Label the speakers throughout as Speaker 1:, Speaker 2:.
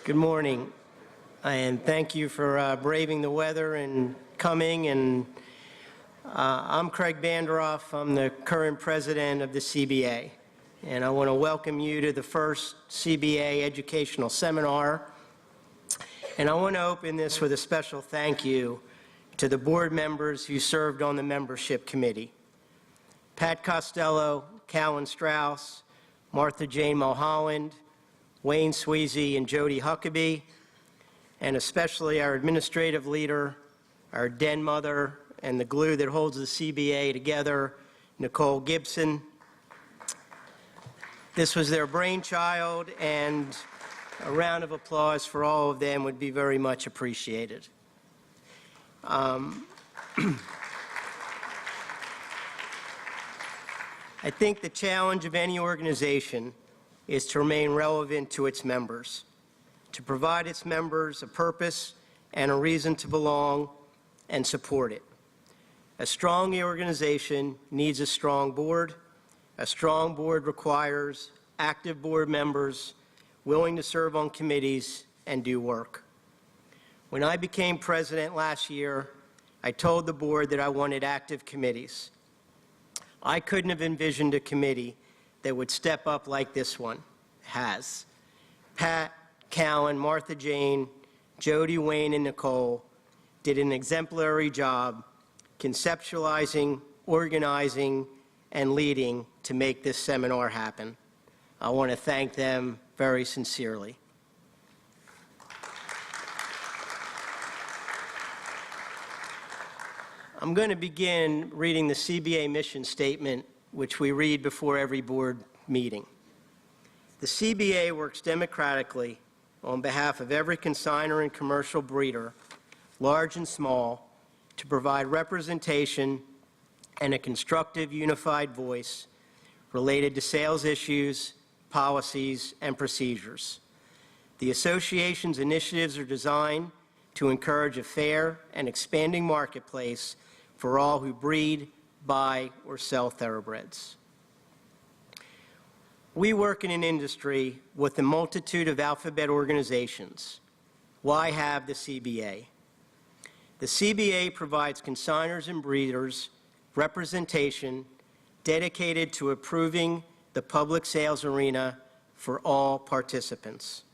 Speaker 1: Good morning, and thank you for braving the weather and coming. I'm Craig Banderoff. I'm the current president of the CBA, and I want to welcome you to the first CBA educational seminar. And I want to open this with a special thank you to the board members who served on the membership committee. Pat Costello, Callan Strauss, Martha Jane Mulholland, Wayne Sweezy, and Jody Huckabee, and especially our administrative leader, our den mother, and the glue that holds the CBA together, Nicole Gibson. This was their brainchild, and a round of applause for all of them would be very much appreciated. I think the challenge of any organization is to remain relevant to its members, to provide its members a purpose and a reason to belong and support it. A strong organization needs a strong board. A strong board requires active board members willing to serve on committees and do work. When I became president last year, I told the board that I wanted active committees. I couldn't have envisioned a committee that would step up like this one has. Pat, Callan, Martha Jane, Jody, Wayne, and Nicole did an exemplary job conceptualizing, organizing, and leading to make this seminar happen. I want to thank them very sincerely. I'm going to begin reading the CBA mission statement, which we read before every board meeting. The CBA works democratically on behalf of every consignor and commercial breeder, large and small, to provide representation and a constructive, unified voice related to sales issues, policies, and procedures. The association's initiatives are designed to encourage a fair and expanding marketplace for all who breed, buy, or sell thoroughbreds. We work in an industry with a multitude of alphabet organizations. Why have the CBA? The CBA provides consignors and breeders representation dedicated to improving the public sales arena for all participants.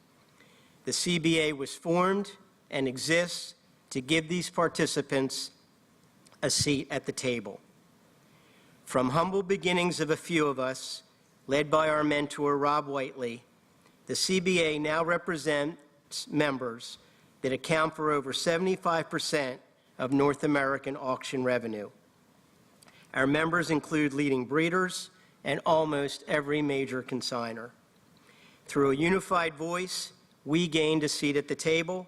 Speaker 1: The CBA was formed and exists to give these participants a seat at the table. From humble beginnings of a few of us, led by our mentor, Rob Whiteley, the CBA now represents members that account for over 75% of North American auction revenue. Our members include leading breeders and almost every major consignor. Through a unified voice, we gained a seat at the table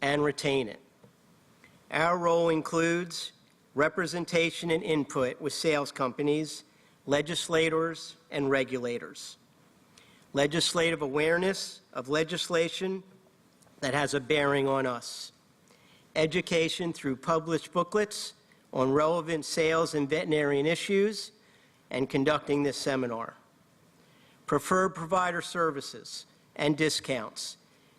Speaker 1: and retain it. Our role includes representation and input with sales companies, legislators, and regulators. Legislative awareness of legislation that has a bearing on us. Education through published booklets on relevant sales and veterinarian issues, and conducting this seminar. Preferred provider services and discounts.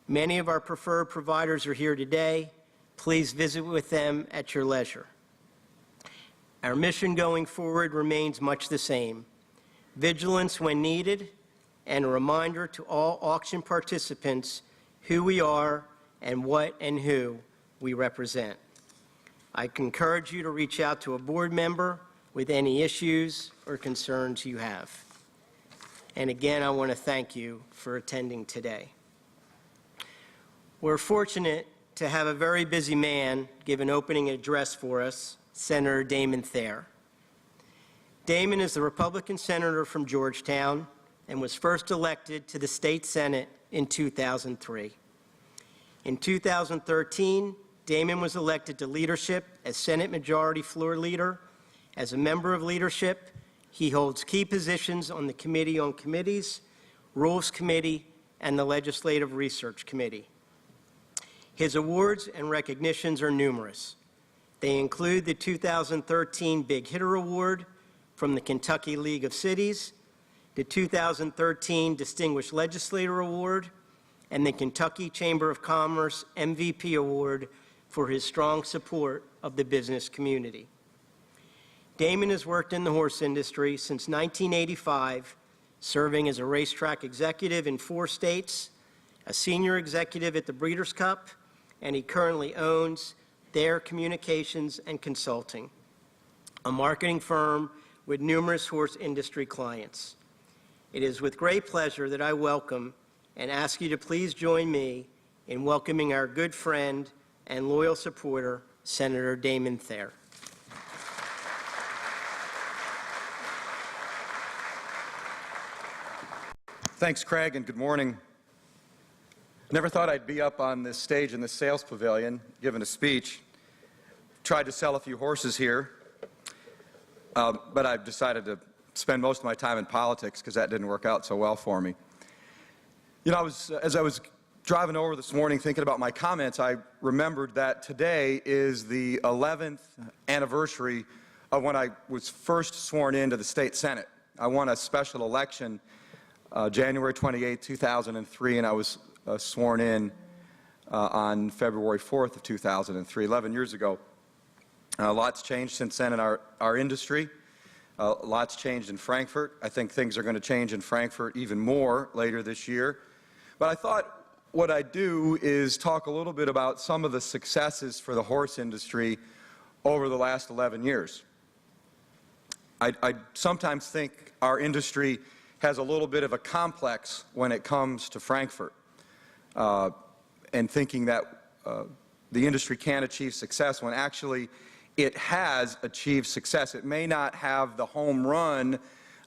Speaker 1: Many of our preferred providers are here today. Please visit with them at your leisure. Our mission going forward remains much the same. Vigilance when needed, and a reminder to all auction participants who we are and what and who we represent. I encourage you to reach out to a board member with any issues or concerns you have. And again, I want to thank you for attending today. We're fortunate to have a very busy man give an opening address for us, Senator Damon Thayer. Damon is the Republican senator from Georgetown and was first elected to the state Senate in 2003. In 2013, Damon was elected to leadership as Senate Majority Floor Leader. As a member of leadership, he holds key positions on the Committee on Committees, Rules Committee, and the Legislative Research Committee. His awards and recognitions are numerous. They include the 2013 Big Hitter Award from the Kentucky League of Cities, the 2013 Distinguished Legislator Award, and the Kentucky Chamber of Commerce MVP Award for his strong support of the business community. Damon has worked in the horse industry since 1985, serving as a racetrack executive in 4 states, a senior executive at the Breeders' Cup, and he currently owns Thayer Communications and Consulting, a marketing firm with numerous horse industry clients. It is with great pleasure that I welcome and ask you to please join me in welcoming our good friend and loyal supporter, Senator Damon Thayer.
Speaker 2: Thanks, Craig, and good morning. Never thought I'd be up on this stage in the sales pavilion, giving a speech. Tried to sell a few horses here, but I've decided to spend most of my time in politics because that didn't work out so well for me. You know, as I was driving over this morning thinking about my comments, I remembered that today is the 11th anniversary of when I was first sworn into the state Senate. I won a special election January 28, 2003, and I was sworn in on February 4th of 2003, 11 years ago. Lots changed since then in our industry. Lots changed in Frankfurt. I think things are going to change in Frankfurt even more later this year. But I thought what I'd do is talk a little bit about some of the successes for the horse industry over the last 11 years. I sometimes think our industry has a little bit of a complex when it comes to Frankfurt, and thinking that the industry can achieve success when actually it has achieved success. It may not have the home run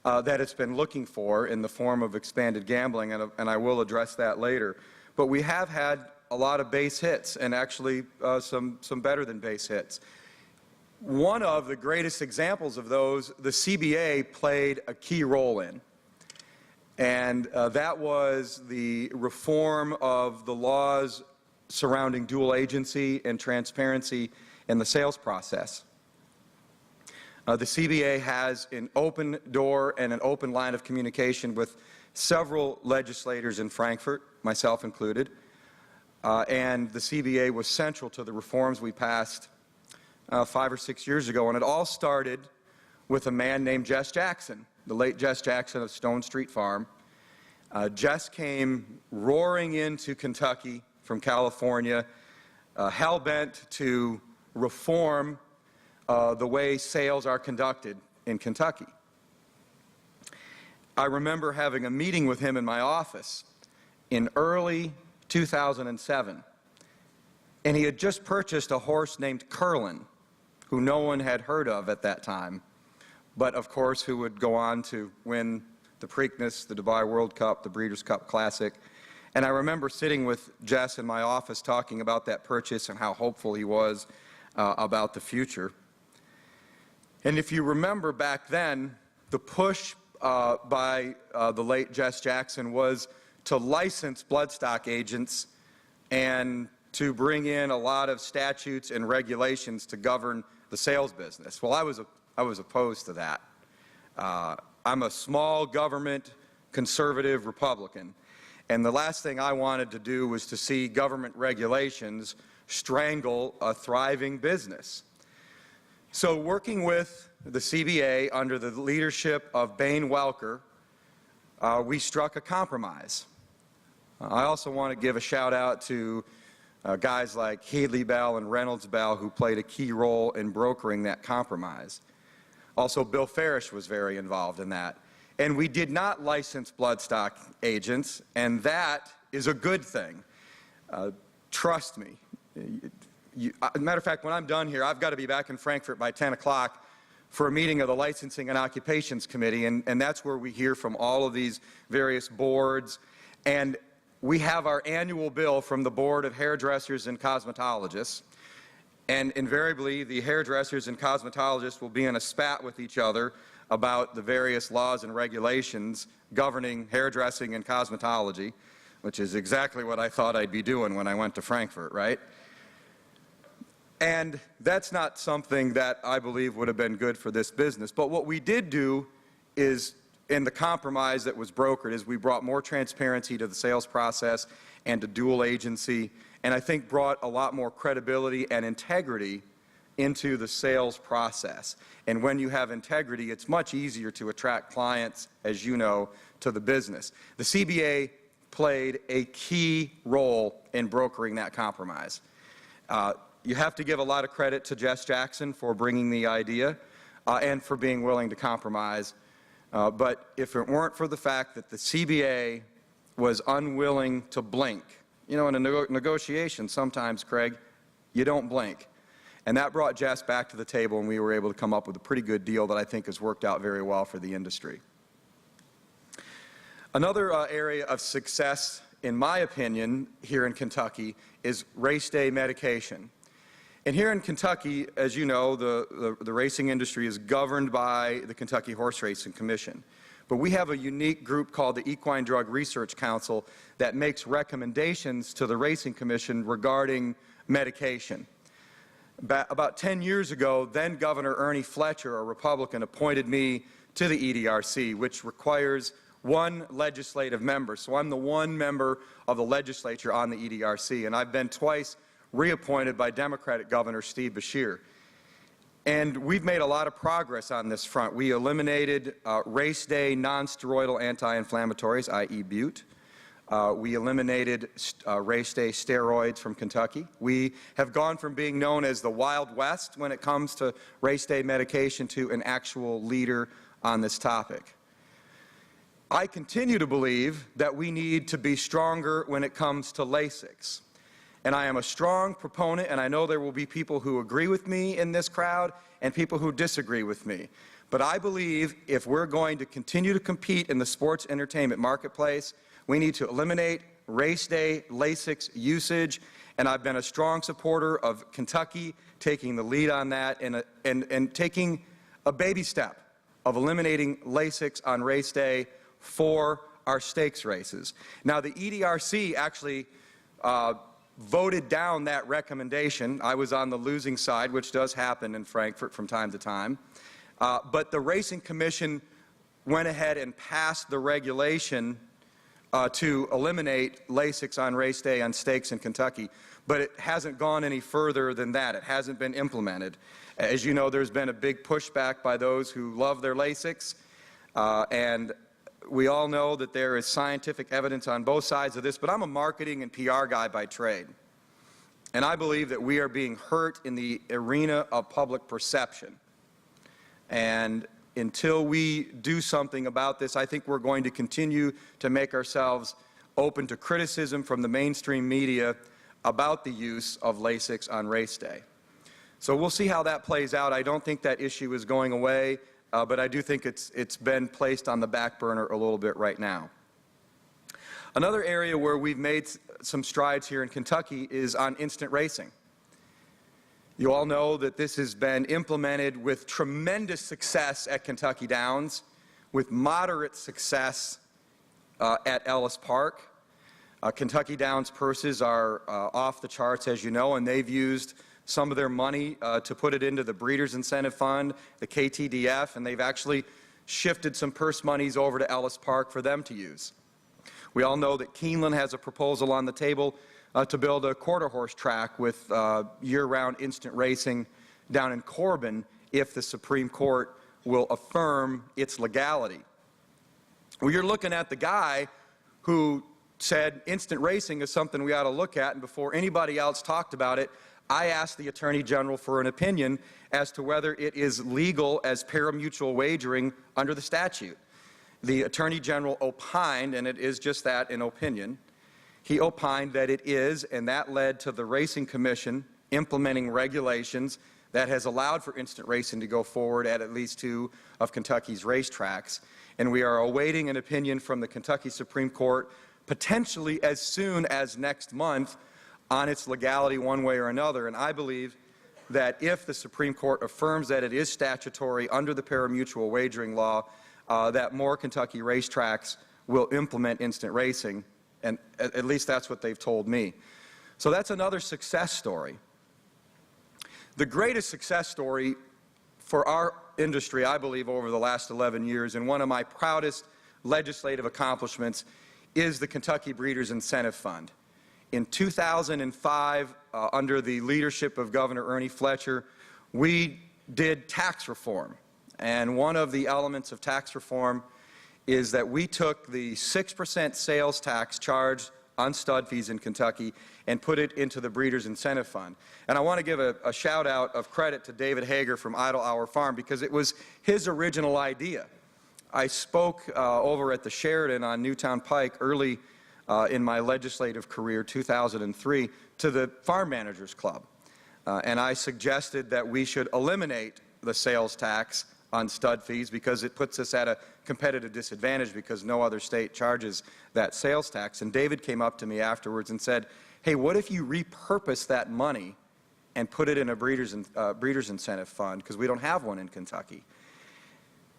Speaker 2: that it's been looking for in the form of expanded gambling, and I will address that later. But we have had a lot of base hits, and actually some better than base hits. One of the greatest examples of those, the CBA played a key role in. And that was the reform of the laws surrounding dual agency and transparency in the sales process. The CBA has an open door and an open line of communication with several legislators in Frankfurt, myself included, and the CBA was central to the reforms we passed 5 or 6 years ago, and it all started with a man named Jess Jackson, the late Jess Jackson of Stone Street Farm. Jess came roaring into Kentucky from California, hell-bent to reform the way sales are conducted in Kentucky. I remember having a meeting with him in my office in early 2007, and he had just purchased a horse named Curlin, who no one had heard of at that time, but of course who would go on to win the Preakness, the Dubai World Cup, the Breeders' Cup Classic. And I remember sitting with Jess in my office talking about that purchase and how hopeful he was about the future. And if you remember back then, the push by the late Jess Jackson was to license bloodstock agents and to bring in a lot of statutes and regulations to govern the sales business. Well, I was opposed to that. I'm a small government conservative Republican, and the last thing I wanted to do was to see government regulations strangle a thriving business. So working with the CBA under the leadership of Bain Welker, we struck a compromise. I also want to give a shout out to guys like Hadley Bell and Reynolds Bell, who played a key role in brokering that compromise. Also, Bill Farish was very involved in that. And we did not license bloodstock agents, and that is a good thing. Trust me. As a matter of fact, when I'm done here, I've got to be back in Frankfurt by 10 o'clock for a meeting of the Licensing and Occupations Committee, and that's where we hear from all of these various boards. And we have our annual bill from the Board of Hairdressers and Cosmetologists. And invariably, the hairdressers and cosmetologists will be in a spat with each other about the various laws and regulations governing hairdressing and cosmetology, which is exactly what I thought I'd be doing when I went to Frankfurt, right? And that's not something that I believe would have been good for this business. But what we did do is in the compromise that was brokered is we brought more transparency to the sales process and to dual agency, and I think brought a lot more credibility and integrity into the sales process. And when you have integrity, it's much easier to attract clients, as you know, to the business. The CBA played a key role in brokering that compromise. You have to give a lot of credit to Jess Jackson for bringing the idea and for being willing to compromise. But if it weren't for the fact that the CBA was unwilling to blink, you know, in a negotiation sometimes, Craig, you don't blink. And that brought Jess back to the table, and we were able to come up with a pretty good deal that I think has worked out very well for the industry. Another area of success, in my opinion, here in Kentucky is race day medication. And here in Kentucky, as you know, the racing industry is governed by the Kentucky Horse Racing Commission. But we have a unique group called the Equine Drug Research Council that makes recommendations to the Racing Commission regarding medication. About 10 years ago, then Governor Ernie Fletcher, a Republican, appointed me to the EDRC, which requires one legislative member. So I'm the one member of the legislature on the EDRC, and I've been twice reappointed by Democratic Governor Steve Beshear. And we've made a lot of progress on this front. We eliminated race day non-steroidal anti-inflammatories, i.e. Bute. We eliminated race day steroids from Kentucky. We have gone from being known as the Wild West when it comes to race day medication to an actual leader on this topic. I continue to believe that we need to be stronger when it comes to Lasix. And I am a strong proponent, and I know there will be people who agree with me in this crowd and people who disagree with me. But I believe if we're going to continue to compete in the sports entertainment marketplace, we need to eliminate race day Lasix usage, and I've been a strong supporter of Kentucky taking the lead on that and taking a baby step of eliminating Lasix on race day for our stakes races. Now, the EDRC actually voted down that recommendation. I was on the losing side, which does happen in Frankfurt from time to time. But the Racing Commission went ahead and passed the regulation to eliminate Lasix on race day on stakes in Kentucky. But it hasn't gone any further than that. It hasn't been implemented. As you know, there's been a big pushback by those who love their Lasix. And we all know that there is scientific evidence on both sides of this, but I'm a marketing and PR guy by trade. And I believe that we are being hurt in the arena of public perception. And until we do something about this, I think we're going to continue to make ourselves open to criticism from the mainstream media about the use of Lasix on race day. So we'll see how that plays out. I don't think that issue is going away. But I do think it's been placed on the back burner a little bit right now. Another area where we've made some strides here in Kentucky is on instant racing. You all know that this has been implemented with tremendous success at Kentucky Downs, with moderate success at Ellis Park. Kentucky Downs purses are off the charts, as you know, and they've used some of their money to put it into the Breeders' Incentive Fund, the KTDF, and they've actually shifted some purse monies over to Ellis Park for them to use. We all know that Keeneland has a proposal on the table to build a quarter horse track with year-round instant racing down in Corbin if the Supreme Court will affirm its legality. Well, you're looking at the guy who said instant racing is something we ought to look at, and before anybody else talked about it, I asked the Attorney General for an opinion as to whether it is legal as pari-mutuel wagering under the statute. The Attorney General opined, and it is just that, an opinion. He opined that it is, and that led to the Racing Commission implementing regulations that has allowed for instant racing to go forward at least 2 of Kentucky's racetracks. And we are awaiting an opinion from the Kentucky Supreme Court, potentially as soon as next month, on its legality one way or another. And I believe that if the Supreme Court affirms that it is statutory under the pari-mutuel wagering law, that more Kentucky racetracks will implement instant racing, and at least that's what they've told me. So that's another success story. The greatest success story for our industry, I believe, over the last 11 years, and one of my proudest legislative accomplishments is the Kentucky Breeders Incentive Fund. In 2005, under the leadership of Governor Ernie Fletcher, we did tax reform. And one of the elements of tax reform is that we took the 6% sales tax charged on stud fees in Kentucky and put it into the Breeders Incentive Fund. And I want to give a shout out of credit to David Hager from Idle Hour Farm, because it was his original idea. I spoke over at the Sheridan on Newtown Pike early in my legislative career, 2003, to the Farm Managers Club. And I suggested that we should eliminate the sales tax on stud fees because it puts us at a competitive disadvantage because no other state charges that sales tax. And David came up to me afterwards and said, hey, what if you repurpose that money and put it in a breeders incentive fund, because we don't have one in Kentucky.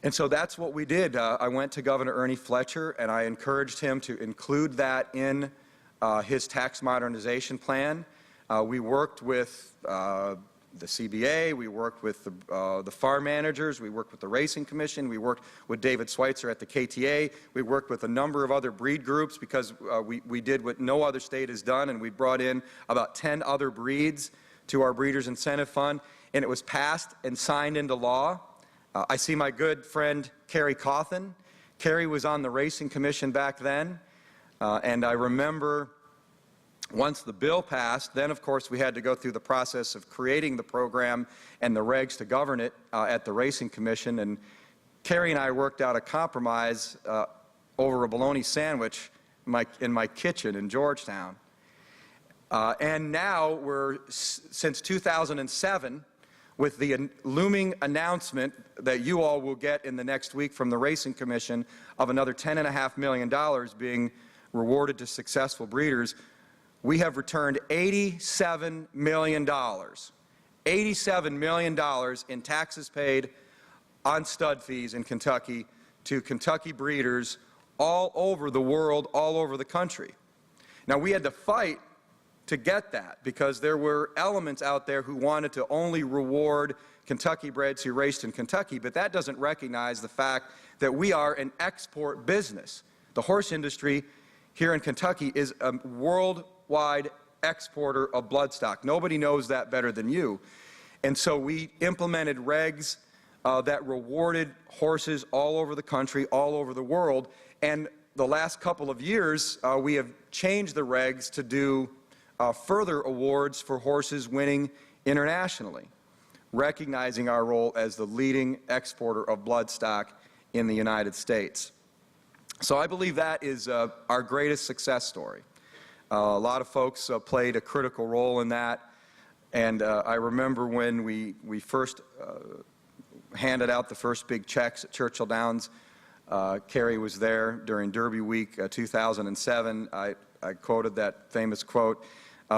Speaker 2: And so that's what we did. I went to Governor Ernie Fletcher and I encouraged him to include that in his tax modernization plan. We worked with the CBA, we worked with the farm managers, we worked with the Racing Commission, we worked with David Schweitzer at the KTA, we worked with a number of other breed groups because we did what no other state has done, and we brought in about 10 other breeds to our Breeders Incentive Fund, and it was passed and signed into law. I see my good friend Kerry Cawthon. Kerry was on the Racing Commission back then, and I remember once the bill passed, then of course we had to go through the process of creating the program and the regs to govern it at the Racing Commission, and Kerry and I worked out a compromise over a bologna sandwich in my kitchen in Georgetown. And now we're, since 2007, with the looming announcement that you all will get in the next week from the Racing Commission of another $10.5 million being rewarded to successful breeders, we have returned $87 million. $87 million in taxes paid on stud fees in Kentucky to Kentucky breeders all over the world, all over the country. Now, we had to fight to get that because there were elements out there who wanted to only reward Kentucky breds who raced in Kentucky, but that doesn't recognize the fact that we are an export business. The horse industry here in Kentucky is a worldwide exporter of bloodstock. Nobody knows that better than you. And so we implemented regs that rewarded horses all over the country, all over the world. And the last couple of years, we have changed the regs to do further awards for horses winning internationally, recognizing our role as the leading exporter of bloodstock in the United States. So I believe that is our greatest success story. A lot of folks played a critical role in that, and I remember when we first handed out the first big checks at Churchill Downs. Kerry was there during Derby Week 2007. I quoted that famous quote,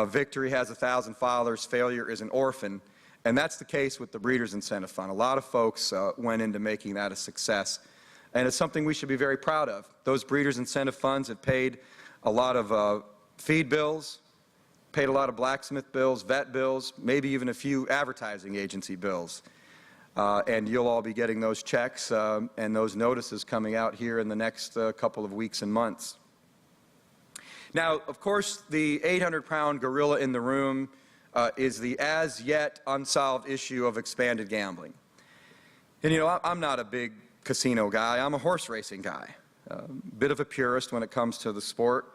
Speaker 2: "Victory has 1,000 fathers, failure is an orphan." And that's the case with the Breeders Incentive Fund. A lot of folks went into making that a success. And it's something we should be very proud of. Those Breeders Incentive Funds have paid a lot of feed bills, paid a lot of blacksmith bills, vet bills, maybe even a few advertising agency bills. And you'll all be getting those checks and those notices coming out here in the next couple of weeks and months. Now, of course, the 800-pound gorilla in the room is the as-yet unsolved issue of expanded gambling. And, you know, I'm not a big casino guy. I'm a horse racing guy, a bit of a purist when it comes to the sport.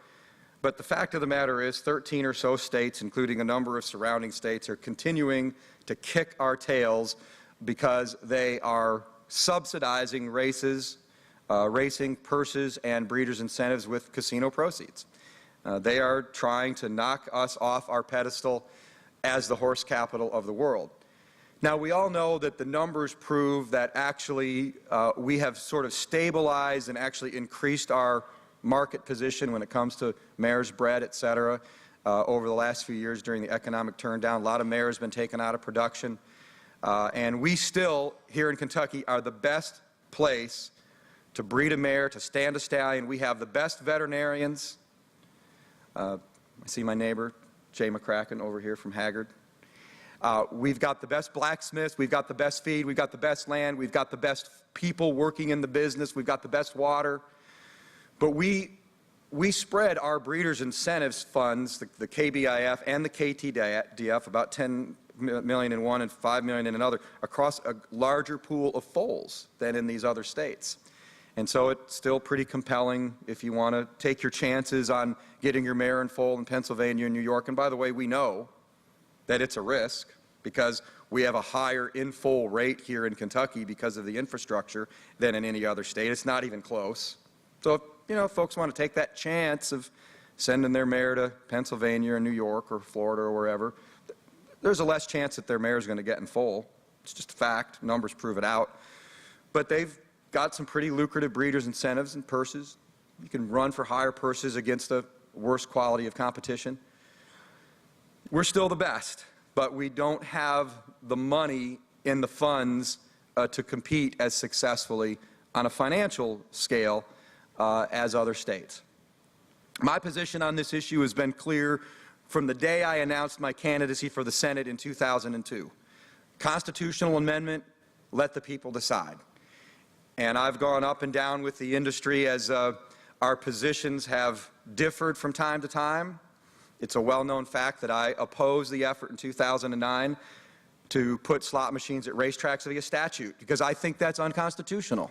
Speaker 2: But the fact of the matter is 13 or so states, including a number of surrounding states, are continuing to kick our tails because they are subsidizing races, racing purses and breeders' incentives with casino proceeds. They are trying to knock us off our pedestal as the horse capital of the world. Now, we all know that the numbers prove that actually we have sort of stabilized and actually increased our market position when it comes to mares bred, et cetera, over the last few years during the economic turndown. A lot of mares have been taken out of production. And we still, here in Kentucky, are the best place to breed a mare, to stand a stallion. We have the best veterinarians. I see my neighbor, Jay McCracken, over here from Haggard. We've got the best blacksmiths, we've got the best feed, we've got the best land, we've got the best people working in the business, we've got the best water. But we spread our breeders' incentives funds, the KBIF and the KTDF, about $10 million in one and $5 million in another, across a larger pool of foals than in these other states. And so it's still pretty compelling if you want to take your chances on getting your mare and foal in Pennsylvania and New York. And by the way, we know that it's a risk because we have a higher in-foal rate here in Kentucky because of the infrastructure than in any other state. It's not even close. So if, folks want to take that chance of sending their mare to Pennsylvania or New York or Florida or wherever, there's a less chance that their mare is going to get in foal. It's just a fact. Numbers prove it out. But they've got some pretty lucrative breeders' incentives and purses. You can run for higher purses against the worst quality of competition. We're still the best, but we don't have the money in the funds to compete as successfully on a financial scale as other states. My position on this issue has been clear from the day I announced my candidacy for the Senate in 2002. Constitutional amendment, let the people decide. And I've gone up and down with the industry as our positions have differed from time to time. It's a well-known fact that I opposed the effort in 2009 to put slot machines at racetracks via statute because I think that's unconstitutional.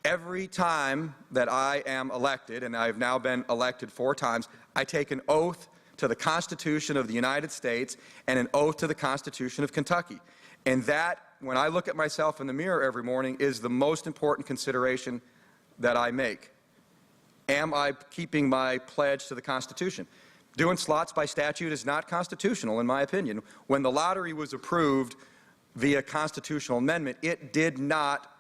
Speaker 2: Every time that I am elected, and I've now been elected 4 times, I take an oath to the Constitution of the United States and an oath to the Constitution of Kentucky. And that, when I look at myself in the mirror every morning, is the most important consideration that I make. Am I keeping my pledge to the Constitution? Doing slots by statute is not constitutional, in my opinion. When the lottery was approved via constitutional amendment, it did not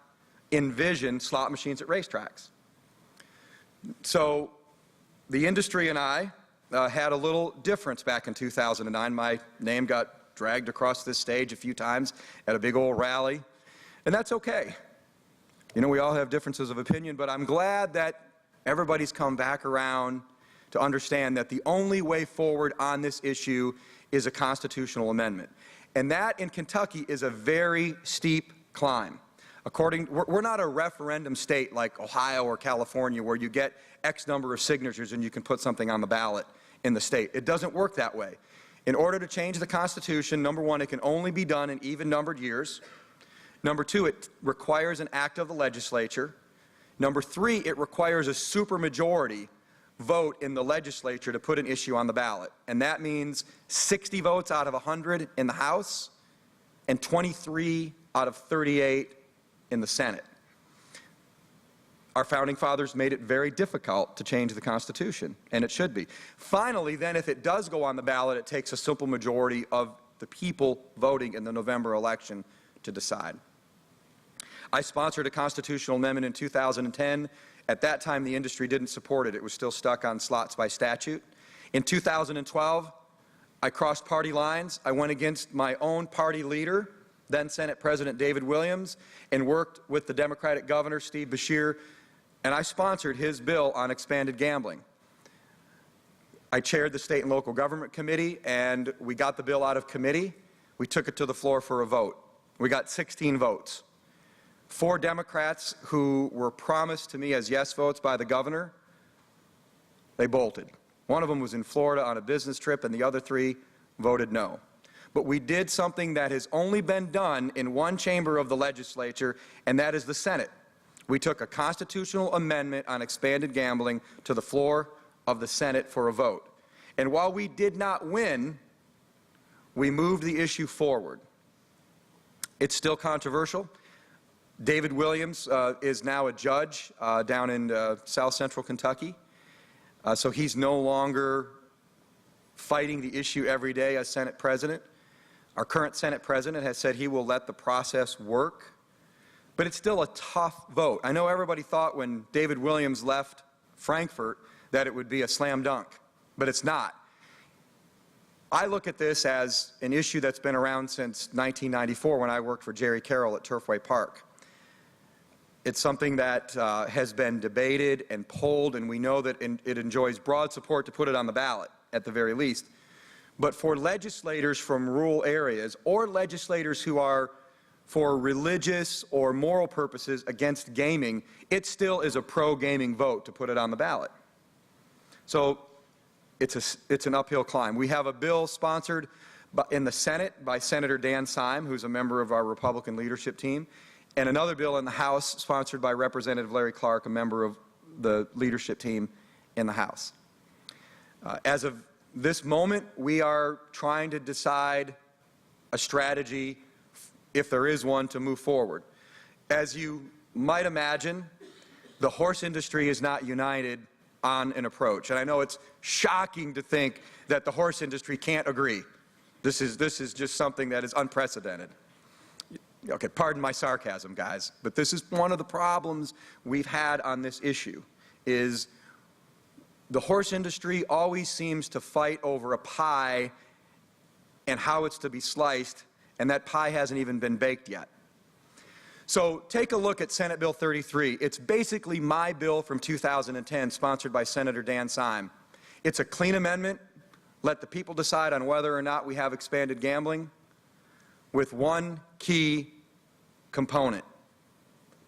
Speaker 2: envision slot machines at racetracks. So the industry and I had a little difference back in 2009. My name got dragged across this stage a few times at a big old rally, and that's okay. We all have differences of opinion, but I'm glad that everybody's come back around to understand that the only way forward on this issue is a constitutional amendment. And that in Kentucky is a very steep climb. We're not a referendum state like Ohio or California where you get X number of signatures and you can put something on the ballot in the state. It doesn't work that way. In order to change the Constitution, number one, it can only be done in even-numbered years. Number two, it requires an act of the legislature. Number three, it requires a supermajority vote in the legislature to put an issue on the ballot. And that means 60 votes out of 100 in the House and 23 out of 38 in the Senate. Our founding fathers made it very difficult to change the Constitution, and it should be. Finally, then, if it does go on the ballot, it takes a simple majority of the people voting in the November election to decide. I sponsored a constitutional amendment in 2010. At that time, the industry didn't support it. It was still stuck on slots by statute. In 2012, I crossed party lines. I went against my own party leader, then Senate President David Williams, and worked with the Democratic governor, Steve Beshear, and I sponsored his bill on expanded gambling. I chaired the State and Local Government Committee, and we got the bill out of committee. We took it to the floor for a vote. We got 16 votes. 4 Democrats who were promised to me as yes votes by the governor, they bolted. One of them was in Florida on a business trip, and the other 3 voted no. But we did something that has only been done in one chamber of the legislature, and that is the Senate. We took a constitutional amendment on expanded gambling to the floor of the Senate for a vote. And while we did not win, we moved the issue forward. It's still controversial. David Williams is now a judge down in South Central Kentucky. So he's no longer fighting the issue every day as Senate President. Our current Senate President has said he will let the process work. But it's still a tough vote. I know everybody thought when David Williams left Frankfurt that it would be a slam dunk, but it's not. I look at this as an issue that's been around since 1994 when I worked for Jerry Carroll at Turfway Park. It's something that has been debated and polled, and we know that it enjoys broad support to put it on the ballot, at the very least. But for legislators from rural areas or legislators who are for religious or moral purposes against gaming, it still is a pro-gaming vote to put it on the ballot. So it's an uphill climb. We have a bill sponsored in the Senate by Senator Dan Syme, who's a member of our Republican leadership team, and another bill in the House sponsored by Representative Larry Clark, a member of the leadership team in the House. As of this moment, we are trying to decide a strategy, if there is one, to move forward. As you might imagine, the horse industry is not united on an approach. And I know it's shocking to think that the horse industry can't agree. This is just something that is unprecedented. Okay, pardon my sarcasm, guys, but this is one of the problems we've had on this issue, is the horse industry always seems to fight over a pie and how it's to be sliced, and that pie hasn't even been baked yet. So take a look at Senate Bill 33. It's basically my bill from 2010, sponsored by Senator Dan Syme. It's a clean amendment. Let the people decide on whether or not we have expanded gambling, with one key component: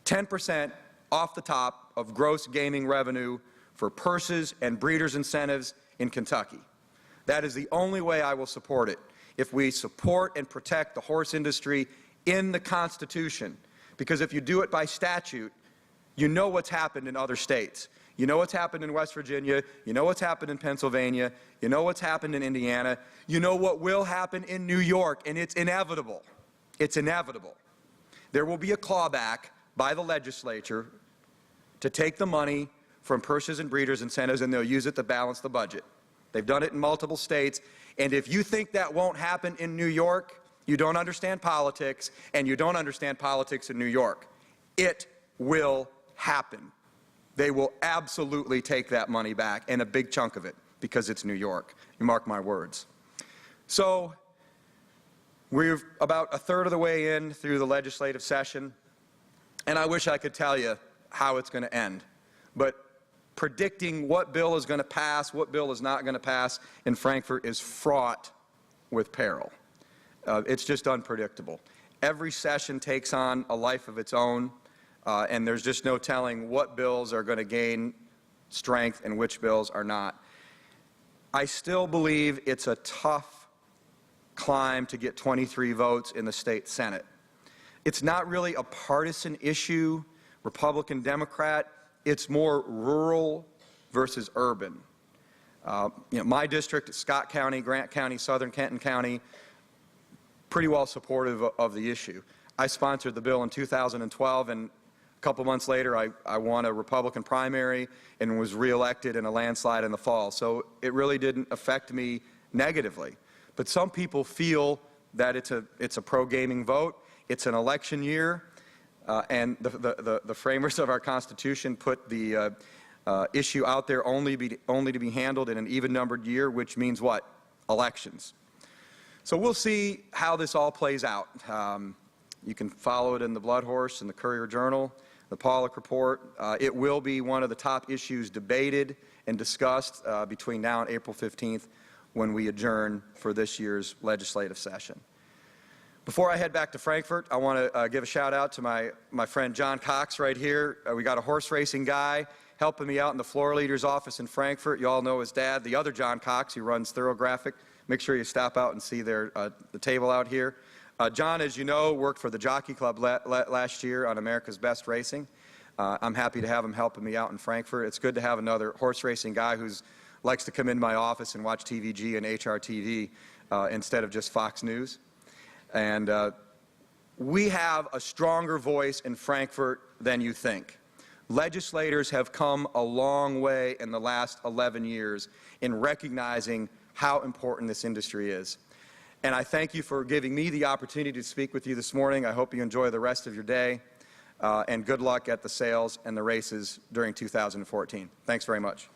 Speaker 2: 10% off the top of gross gaming revenue for purses and breeders' incentives in Kentucky. That is the only way I will support it. If we support and protect the horse industry in the Constitution, because if you do it by statute, you know what's happened in other states. You know what's happened in West Virginia, you know what's happened in Pennsylvania, you know what's happened in Indiana, you know what will happen in New York, and it's inevitable. It's inevitable. There will be a clawback by the legislature to take the money from purses and breeders' incentives, and they'll use it to balance the budget. They've done it in multiple states, and if you think that won't happen in New York, you don't understand politics, and you don't understand politics in New York. It will happen. They will absolutely take that money back, and a big chunk of it, because it's New York. You mark my words. So we're about a third of the way in through the legislative session, and I wish I could tell you how it's going to end. But predicting what bill is going to pass, what bill is not going to pass in Frankfort is fraught with peril. It's just unpredictable. Every session takes on a life of its own, and there's just no telling what bills are going to gain strength and which bills are not. I still believe it's a tough climb to get 23 votes in the state Senate. It's not really a partisan issue, Republican, Democrat. It's more rural versus urban. My district, Scott County, Grant County, Southern Kenton County, pretty well supportive of the issue. I sponsored the bill in 2012, and a couple months later I won a Republican primary and was reelected in a landslide in the fall. So it really didn't affect me negatively. But some people feel that it's a pro-gaming vote. It's an election year, and the framers of our Constitution put the issue out there only to be handled in an even-numbered year, which means what? Elections. So we'll see how this all plays out. You can follow it in the Blood Horse and the Courier-Journal, the Pollock Report. It will be one of the top issues debated and discussed between now and April 15th when we adjourn for this year's legislative session. Before I head back to Frankfort, I want to give a shout out to my friend John Cox right here. We got a horse racing guy helping me out in the floor leader's office in Frankfort. You all know his dad, the other John Cox, who runs Thorographic. Make sure you stop out and see the table out here. John, as you know, worked for the Jockey Club last year on America's Best Racing. I'm happy to have him helping me out in Frankfort. It's good to have another horse racing guy who likes to come into my office and watch TVG and HRTV instead of just Fox News. And we have a stronger voice in Frankfort than you think. Legislators have come a long way in the last 11 years in recognizing how important this industry is. And I thank you for giving me the opportunity to speak with you this morning. I hope you enjoy the rest of your day, and good luck at the sales and the races during 2014. Thanks very much.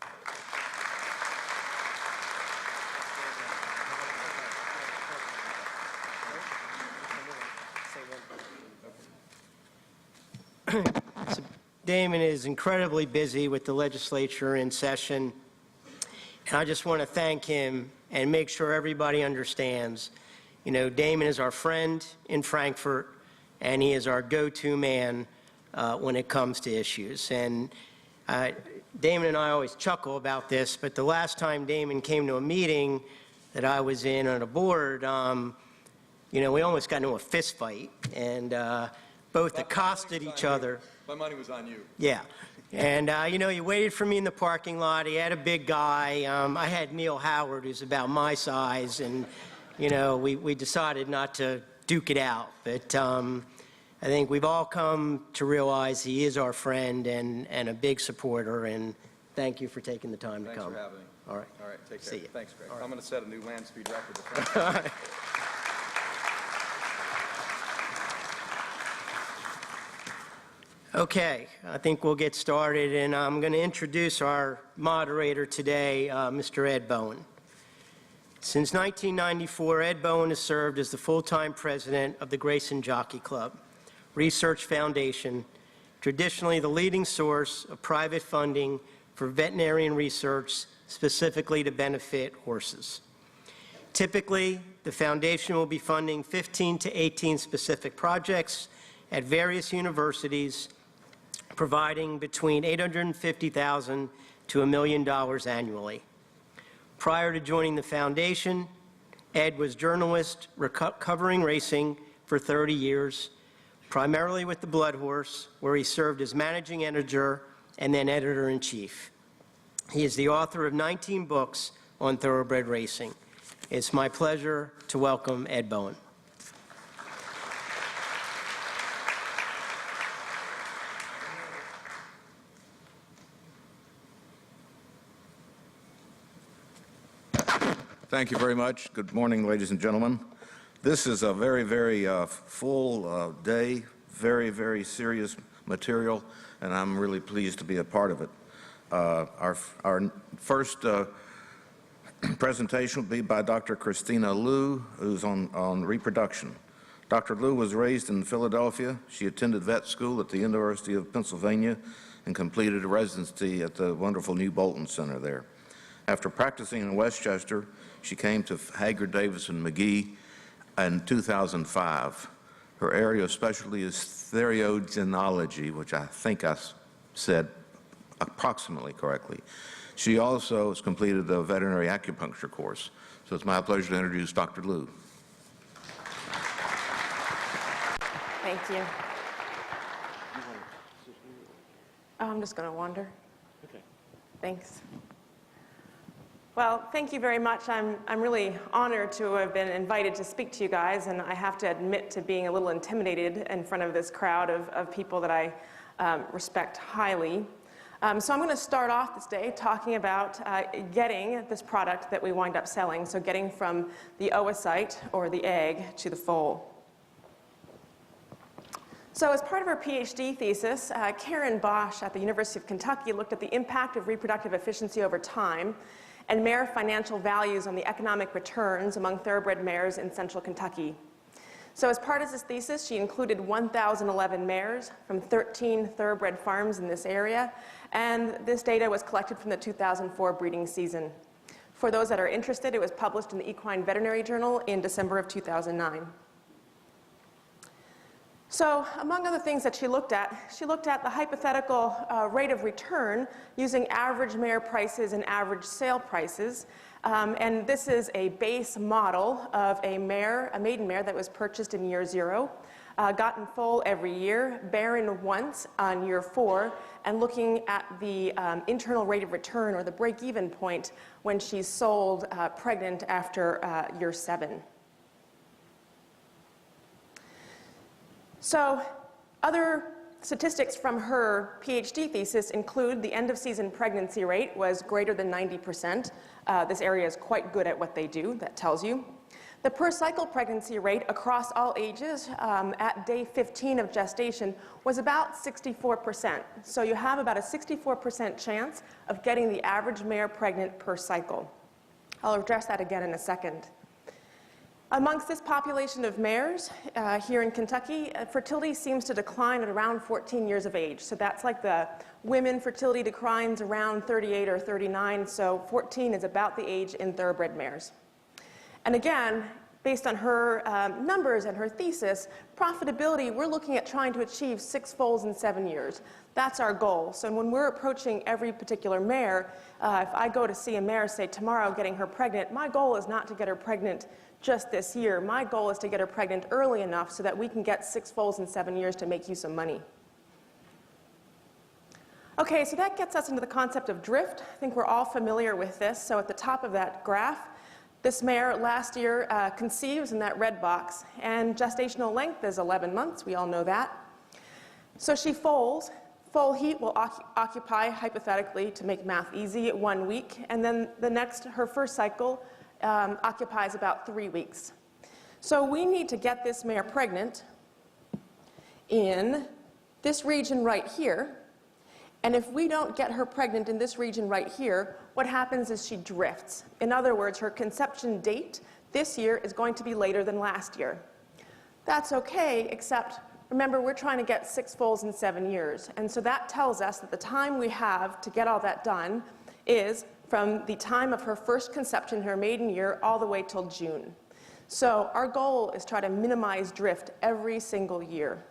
Speaker 1: Damon is incredibly busy with the legislature in session, And I just want to thank him and make sure everybody understands, you know, Damon is our friend in Frankfurt, and he is our go-to man when it comes to issues. And Damon and I always chuckle about this, but the last time Damon came to a meeting that I was in on a board, you know, we almost got into a fist fight, and both accosted each other.
Speaker 2: My money was on you.
Speaker 1: Yeah. And, you know, he waited for me in the parking lot. He had a big guy. I had Neil Howard, who's about my size, and, you know, we decided not to duke it out. But I think we've all come to realize he is our friend and a big supporter, and thank you for taking the time to come.
Speaker 2: Thanks for having me.
Speaker 1: All right.
Speaker 2: All right, take care.
Speaker 1: See you.
Speaker 2: Thanks, Greg.
Speaker 1: All right.
Speaker 2: I'm going to set a new land speed record.
Speaker 1: Okay, I think we'll get started, and I'm going to introduce our moderator today, Mr. Ed Bowen. Since 1994, Ed Bowen has served as the full-time president of the Grayson Jockey Club Research Foundation, traditionally the leading source of private funding for veterinarian research specifically to benefit horses. Typically, the foundation will be funding 15 to 18 specific projects at various universities, providing between $850,000 to $1 million annually. Prior to joining the foundation, Ed was journalist covering racing for 30 years, primarily with the Blood Horse, where he served as managing editor and then editor-in-chief. He is the author of 19 books on thoroughbred racing. It's my pleasure to welcome Ed Bowen.
Speaker 3: Thank you very much. Good morning, ladies and gentlemen. This is a very, very full day, very, very serious material, and I'm really pleased to be a part of it. Our first presentation will be by Dr. Christina Liu, who's on reproduction. Dr. Liu was raised in Philadelphia. She attended vet school at the University of Pennsylvania and completed a residency at the wonderful New Bolton Center there. After practicing in Westchester, she came to Hager, Davis, and McGee in 2005. Her area of specialty is theriogenology, which I think I said approximately correctly. She also has completed the veterinary acupuncture course. So it's my pleasure to introduce Dr. Liu.
Speaker 4: Thank you. Oh, I'm just going to wander. Okay. Thanks. Well, thank you very much. I'm really honored to have been invited to speak to you guys, and I have to admit to being a little intimidated in front of this crowd of people that I respect highly. So I'm going to start off this day talking about getting this product that we wind up selling, so getting from the oocyte, or the egg, to the foal. So as part of her PhD thesis, Karen Bosch at the University of Kentucky looked at the impact of reproductive efficiency over time and mare financial values on the economic returns among thoroughbred mares in central Kentucky. So as part of this thesis, she included 1,011 mares from 13 thoroughbred farms in this area, and this data was collected from the 2004 breeding season. For those that are interested, it was published in the Equine Veterinary Journal in December of 2009. So among other things that she looked at the hypothetical rate of return using average mare prices and average sale prices. And this is a base model of a maiden mare that was purchased in year 0, gotten foal every year, barren once on year 4, and looking at the internal rate of return, or the break-even point, when she's sold pregnant after year 7. So other statistics from her PhD thesis include the end-of-season pregnancy rate was greater than 90%. This area is quite good at what they do, that tells you. The per-cycle pregnancy rate across all ages at day 15 of gestation was about 64%. So you have about a 64% chance of getting the average mare pregnant per cycle. I'll address that again in a second. Amongst this population of mares here in Kentucky, fertility seems to decline at around 14 years of age. So that's like the women fertility declines around 38 or 39, so 14 is about the age in thoroughbred mares. And again, based on her numbers and her thesis, profitability, we're looking at trying to achieve 6 foals in 7 years. That's our goal. So when we're approaching every particular mare, if I go to see a mare, say tomorrow, getting her pregnant, my goal is not to get her pregnant just this year. My goal is to get her pregnant early enough so that we can get 6 foals in 7 years to make you some money. Okay, so that gets us into the concept of drift. I think we're all familiar with this. So at the top of that graph, this mare last year conceives in that red box, and gestational length is 11 months. We all know that. So she foals. Foal heat will occupy, hypothetically, to make math easy, 1 week, and then her first cycle occupies about 3 weeks. So we need to get this mare pregnant in this region right here. And if we don't get her pregnant in this region right here, what happens is she drifts. In other words, her conception date this year is going to be later than last year. That's okay, except remember, we're trying to get 6 foals in 7 years. And so that tells us that the time we have to get all that done is from the time of her first conception, her maiden year, all the way till June. So our goal is try to minimize drift every single year.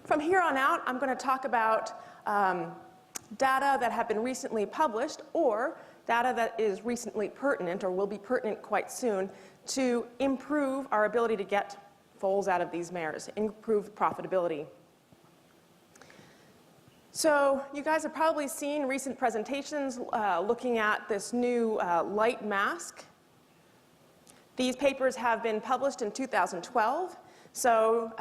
Speaker 4: From here on out, I'm going to talk about data that have been recently published or data that is recently pertinent or will be pertinent quite soon to improve our ability to get foals out of these mares, improve profitability. So you guys have probably seen recent presentations looking at this new light mask. These papers have been published in 2012. So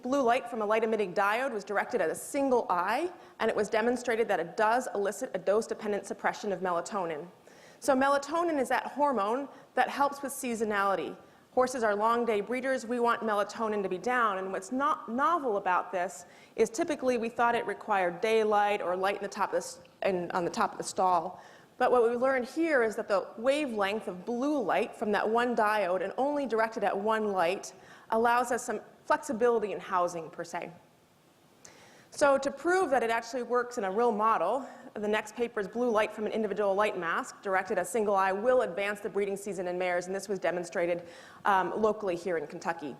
Speaker 4: blue light from a light-emitting diode was directed at a single eye, and it was demonstrated that it does elicit a dose-dependent suppression of melatonin. So melatonin is that hormone that helps with seasonality. Horses are long-day breeders. We want melatonin to be down. And what's not novel about this is typically we thought it required daylight or light on the top of the stall. But what we learned here is that the wavelength of blue light from that one diode and only directed at one light allows us some flexibility in housing, per se. So to prove that it actually works in a real model, the next paper is blue light from an individual light mask directed at a single eye will advance the breeding season in mares, and this was demonstrated locally here in Kentucky.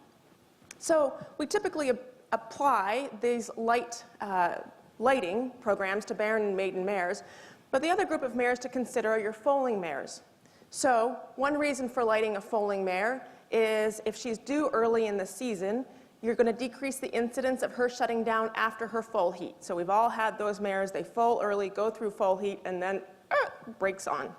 Speaker 4: So we typically apply these lighting programs to barren and maiden mares, but the other group of mares to consider are your foaling mares. So one reason for lighting a foaling mare is if she's due early in the season, you're going to decrease the incidence of her shutting down after her foal heat. So we've all had those mares, they foal early, go through foal heat, and then breaks on.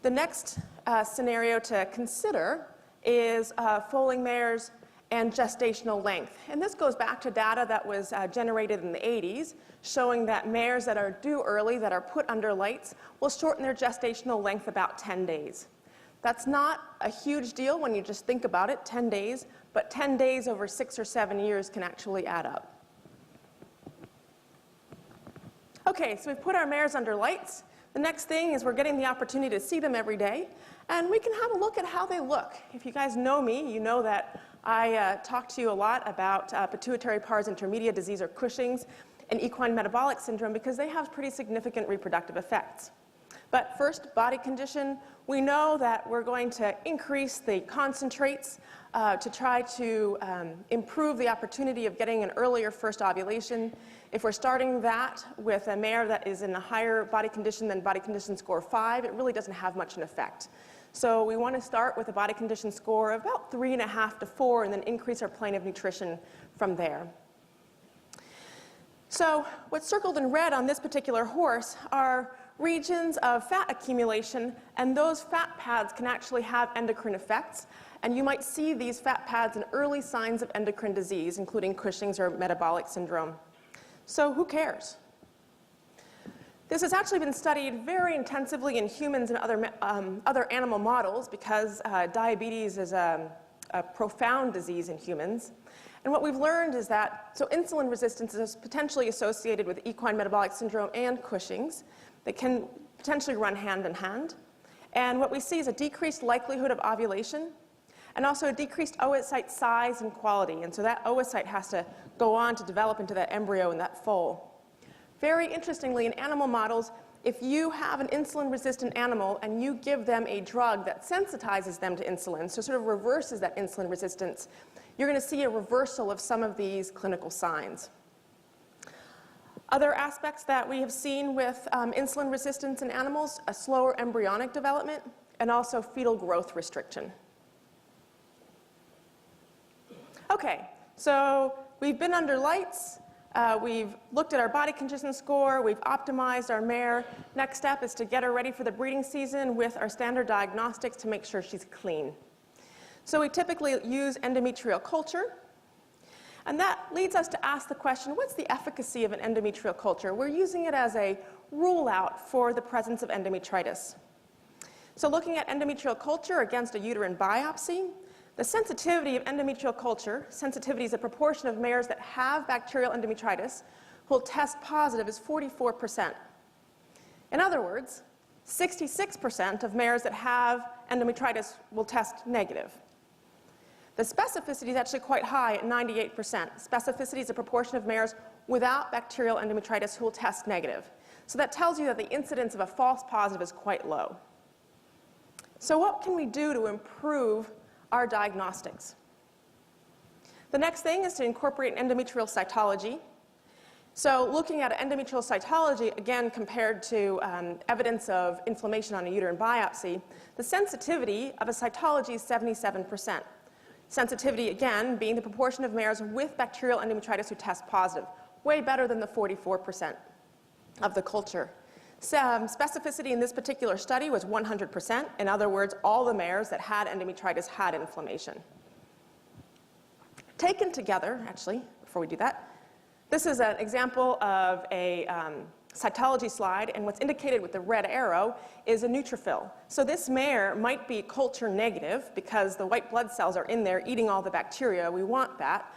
Speaker 4: The next scenario to consider is foaling mares and gestational length. And this goes back to data that was generated in the 80s, showing that mares that are due early, that are put under lights, will shorten their gestational length about 10 days. That's not a huge deal when you just think about it, 10 days, but 10 days over 6 or 7 years can actually add up. Okay, so we've put our mares under lights. The next thing is we're getting the opportunity to see them every day, and we can have a look at how they look. If you guys know me, you know that I talk to you a lot about pituitary pars intermedia disease or Cushing's and equine metabolic syndrome because they have pretty significant reproductive effects. But first, body condition. We know that we're going to increase the concentrates to try to improve the opportunity of getting an earlier first ovulation. If we're starting that with a mare that is in a higher body condition than body condition score 5, it really doesn't have much an effect. So we want to start with a body condition score of about 3.5 to 4 and then increase our plane of nutrition from there. So what's circled in red on this particular horse are regions of fat accumulation, and those fat pads can actually have endocrine effects. And you might see these fat pads in early signs of endocrine disease, including Cushing's or metabolic syndrome. So who cares? This has actually been studied very intensively in humans and other animal models because diabetes is a profound disease in humans. And what we've learned is that, so insulin resistance is potentially associated with equine metabolic syndrome and Cushing's. They can potentially run hand in hand. And what we see is a decreased likelihood of ovulation and also a decreased oocyte size and quality. And so that oocyte has to go on to develop into that embryo and that foal. Very interestingly, in animal models, if you have an insulin-resistant animal and you give them a drug that sensitizes them to insulin, so sort of reverses that insulin resistance, you're going to see a reversal of some of these clinical signs. Other aspects that we have seen with insulin resistance in animals, a slower embryonic development, and also fetal growth restriction. Okay, so we've been under lights. We've looked at our body condition score. We've optimized our mare. Next step is to get her ready for the breeding season with our standard diagnostics to make sure she's clean. So we typically use endometrial culture. And that leads us to ask the question, what's the efficacy of an endometrial culture? We're using it as a rule out for the presence of endometritis. So looking at endometrial culture against a uterine biopsy, the sensitivity of endometrial culture, sensitivity is a proportion of mares that have bacterial endometritis, who will test positive is 44%. In other words, 66% of mares that have endometritis will test negative. The specificity is actually quite high at 98%. Specificity is a proportion of mares without bacterial endometritis who will test negative. So that tells you that the incidence of a false positive is quite low. So what can we do to improve our diagnostics? The next thing is to incorporate endometrial cytology. So looking at endometrial cytology, again compared to evidence of inflammation on a uterine biopsy, the sensitivity of a cytology is 77%. Sensitivity, again, being the proportion of mares with bacterial endometritis who test positive, way better than the 44% of the culture. Specificity in this particular study was 100%. In other words, all the mares that had endometritis had inflammation. Taken together, actually, before we do that, this is an example of a cytology slide, and what's indicated with the red arrow is a neutrophil. So this mare might be culture negative because the white blood cells are in there eating all the bacteria. We want that.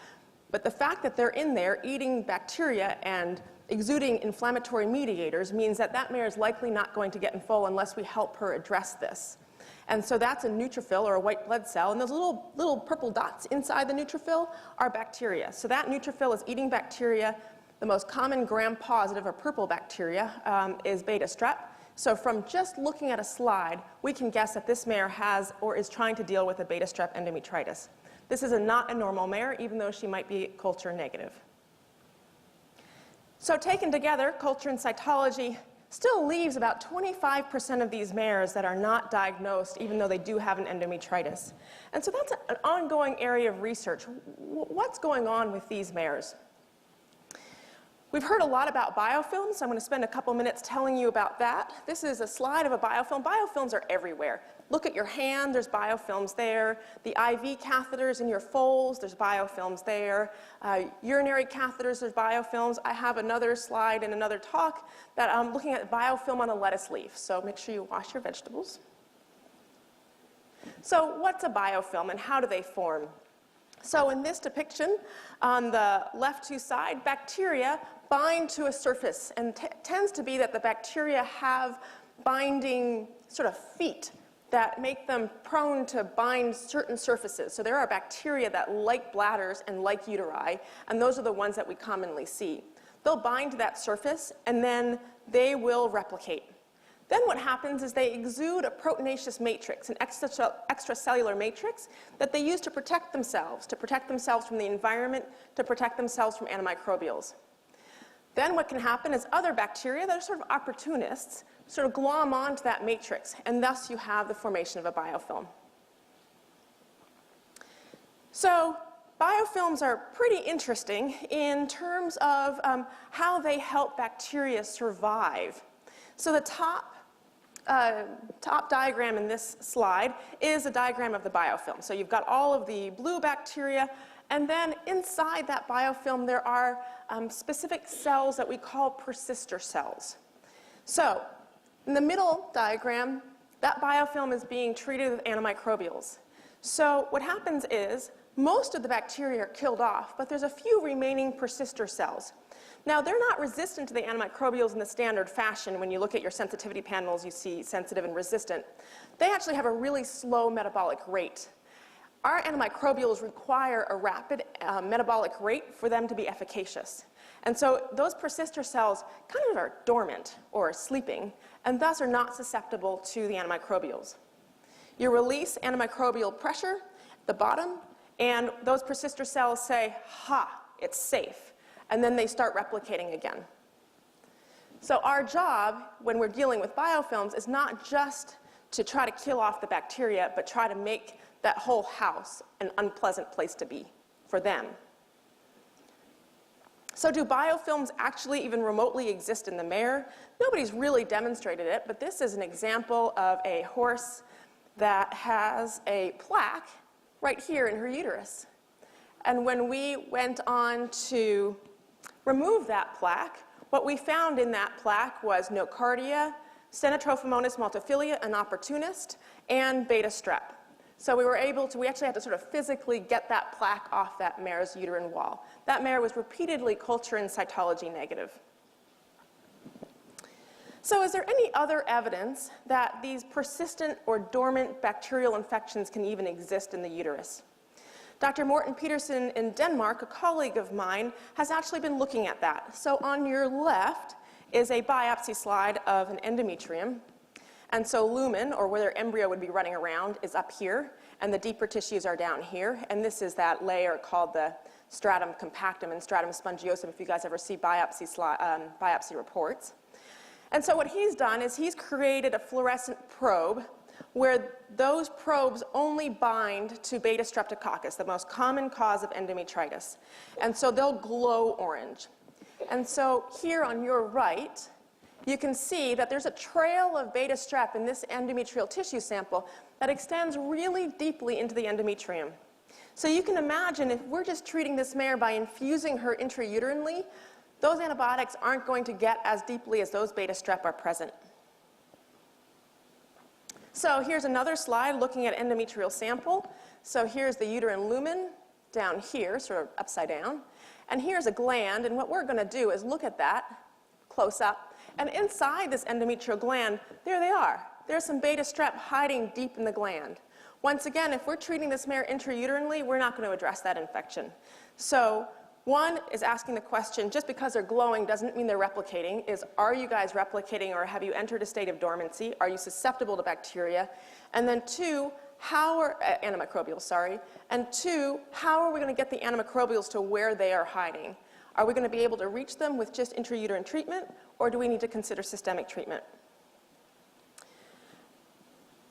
Speaker 4: But the fact that they're in there eating bacteria and exuding inflammatory mediators means that that mare is likely not going to get in foal unless we help her address this. And so that's a neutrophil or a white blood cell, and those little purple dots inside the neutrophil are bacteria. So that neutrophil is eating bacteria. The most common gram-positive or purple bacteria is beta strep. So from just looking at a slide, we can guess that this mare has or is trying to deal with a beta strep endometritis. This is not a normal mare, even though she might be culture negative. So taken together, culture and cytology still leaves about 25% of these mares that are not diagnosed, even though they do have an endometritis. And so that's an ongoing area of research. What's going on with these mares? We've heard a lot about biofilms, so I'm going to spend a couple minutes telling you about that. This is a slide of a biofilm. Biofilms are everywhere. Look at your hand, there's biofilms there. The IV catheters in your foals, there's biofilms there. Urinary catheters, there's biofilms. I have another slide in another talk that I'm looking at biofilm on a lettuce leaf, so make sure you wash your vegetables. So what's a biofilm and how do they form? So in this depiction, on the left two side, bacteria bind to a surface, and tends to be that the bacteria have binding sort of feet that make them prone to bind certain surfaces. So there are bacteria that like bladders and like uteri, and those are the ones that we commonly see. They'll bind to that surface, and then they will replicate. Then what happens is they exude a proteinaceous matrix, an extracellular matrix that they use to protect themselves from the environment, to protect themselves from antimicrobials. Then what can happen is other bacteria that are sort of opportunists sort of glom onto that matrix, and thus you have the formation of a biofilm. So biofilms are pretty interesting in terms of how they help bacteria survive. So the top diagram in this slide is a diagram of the biofilm. So you've got all of the blue bacteria, and then inside that biofilm there are specific cells that we call persister cells. So in the middle diagram, that biofilm is being treated with antimicrobials. So what happens is most of the bacteria are killed off, but there's a few remaining persister cells. Now, they're not resistant to the antimicrobials in the standard fashion. When you look at your sensitivity panels, you see sensitive and resistant. They actually have a really slow metabolic rate. Our antimicrobials require a rapid metabolic rate for them to be efficacious. And so those persister cells kind of are dormant or sleeping, and thus are not susceptible to the antimicrobials. You release antimicrobial pressure at the bottom, and those persister cells say, ha, it's safe. And then they start replicating again. So our job when we're dealing with biofilms is not just to try to kill off the bacteria, but try to make that whole house an unpleasant place to be for them. So do biofilms actually even remotely exist in the mare? Nobody's really demonstrated it, but this is an example of a horse that has a plaque right here in her uterus. And when we went on to remove that plaque, what we found in that plaque was nocardia, Stenotrophomonas multifilia, an opportunist, and beta strep. So we actually had to sort of physically get that plaque off that mare's uterine wall. That mare was repeatedly culture and cytology negative. So is there any other evidence that these persistent or dormant bacterial infections can even exist in the uterus? Dr. Morten Petersen in Denmark, a colleague of mine, has actually been looking at that. So on your left is a biopsy slide of an endometrium. And so lumen, or where their embryo would be running around, is up here, and the deeper tissues are down here. And this is that layer called the stratum compactum and stratum spongiosum, if you guys ever see biopsy reports. And so what he's done is he's created a fluorescent probe where those probes only bind to beta streptococcus, the most common cause of endometritis. And so they'll glow orange. And so here on your right, you can see that there's a trail of beta strep in this endometrial tissue sample that extends really deeply into the endometrium. So you can imagine if we're just treating this mare by infusing her intrauterинely, those antibiotics aren't going to get as deeply as those beta strep are present. So here's another slide looking at endometrial sample. So here's the uterine lumen down here, sort of upside down. And here's a gland, and what we're going to do is look at that close up. And inside this endometrial gland, there they are. There's some beta strep hiding deep in the gland. Once again, if we're treating this mare intrauterинely, we're not going to address that infection. So one is asking the question, just because they're glowing doesn't mean they're replicating, is are you guys replicating or have you entered a state of dormancy? Are you susceptible to bacteria? And then two, antimicrobials, sorry. And two, how are we going to get the antimicrobials to where they are hiding? Are we going to be able to reach them with just intrauterine treatment, or do we need to consider systemic treatment?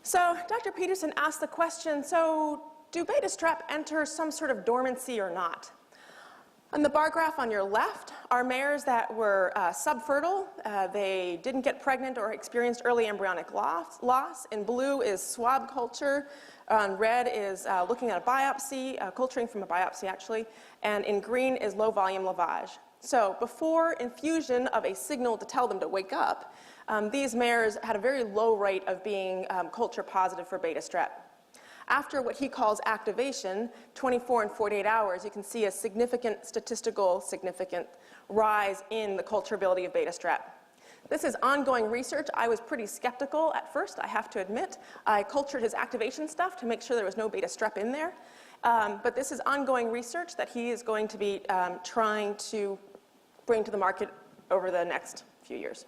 Speaker 4: So Dr. Petersen asked the question, so do beta strep enter some sort of dormancy or not? On the bar graph on your left are mares that were subfertile. They didn't get pregnant or experienced early embryonic loss. In blue is swab culture. On red is looking at a biopsy, culturing from a biopsy actually. And in green is low volume lavage. So before infusion of a signal to tell them to wake up, these mares had a very low rate of being culture positive for beta strep. After what he calls activation, 24 and 48 hours, you can see a statistical significant rise in the culturability of beta strep. This is ongoing research. I was pretty skeptical at first, I have to admit. I cultured his activation stuff to make sure there was no beta strep in there. But this is ongoing research that he is going to be trying to bring to the market over the next few years.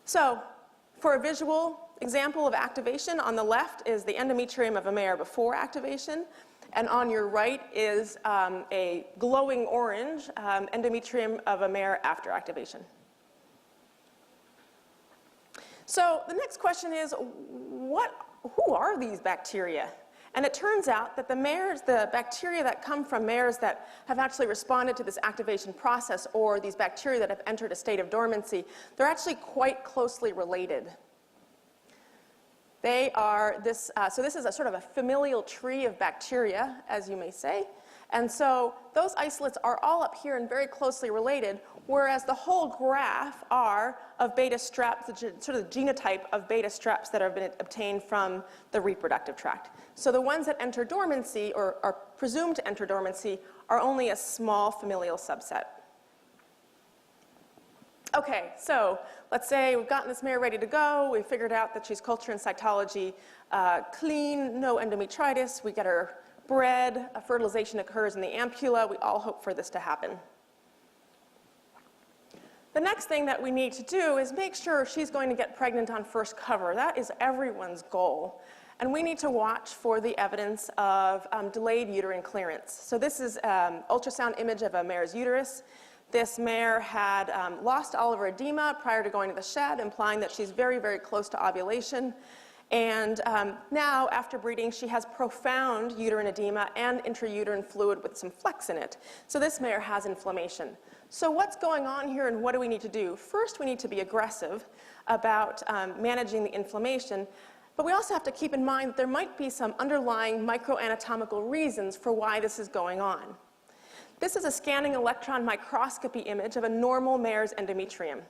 Speaker 4: So, for a visual example of activation, on the left is the endometrium of a mare before activation, and on your right is a glowing orange endometrium of a mare after activation. So the next question is, who are these bacteria? And it turns out that the bacteria that come from mares that have actually responded to this activation process, or these bacteria that have entered a state of dormancy, they're actually quite closely related. They are so this is a sort of a familial tree of bacteria, as you may say. And so those isolates are all up here and very closely related, whereas the whole graph are of beta streps, sort of the genotype of beta streps that have been obtained from the reproductive tract. So the ones that enter dormancy, or are presumed to enter dormancy, are only a small familial subset. Okay, so let's say we've gotten this mare ready to go. We figured out that she's culture and cytology clean, no endometritis. We get her bred. A fertilization occurs in the ampulla. We all hope for this to happen. The next thing that we need to do is make sure she's going to get pregnant on first cover. That is everyone's goal. And we need to watch for the evidence of delayed uterine clearance. So this is an ultrasound image of a mare's uterus. This mare had lost all of her edema prior to going to the shed, implying that she's very, very close to ovulation. And now, after breeding, she has profound uterine edema and intrauterine fluid with some flex in it. So this mare has inflammation. So what's going on here and what do we need to do? First, we need to be aggressive about managing the inflammation, but we also have to keep in mind that there might be some underlying microanatomical reasons for why this is going on. This is a scanning electron microscopy image of a normal mare's endometrium.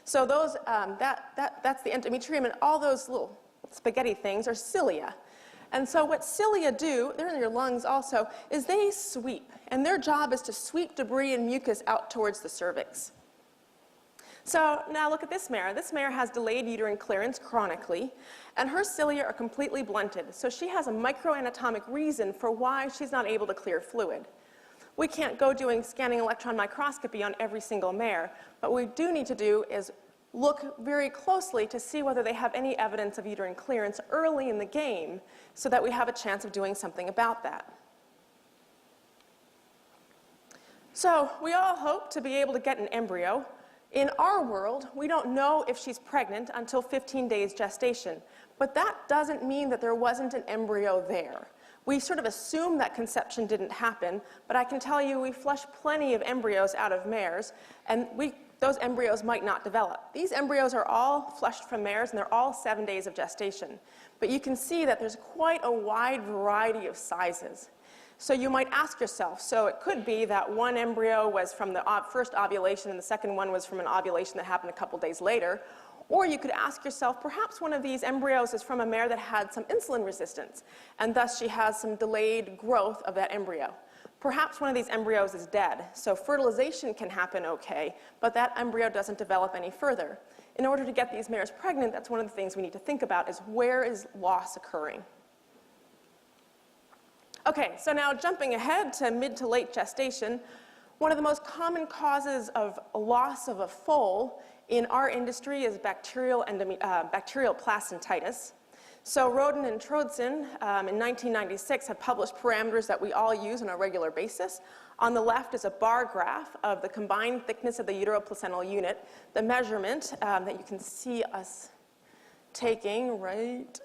Speaker 4: So those, that's the endometrium, and all those little spaghetti things are cilia. And so what cilia do, they're in your lungs also, is they sweep. And their job is to sweep debris and mucus out towards the cervix. So now look at this mare. This mare has delayed uterine clearance chronically, and her cilia are completely blunted. So she has a microanatomic reason for why she's not able to clear fluid. We can't go doing scanning electron microscopy on every single mare, but what we do need to do is look very closely to see whether they have any evidence of uterine clearance early in the game so that we have a chance of doing something about that. So we all hope to be able to get an embryo. In our world, we don't know if she's pregnant until 15 days gestation, but that doesn't mean that there wasn't an embryo there. We sort of assume that conception didn't happen, but I can tell you we flush plenty of embryos out of mares, and those embryos might not develop. These embryos are all flushed from mares, and they're all 7 days of gestation. But you can see that there's quite a wide variety of sizes. So you might ask yourself, so it could be that one embryo was from the first ovulation and the second one was from an ovulation that happened a couple days later. Or you could ask yourself, perhaps one of these embryos is from a mare that had some insulin resistance, and thus she has some delayed growth of that embryo. Perhaps one of these embryos is dead, so fertilization can happen okay, but that embryo doesn't develop any further. In order to get these mares pregnant, that's one of the things we need to think about is where is loss occurring? Okay, so now jumping ahead to mid to late gestation, one of the most common causes of loss of a foal in our industry is bacterial placentitis. So Roden and Trodson in 1996 have published parameters that we all use on a regular basis. On the left is a bar graph of the combined thickness of the uteroplacental unit, the measurement that you can see us taking right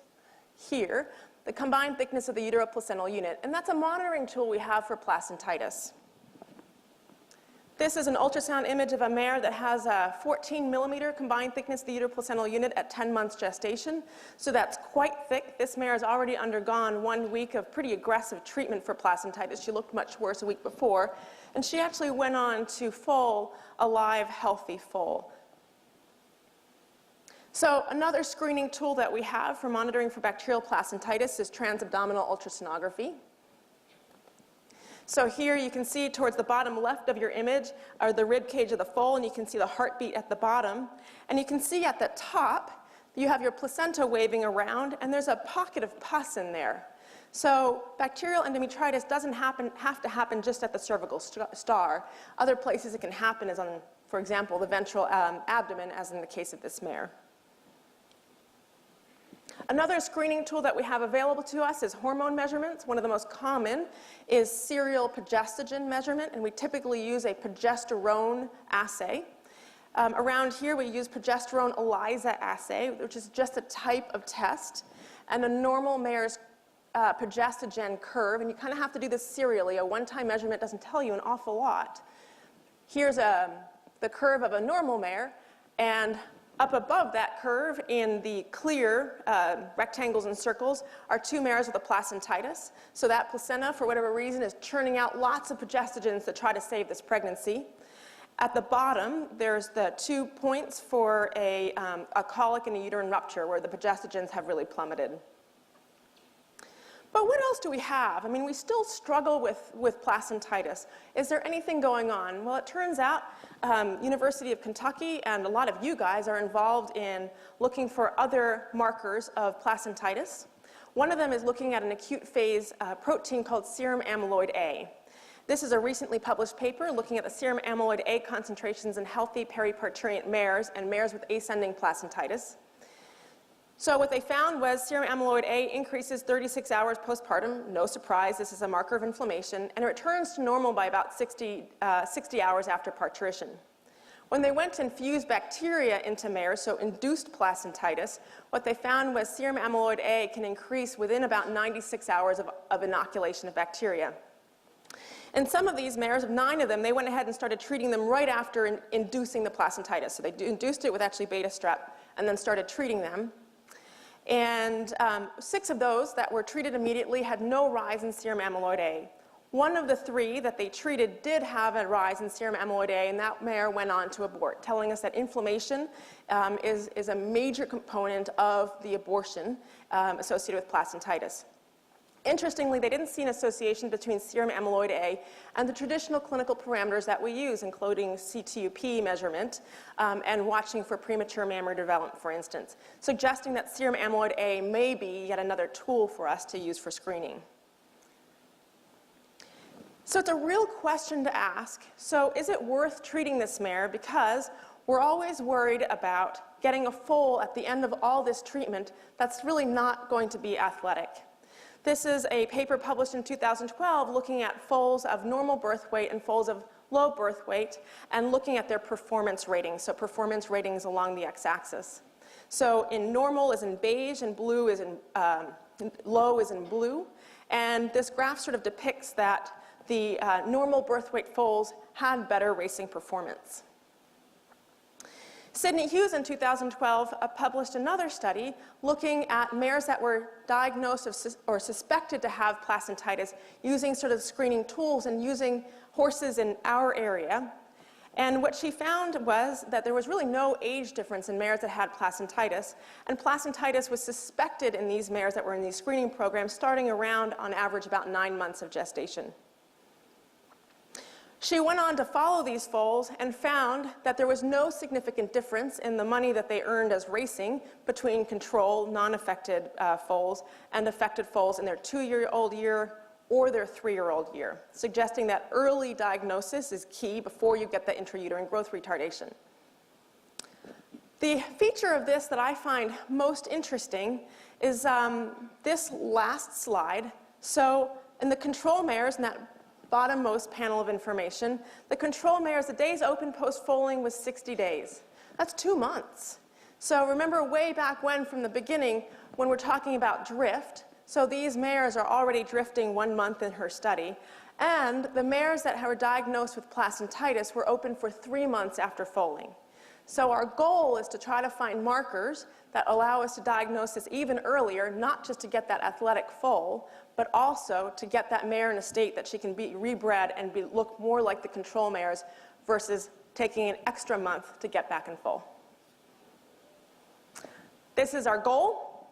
Speaker 4: here, the combined thickness of the uteroplacental unit, and that's a monitoring tool we have for placentitis. This is an ultrasound image of a mare that has a 14 millimeter combined thickness of the uteroplacental unit at 10 months gestation. So that's quite thick. This mare has already undergone 1 week of pretty aggressive treatment for placentitis. She looked much worse a week before. And she actually went on to foal a live, healthy foal. So another screening tool that we have for monitoring for bacterial placentitis is transabdominal ultrasonography. So here you can see towards the bottom left of your image are the rib cage of the foal, and you can see the heartbeat at the bottom. And you can see at the top, you have your placenta waving around, and there's a pocket of pus in there. So bacterial endometritis doesn't have to happen just at the cervical star. Other places it can happen is on, for example, the ventral abdomen, as in the case of this mare. Another screening tool that we have available to us is hormone measurements. One of the most common is serial progestogen measurement, and we typically use a progesterone assay. Around here, we use progesterone ELISA assay, which is just a type of test, and a normal mare's progestogen curve, and you kind of have to do this serially. A one-time measurement doesn't tell you an awful lot. Here's the curve of a normal mare, and up above that curve in the clear rectangles and circles are two mares with a placentitis. So that placenta, for whatever reason, is churning out lots of progestogens to try to save this pregnancy. At the bottom, there's the 2 points for a colic and a uterine rupture where the progestogens have really plummeted. But what else do we have? I mean, we still struggle with placentitis. Is there anything going on? Well, it turns out University of Kentucky and a lot of you guys are involved in looking for other markers of placentitis. One of them is looking at an acute phase protein called serum amyloid A. This is a recently published paper looking at the serum amyloid A concentrations in healthy periparturient mares and mares with ascending placentitis. So what they found was serum amyloid A increases 36 hours postpartum. No surprise, this is a marker of inflammation, and it returns to normal by about 60 hours after parturition. When they went to infuse bacteria into mares, so induced placentitis, what they found was serum amyloid A can increase within about 96 hours of inoculation of bacteria. In some of these mares, 9 of them, they went ahead and started treating them right after inducing the placentitis. So they induced it with actually beta strep and then started treating them. And 6 of those that were treated immediately had no rise in serum amyloid A. One of the 3 that they treated did have a rise in serum amyloid A, and that mare went on to abort, telling us that inflammation is a major component of the abortion associated with placentitis. Interestingly, they didn't see an association between serum amyloid A and the traditional clinical parameters that we use, including CTUP measurement and watching for premature mammary development, for instance, suggesting that serum amyloid A may be yet another tool for us to use for screening. So it's a real question to ask. So is it worth treating this mare? Because we're always worried about getting a foal at the end of all this treatment that's really not going to be athletic. This is a paper published in 2012 looking at foals of normal birth weight and foals of low birth weight and looking at their performance ratings, so performance ratings along the x-axis. So in normal is in beige and blue is in, low is in blue, and this graph sort of depicts that the normal birth weight foals had better racing performance. Sidney Hughes in 2012 published another study looking at mares that were diagnosed or suspected to have placentitis using sort of screening tools and using horses in our area. And what she found was that there was really no age difference in mares that had placentitis, and placentitis was suspected in these mares that were in these screening programs starting around, on average, about 9 months of gestation. She went on to follow these foals and found that there was no significant difference in the money that they earned as racing between control, non-affected foals and affected foals in their 2-year-old year or their 3-year-old year, suggesting that early diagnosis is key before you get the intrauterine growth retardation. The feature of this that I find most interesting is this last slide. So in the control mares, in that bottommost panel of information, the control mares, the days open post-foaling was 60 days. That's 2 months. So remember way back when, from the beginning, when we're talking about drift, so these mares are already drifting 1 month in her study, and the mares that were diagnosed with placentitis were open for 3 months after foaling. So our goal is to try to find markers that allow us to diagnose this even earlier, not just to get that athletic foal, but also to get that mare in a state that she can be rebred and look more like the control mares versus taking an extra month to get back in foal. This is our goal.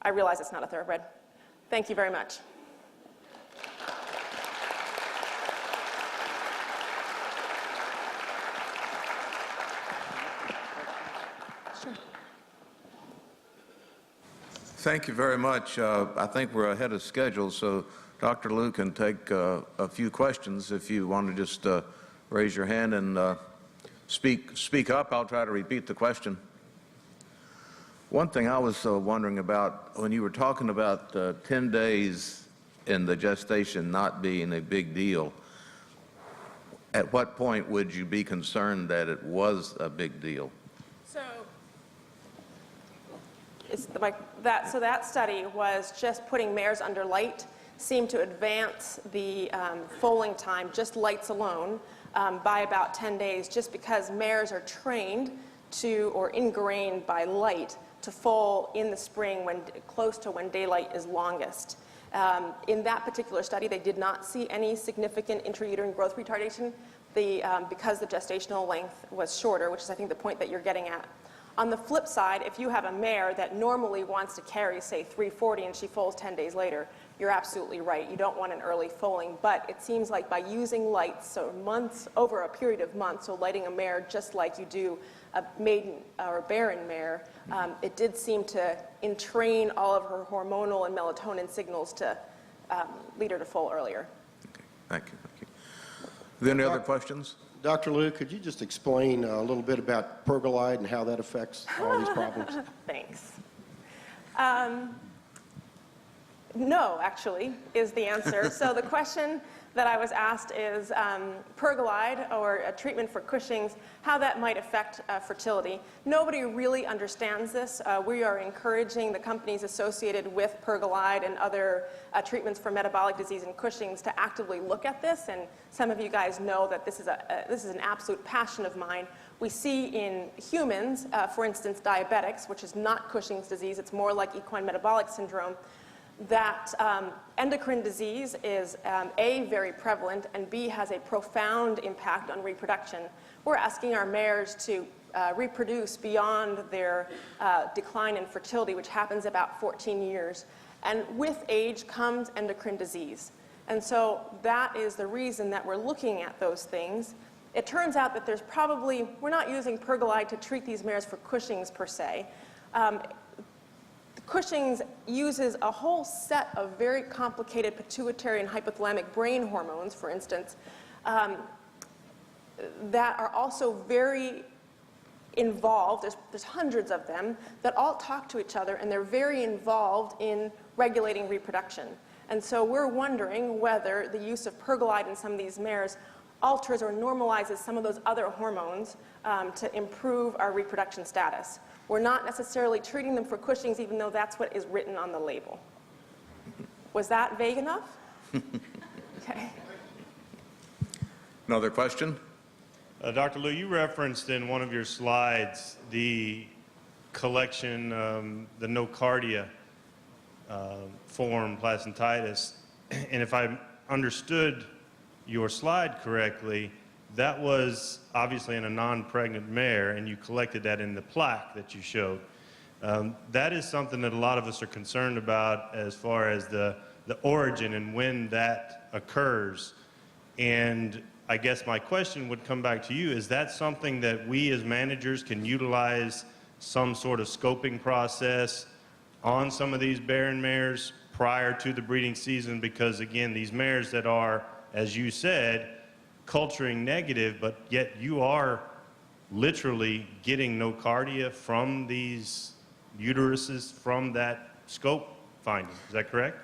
Speaker 4: I realize it's not a thoroughbred. Thank you very much.
Speaker 3: Thank you very much. I think we're ahead of schedule, so Dr. Liu can take a few questions. If you want to just raise your hand and speak up, I'll try to repeat the question. One thing I was wondering about, when you were talking about 10 days in the gestation not being a big deal, at what point would you be concerned that it was a big deal?
Speaker 4: So that study was just putting mares under light, seemed to advance the foaling time, just lights alone, by about 10 days, just because mares are trained to, or ingrained by light, to foal in the spring when close to when daylight is longest. In that particular study, they did not see any significant intrauterine growth retardation because the gestational length was shorter, which is, I think, the point that you're getting at. On the flip side, if you have a mare that normally wants to carry, say, 340 and she foals 10 days later, you're absolutely right. You don't want an early foaling, but it seems like by using lights, so months, over a period of months, so lighting a mare just like you do a maiden or barren mare, it did seem to entrain all of her hormonal and melatonin signals to lead her to foal earlier.
Speaker 3: Okay, thank you. Thank you. Are there any other questions?
Speaker 5: Dr. Liu, could you just explain a little bit about pergolide and how that affects all these problems?
Speaker 4: Thanks. No, actually, is the answer. So the question that I was asked is pergolide, or a treatment for Cushing's, how that might affect fertility. Nobody really understands this. We are encouraging the companies associated with pergolide and other treatments for metabolic disease and Cushing's to actively look at this, and some of you guys know that this is an absolute passion of mine. We see in humans, for instance, diabetics, which is not Cushing's disease, it's more like equine metabolic syndrome, that endocrine disease is A, very prevalent, and B, has a profound impact on reproduction. We're asking our mares to reproduce beyond their decline in fertility, which happens about 14 years. And with age comes endocrine disease. And so that is the reason that we're looking at those things. It turns out that there's probably, we're not using pergolide to treat these mares for Cushing's per se. Cushing's uses a whole set of very complicated pituitary and hypothalamic brain hormones, for instance, that are also very involved. There's hundreds of them that all talk to each other, and they're very involved in regulating reproduction. And so we're wondering whether the use of pergolide in some of these mares alters or normalizes some of those other hormones to improve our reproduction status. We're not necessarily treating them for Cushing's, even though that's what is written on the label. Was that vague enough? Okay.
Speaker 2: Another question?
Speaker 6: Dr. Liu, you referenced in one of your slides the collection, the nocardia form placentitis. And if I understood your slide correctly, that was obviously in a non-pregnant mare, and you collected that in the plaque that you showed. That is something that a lot of us are concerned about as far as the origin and when that occurs. And I guess my question would come back to you, is that something that we as managers can utilize some sort of scoping process on some of these barren mares prior to the breeding season? Because again, these mares that are, as you said, culturing negative, but yet you are literally getting nocardia from these uteruses from that scope finding. Is that correct?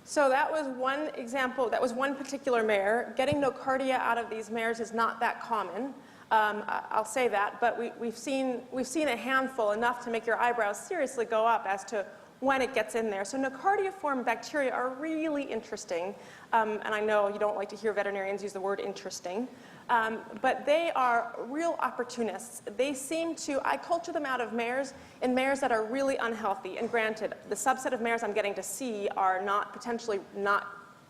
Speaker 4: So that was one example, that was one particular mare. Getting nocardia out of these mares is not that common. I'll say that, but we've seen a handful, enough to make your eyebrows seriously go up as to when it gets in there. So nocardia-form bacteria are really interesting, and I know you don't like to hear veterinarians use the word interesting, but they are real opportunists. They seem to, I culture them out of mares, in mares that are really unhealthy, and granted, the subset of mares I'm getting to see are potentially not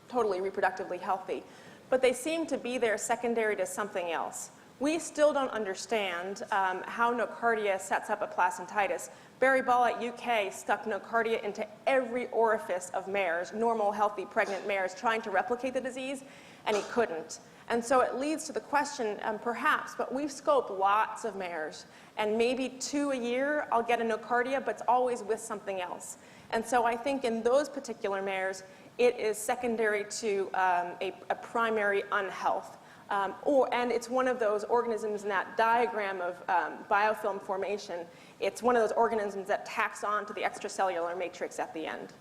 Speaker 4: totally reproductively healthy, but they seem to be there secondary to something else. We still don't understand how nocardia sets up a placentitis. Barry Ball at UK stuck nocardia into every orifice of mares, normal, healthy, pregnant mares, trying to replicate the disease, and he couldn't. And so it leads to the question, perhaps, but we scope lots of mares, and maybe 2 a year I'll get a nocardia, but it's always with something else. And so I think in those particular mares, it is secondary to a primary unhealth. And it's one of those organisms in that diagram of biofilm formation. It's one of those organisms that tacks on to the extracellular matrix at the end.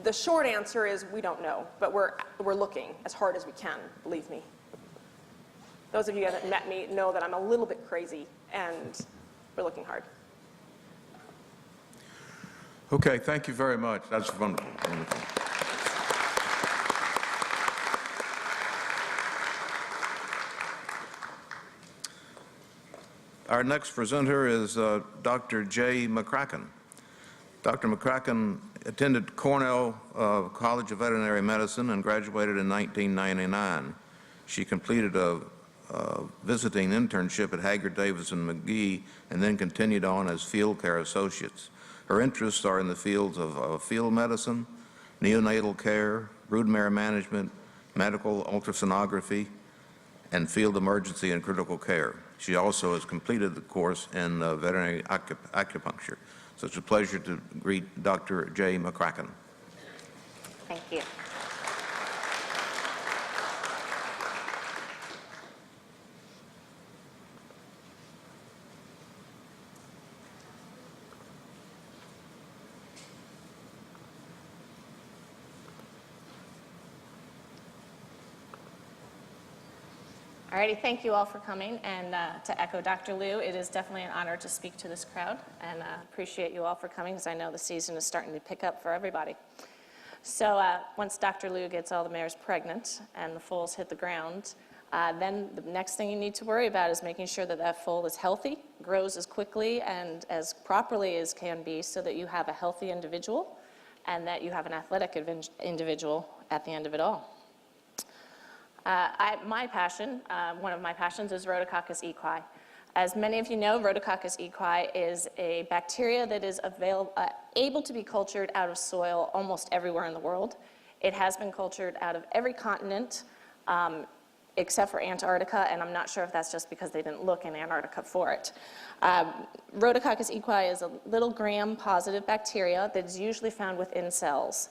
Speaker 4: The short answer is we don't know, but we're looking as hard as we can, believe me. Those of you that have met me know that I'm a little bit crazy, and we're looking hard.
Speaker 2: Okay, thank you very much. That's wonderful. Wonderful.
Speaker 3: Our next presenter is Dr. Jay McCracken. Dr. McCracken attended Cornell College of Veterinary Medicine and graduated in 1999. She completed a visiting internship at Haggard, Davis & McGee and then continued on as field care associates. Her interests are in the fields of field medicine, neonatal care, broodmare management, medical ultrasonography, and field emergency and critical care. She also has completed the course in veterinary acupuncture. So it's a pleasure to greet Dr. J. McCracken.
Speaker 7: Thank you. Alrighty, thank you all for coming, and to echo Dr. Liu, it is definitely an honor to speak to this crowd, and appreciate you all for coming, because I know the season is starting to pick up for everybody. So once Dr. Liu gets all the mares pregnant and the foals hit the ground, then the next thing you need to worry about is making sure that that foal is healthy, grows as quickly and as properly as can be, so that you have a healthy individual and that you have an athletic individual at the end of it all. My passion, one of my passions, is Rhodococcus equi. As many of you know, Rhodococcus equi is a bacteria that is able to be cultured out of soil almost everywhere in the world. It has been cultured out of every continent except for Antarctica, and I'm not sure if that's just because they didn't look in Antarctica for it. Rhodococcus equi is a little gram-positive bacteria that is usually found within cells.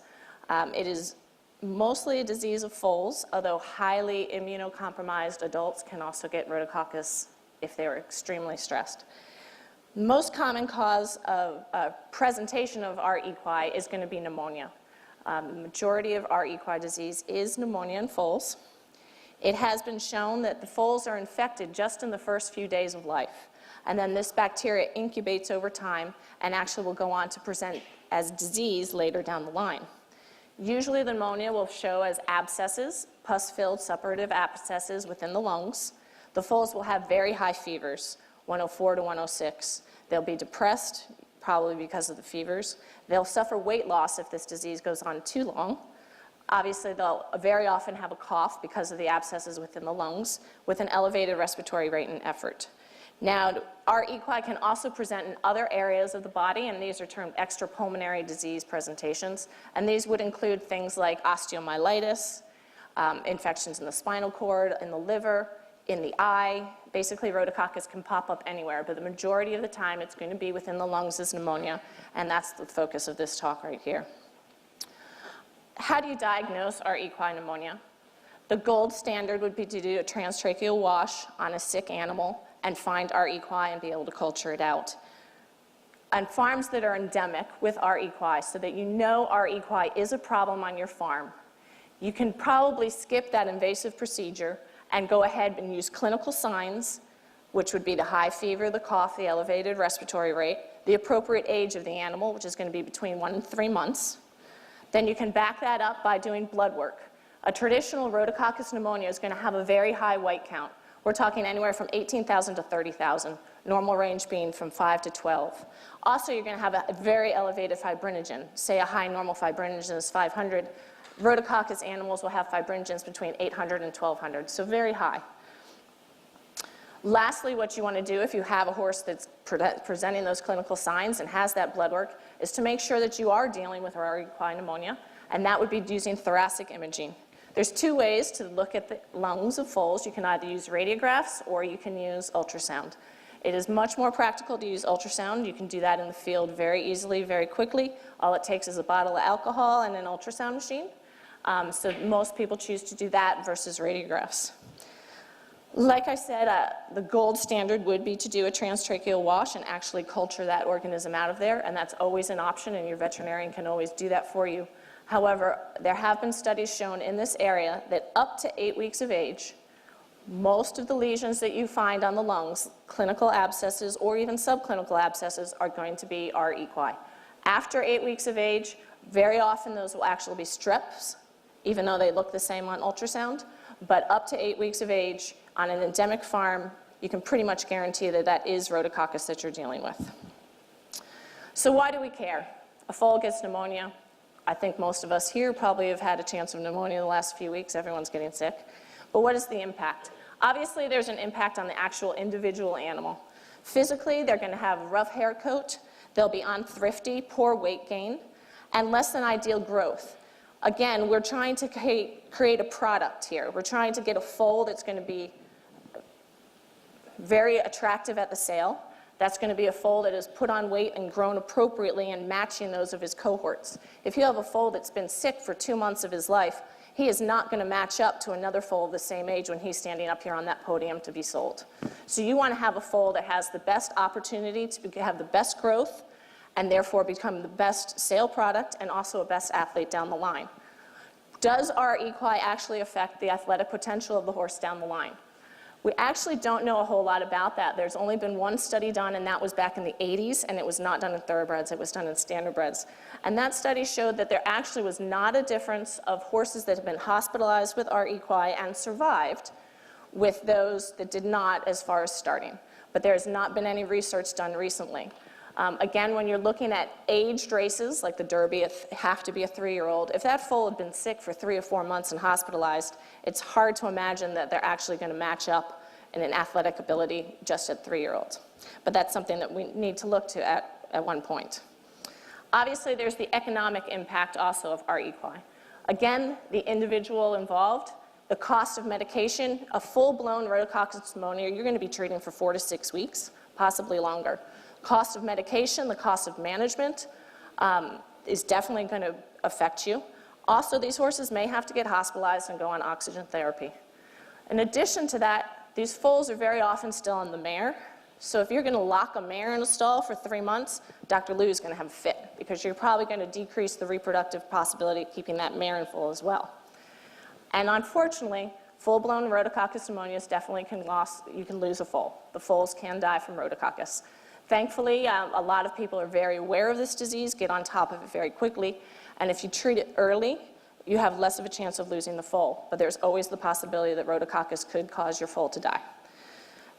Speaker 7: It is mostly a disease of foals, although highly immunocompromised adults can also get rhodococcus if they are extremely stressed. Most common cause of presentation of R. equi is going to be pneumonia. The majority of R. equi disease is pneumonia in foals. It has been shown that the foals are infected just in the first few days of life, and then this bacteria incubates over time and actually will go on to present as disease later down the line. Usually the pneumonia will show as abscesses, pus-filled suppurative abscesses within the lungs. The foals will have very high fevers, 104 to 106. They'll be depressed, probably because of the fevers. They'll suffer weight loss if this disease goes on too long. Obviously, they'll very often have a cough because of the abscesses within the lungs, with an elevated respiratory rate and effort. Now, R. equi can also present in other areas of the body, and these are termed extrapulmonary disease presentations. And these would include things like osteomyelitis, infections in the spinal cord, in the liver, in the eye. Basically, rhodococcus can pop up anywhere, but the majority of the time it's going to be within the lungs as pneumonia, and that's the focus of this talk right here. How do you diagnose R. equi pneumonia? The gold standard would be to do a transtracheal wash on a sick animal and find R. equi and be able to culture it out. On farms that are endemic with R. equi, so that you know R. equi is a problem on your farm, you can probably skip that invasive procedure and go ahead and use clinical signs, which would be the high fever, the cough, the elevated respiratory rate, the appropriate age of the animal, which is going to be between 1 and 3 months. Then you can back that up by doing blood work. A traditional rhodococcus pneumonia is going to have a very high white count. We're talking anywhere from 18,000 to 30,000, normal range being from 5 to 12. Also, you're going to have a very elevated fibrinogen. Say a high normal fibrinogen is 500. Rhodococcus animals will have fibrinogens between 800 and 1,200, so very high. Lastly, what you want to do if you have a horse that's presenting those clinical signs and has that blood work is to make sure that you are dealing with R. equi pneumonia, and that would be using thoracic imaging. There's 2 ways to look at the lungs of foals. You can either use radiographs or you can use ultrasound. It is much more practical to use ultrasound. You can do that in the field very easily, very quickly. All it takes is a bottle of alcohol and an ultrasound machine. So most people choose to do that versus radiographs. Like I said, the gold standard would be to do a transtracheal wash and actually culture that organism out of there, and that's always an option, and your veterinarian can always do that for you. However, there have been studies shown in this area that up to 8 weeks of age, most of the lesions that you find on the lungs, clinical abscesses or even subclinical abscesses, are going to be R. equi. After 8 weeks of age, very often those will actually be streps, even though they look the same on ultrasound. But up to 8 weeks of age, on an endemic farm, you can pretty much guarantee that that is rhodococcus that you're dealing with. So why do we care? A foal gets pneumonia. I think most of us here probably have had a chance of pneumonia the last few weeks. Everyone's getting sick. But what is the impact? Obviously, there's an impact on the actual individual animal. Physically, they're going to have a rough hair coat. They'll be unthrifty, poor weight gain, and less than ideal growth. Again, we're trying to create a product here. We're trying to get a foal that's going to be very attractive at the sale. That's going to be a foal that is put on weight and grown appropriately and matching those of his cohorts. If you have a foal that's been sick for 2 months of his life, he is not going to match up to another foal of the same age when he's standing up here on that podium to be sold. So you want to have a foal that has the best opportunity to have the best growth and therefore become the best sale product and also a best athlete down the line. Does our equi actually affect the athletic potential of the horse down the line? We actually don't know a whole lot about that. There's only been one study done, and that was back in the 80s, and it was not done in thoroughbreds, it was done in standardbreds. And that study showed that there actually was not a difference of horses that had been hospitalized with our equi and survived with those that did not as far as starting. But there has not been any research done recently. Again, when you're looking at aged races, like the Derby, have to be a 3-year-old. If that foal had been sick for 3 or 4 months and hospitalized, it's hard to imagine that they're actually going to match up in an athletic ability just at 3-year-olds. But that's something that we need to look to at one point. Obviously, there's the economic impact also of our equi. Again, the individual involved, the cost of medication, a full-blown rhodococcus pneumonia, you're going to be treating for 4 to 6 weeks, possibly longer. Cost of medication, the cost of management is definitely going to affect you. Also, these horses may have to get hospitalized and go on oxygen therapy. In addition to that, these foals are very often still on the mare. So if you're going to lock a mare in a stall for 3 months, Dr. Lou is going to have a fit because you're probably going to decrease the reproductive possibility of keeping that mare in foal as well. And unfortunately, full-blown rhodococcus pneumonias definitely you can lose a foal. The foals can die from rhodococcus. Thankfully, a lot of people are very aware of this disease, get on top of it very quickly, and if you treat it early, you have less of a chance of losing the foal. But there's always the possibility that rhodococcus could cause your foal to die.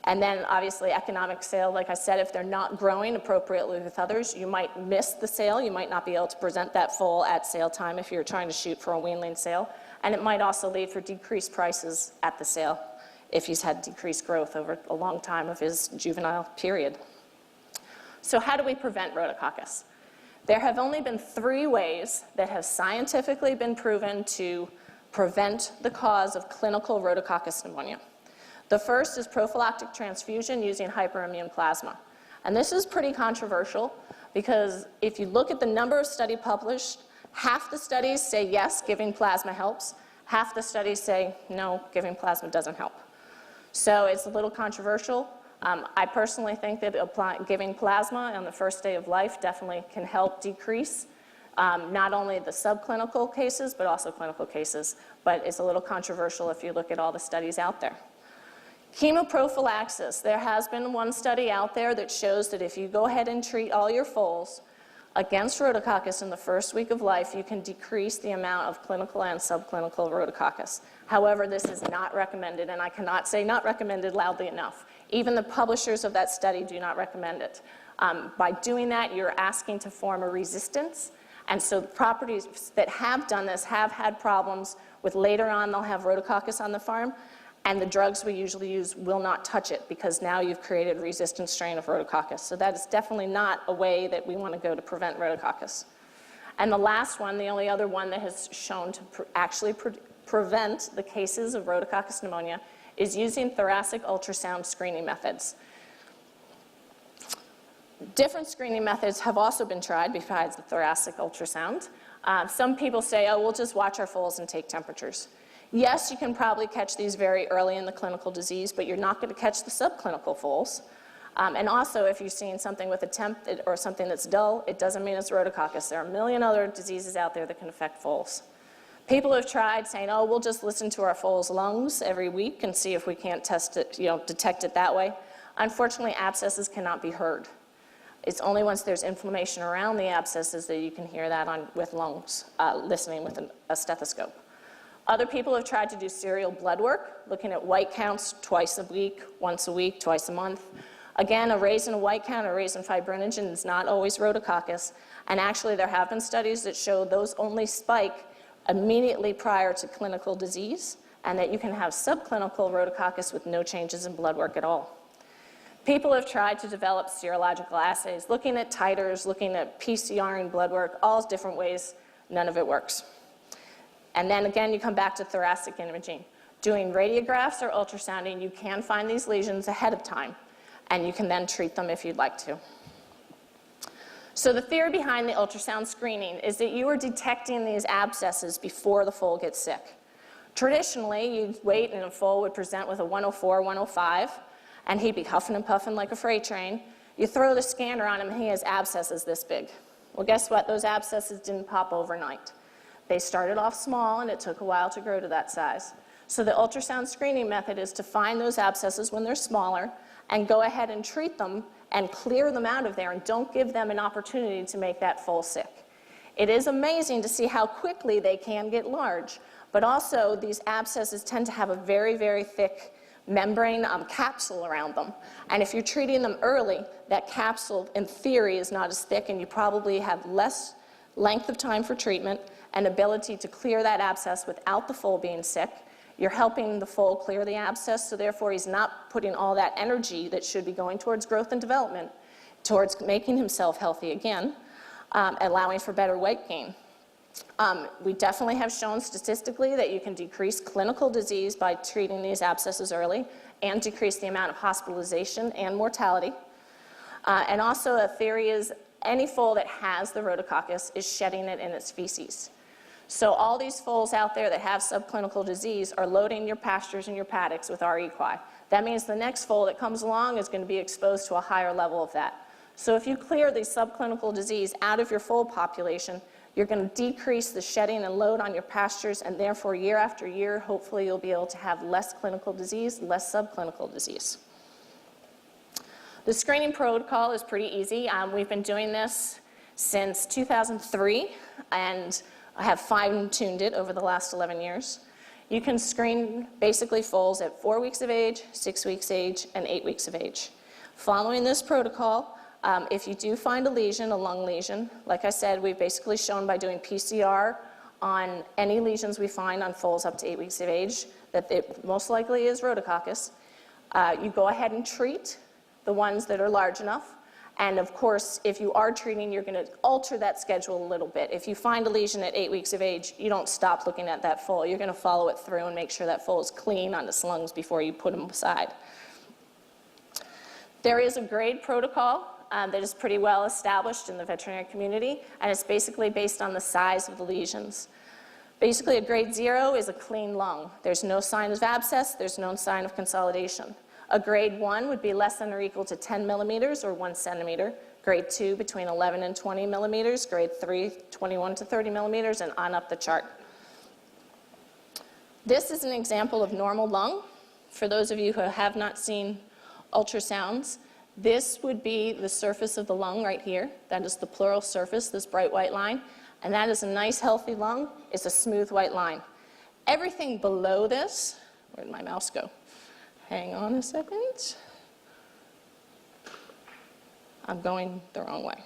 Speaker 7: And then, obviously, economic sale, like I said, if they're not growing appropriately with others, you might miss the sale. You might not be able to present that foal at sale time if you're trying to shoot for a weanling sale. And it might also lead for decreased prices at the sale if he's had decreased growth over a long time of his juvenile period. So how do we prevent rhodococcus? There have only been 3 ways that have scientifically been proven to prevent the cause of clinical rhodococcus pneumonia. The first is prophylactic transfusion using hyperimmune plasma. And this is pretty controversial because if you look at the number of studies published, half the studies say yes, giving plasma helps. Half the studies say no, giving plasma doesn't help. So it's a little controversial. I personally think that giving plasma on the first day of life definitely can help decrease not only the subclinical cases, but also clinical cases. But it's a little controversial if you look at all the studies out there. Chemoprophylaxis. There has been one study out there that shows that if you go ahead and treat all your foals against rhodococcus in the first week of life, you can decrease the amount of clinical and subclinical rhodococcus. However, this is not recommended, and I cannot say not recommended loudly enough. Even the publishers of that study do not recommend it. By doing that, you're asking to form a resistance, and so the properties that have done this have had problems with later on they'll have rhodococcus on the farm, and the drugs we usually use will not touch it because now you've created a resistant strain of rhodococcus. So that is definitely not a way that we want to go to prevent rhodococcus. And the last one, the only other one that has shown to actually prevent the cases of rhodococcus pneumonia is using thoracic ultrasound screening methods. Different screening methods have also been tried besides the thoracic ultrasound. Some people say, oh, we'll just watch our foals and take temperatures. Yes, you can probably catch these very early in the clinical disease, but you're not going to catch the subclinical foals. And also, if you're seeing something with a temp or something that's dull, it doesn't mean it's rhodococcus. There are a million other diseases out there that can affect foals. People have tried saying, oh, we'll just listen to our foal's lungs every week and see if we can't test it, detect it that way. Unfortunately, abscesses cannot be heard. It's only once there's inflammation around the abscesses that you can hear that with lungs, listening with a stethoscope. Other people have tried to do serial blood work, looking at white counts twice a week, once a week, twice a month. Again, a raise in a white count, a raise in fibrinogen is not always rhodococcus. And actually, there have been studies that show those only spike immediately prior to clinical disease, and that you can have subclinical rhodococcus with no changes in blood work at all. People have tried to develop serological assays, looking at titers, looking at PCR and blood work, all different ways. None of it works. And then again, you come back to thoracic imaging. Doing radiographs or ultrasounding, you can find these lesions ahead of time, and you can then treat them if you'd like to. So the theory behind the ultrasound screening is that you are detecting these abscesses before the foal gets sick. Traditionally, you'd wait and a foal would present with a 104, 105, and he'd be huffing and puffing like a freight train. You throw the scanner on him and he has abscesses this big. Well, guess what? Those abscesses didn't pop overnight. They started off small and it took a while to grow to that size. So the ultrasound screening method is to find those abscesses when they're smaller and go ahead and treat them and clear them out of there and don't give them an opportunity to make that foal sick. It is amazing to see how quickly they can get large, but also these abscesses tend to have a very, very thick membrane capsule around them. And if you're treating them early, that capsule in theory is not as thick and you probably have less length of time for treatment and ability to clear that abscess without the foal being sick. You're helping the foal clear the abscess, so therefore he's not putting all that energy that should be going towards growth and development, towards making himself healthy again, allowing for better weight gain. We definitely have shown statistically that you can decrease clinical disease by treating these abscesses early and decrease the amount of hospitalization and mortality. And also a theory is any foal that has the rhodococcus is shedding it in its feces. So all these foals out there that have subclinical disease are loading your pastures and your paddocks with R. equi. That means the next foal that comes along is going to be exposed to a higher level of that. So if you clear the subclinical disease out of your foal population, you're going to decrease the shedding and load on your pastures, and therefore year after year, hopefully you'll be able to have less clinical disease, less subclinical disease. The screening protocol is pretty easy. We've been doing this since 2003, and I have fine-tuned it over the last 11 years. You can screen basically foals at 4 weeks of age, 6 weeks age, and 8 weeks of age. Following this protocol, if you do find a lesion, a lung lesion, like I said, we've basically shown by doing PCR on any lesions we find on foals up to 8 weeks of age that it most likely is rhodococcus. You go ahead and treat the ones that are large enough. And of course, if you are treating, you're going to alter that schedule a little bit. If you find a lesion at 8 weeks of age, you don't stop looking at that foal. You're going to follow it through and make sure that foal is clean on its lungs before you put them aside. There is a grade protocol that is pretty well established in the veterinary community, and it's basically based on the size of the lesions. Basically, a grade 0 is a clean lung. There's no sign of abscess, there's no sign of consolidation. A grade 1 would be less than or equal to 10 millimeters or 1 centimeter. Grade 2 between 11 and 20 millimeters. Grade 3, 21 to 30 millimeters, and on up the chart. This is an example of normal lung. For those of you who have not seen ultrasounds, this would be the surface of the lung right here. That is the pleural surface, this bright white line. And that is a nice healthy lung. It's a smooth white line. Everything below this, where did my mouse go? Hang on a second. I'm going the wrong way.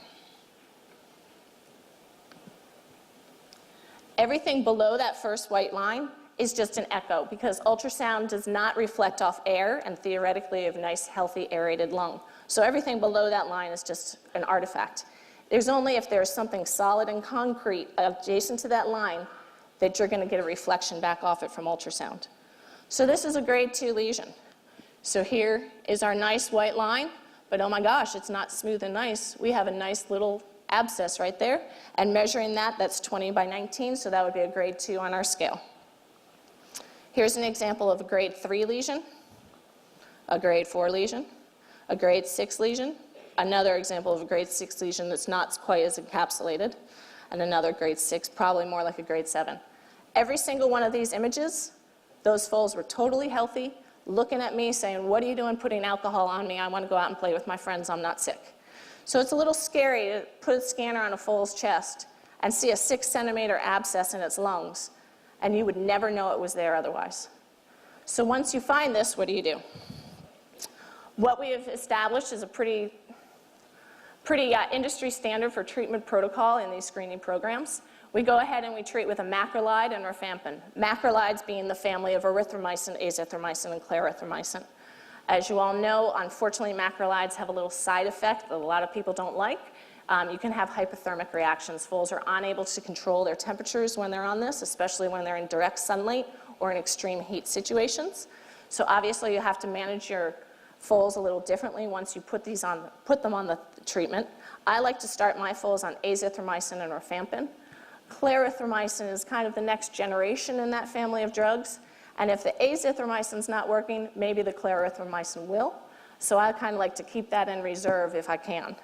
Speaker 7: Everything below that first white line is just an echo because ultrasound does not reflect off air and theoretically a nice, healthy, aerated lung. So everything below that line is just an artifact. There's only if there's something solid and concrete adjacent to that line that you're going to get a reflection back off it from ultrasound. So this is a grade 2 lesion. So here is our nice white line, but oh my gosh, it's not smooth and nice. We have a nice little abscess right there, and measuring that, that's 20 by 19, so that would be a grade 2 on our scale. Here's an example of a grade 3 lesion, a grade 4 lesion, a grade 6 lesion, another example of a grade 6 lesion that's not quite as encapsulated, and another grade 6, probably more like a grade 7. Every single one of these images, those foals were totally healthy, looking at me saying, what are you doing putting alcohol on me? I want to go out and play with my friends. I'm not sick. So it's a little scary to put a scanner on a foal's chest and see a 6 centimeter abscess in its lungs, and you would never know it was there otherwise. So once you find this, what do? What we have established is a pretty industry standard for treatment protocol in these screening programs. We go ahead and we treat with a macrolide and rifampin. Macrolides being the family of erythromycin, azithromycin, and clarithromycin. As you all know, unfortunately, macrolides have a little side effect that a lot of people don't like. You can have hypothermic reactions. Foals are unable to control their temperatures when they're on this, especially when they're in direct sunlight or in extreme heat situations. So obviously, you have to manage your foals a little differently once you put them on the treatment. I like to start my foals on azithromycin and rifampin. Clarithromycin is kind of the next generation in that family of drugs. And if the azithromycin's not working, maybe the clarithromycin will. So I kind of like to keep that in reserve if I can.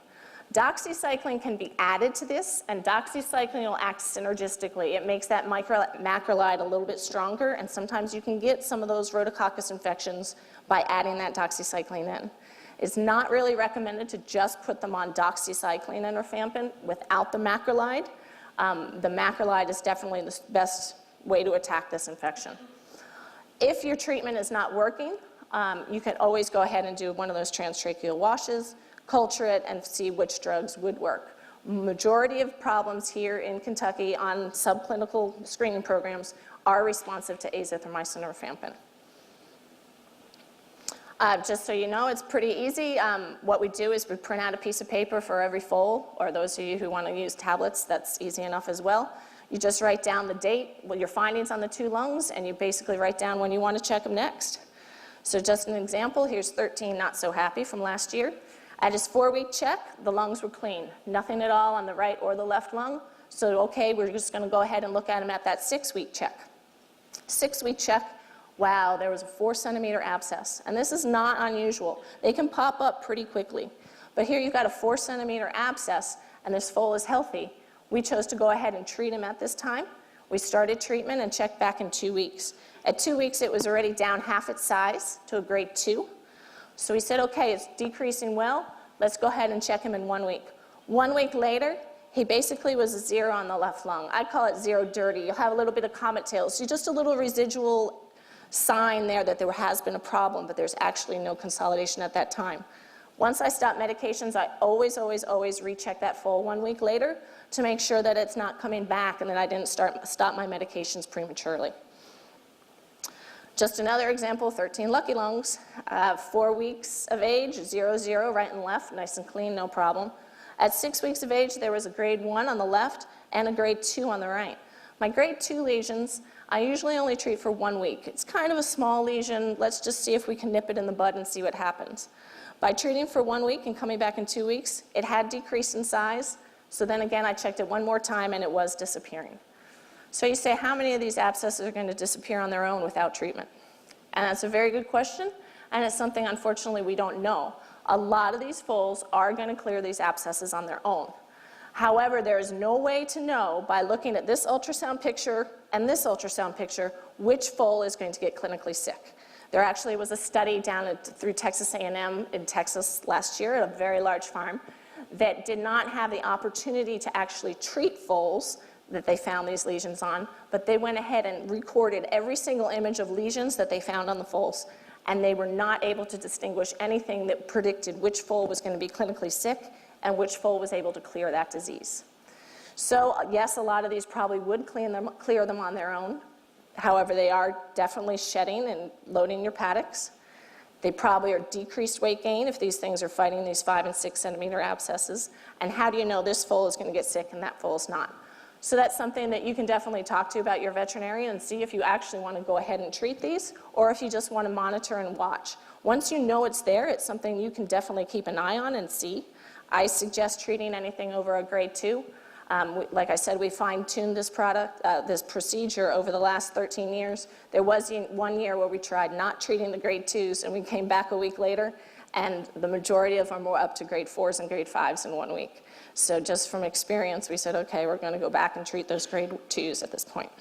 Speaker 7: Doxycycline can be added to this, and doxycycline will act synergistically. It makes that macrolide a little bit stronger, and sometimes you can get some of those rhodococcus infections by adding that doxycycline in. It's not really recommended to just put them on doxycycline and rifampin without the macrolide. The macrolide is definitely the best way to attack this infection. If your treatment is not working, you can always go ahead and do one of those transtracheal washes, culture it, and see which drugs would work. Majority of problems here in Kentucky on subclinical screening programs are responsive to azithromycin or rifampin. Just so you know, it's pretty easy. What we do is we print out a piece of paper for every foal, or those of you who want to use tablets, that's easy enough as well. You just write down the date, your findings on the 2 lungs, and you basically write down when you want to check them next. So just an example, here's 13 not so happy from last year. At his 4-week check, the lungs were clean. Nothing at all on the right or the left lung. So okay, we're just going to go ahead and look at him at that 6-week check. 6-week check, wow, there was a 4-centimeter abscess. And this is not unusual. They can pop up pretty quickly. But here you've got a 4-centimeter abscess, and this foal is healthy. We chose to go ahead and treat him at this time. We started treatment and checked back in 2 weeks. At 2 weeks, it was already down half its size to a grade 2. So we said, okay, it's decreasing well. Let's go ahead and check him in 1 week. 1 week later, he basically was a 0 on the left lung. I call it 0 dirty. You'll have a little bit of comet tails. So just a little residual sign there that there has been a problem, but there's actually no consolidation at that time. Once I stop medications, I always recheck that foal 1 week later to make sure that it's not coming back and that I didn't stop my medications prematurely. Just another example, 13 lucky lungs, 4 weeks of age, 0, 0, right and left, nice and clean, no problem. At 6 weeks of age, there was a grade 1 on the left and a grade 2 on the right. My grade 2 lesions, I usually only treat for 1 week. It's kind of a small lesion. Let's just see if we can nip it in the bud and see what happens. By treating for 1 week and coming back in 2 weeks, it had decreased in size. So then again, I checked it one more time and it was disappearing. So you say, how many of these abscesses are going to disappear on their own without treatment? And that's a very good question, and it's something, unfortunately, we don't know. A lot of these foals are going to clear these abscesses on their own. However, there is no way to know by looking at this ultrasound picture and this ultrasound picture which foal is going to get clinically sick. There actually was a study down through Texas A&M in Texas last year at a very large farm that did not have the opportunity to actually treat foals that they found these lesions on, but they went ahead and recorded every single image of lesions that they found on the foals, and they were not able to distinguish anything that predicted which foal was going to be clinically sick and which foal was able to clear that disease. So yes, a lot of these probably would clear them on their own. However, they are definitely shedding and loading your paddocks. They probably are decreased weight gain if these things are fighting these 5 and 6 centimeter abscesses. And how do you know this foal is going to get sick and that foal is not? So that's something that you can definitely talk to about your veterinarian and see if you actually want to go ahead and treat these or if you just want to monitor and watch. Once you know it's there, it's something you can definitely keep an eye on and see. I suggest treating anything over a grade 2. Like I said, we fine-tuned this this procedure over the last 13 years. There was 1 year where we tried not treating the grade 2s and we came back a week later and the majority of them were up to grade 4s and grade 5s in 1 week. So just from experience, we said, okay, we're going to go back and treat those grade 2s at this point.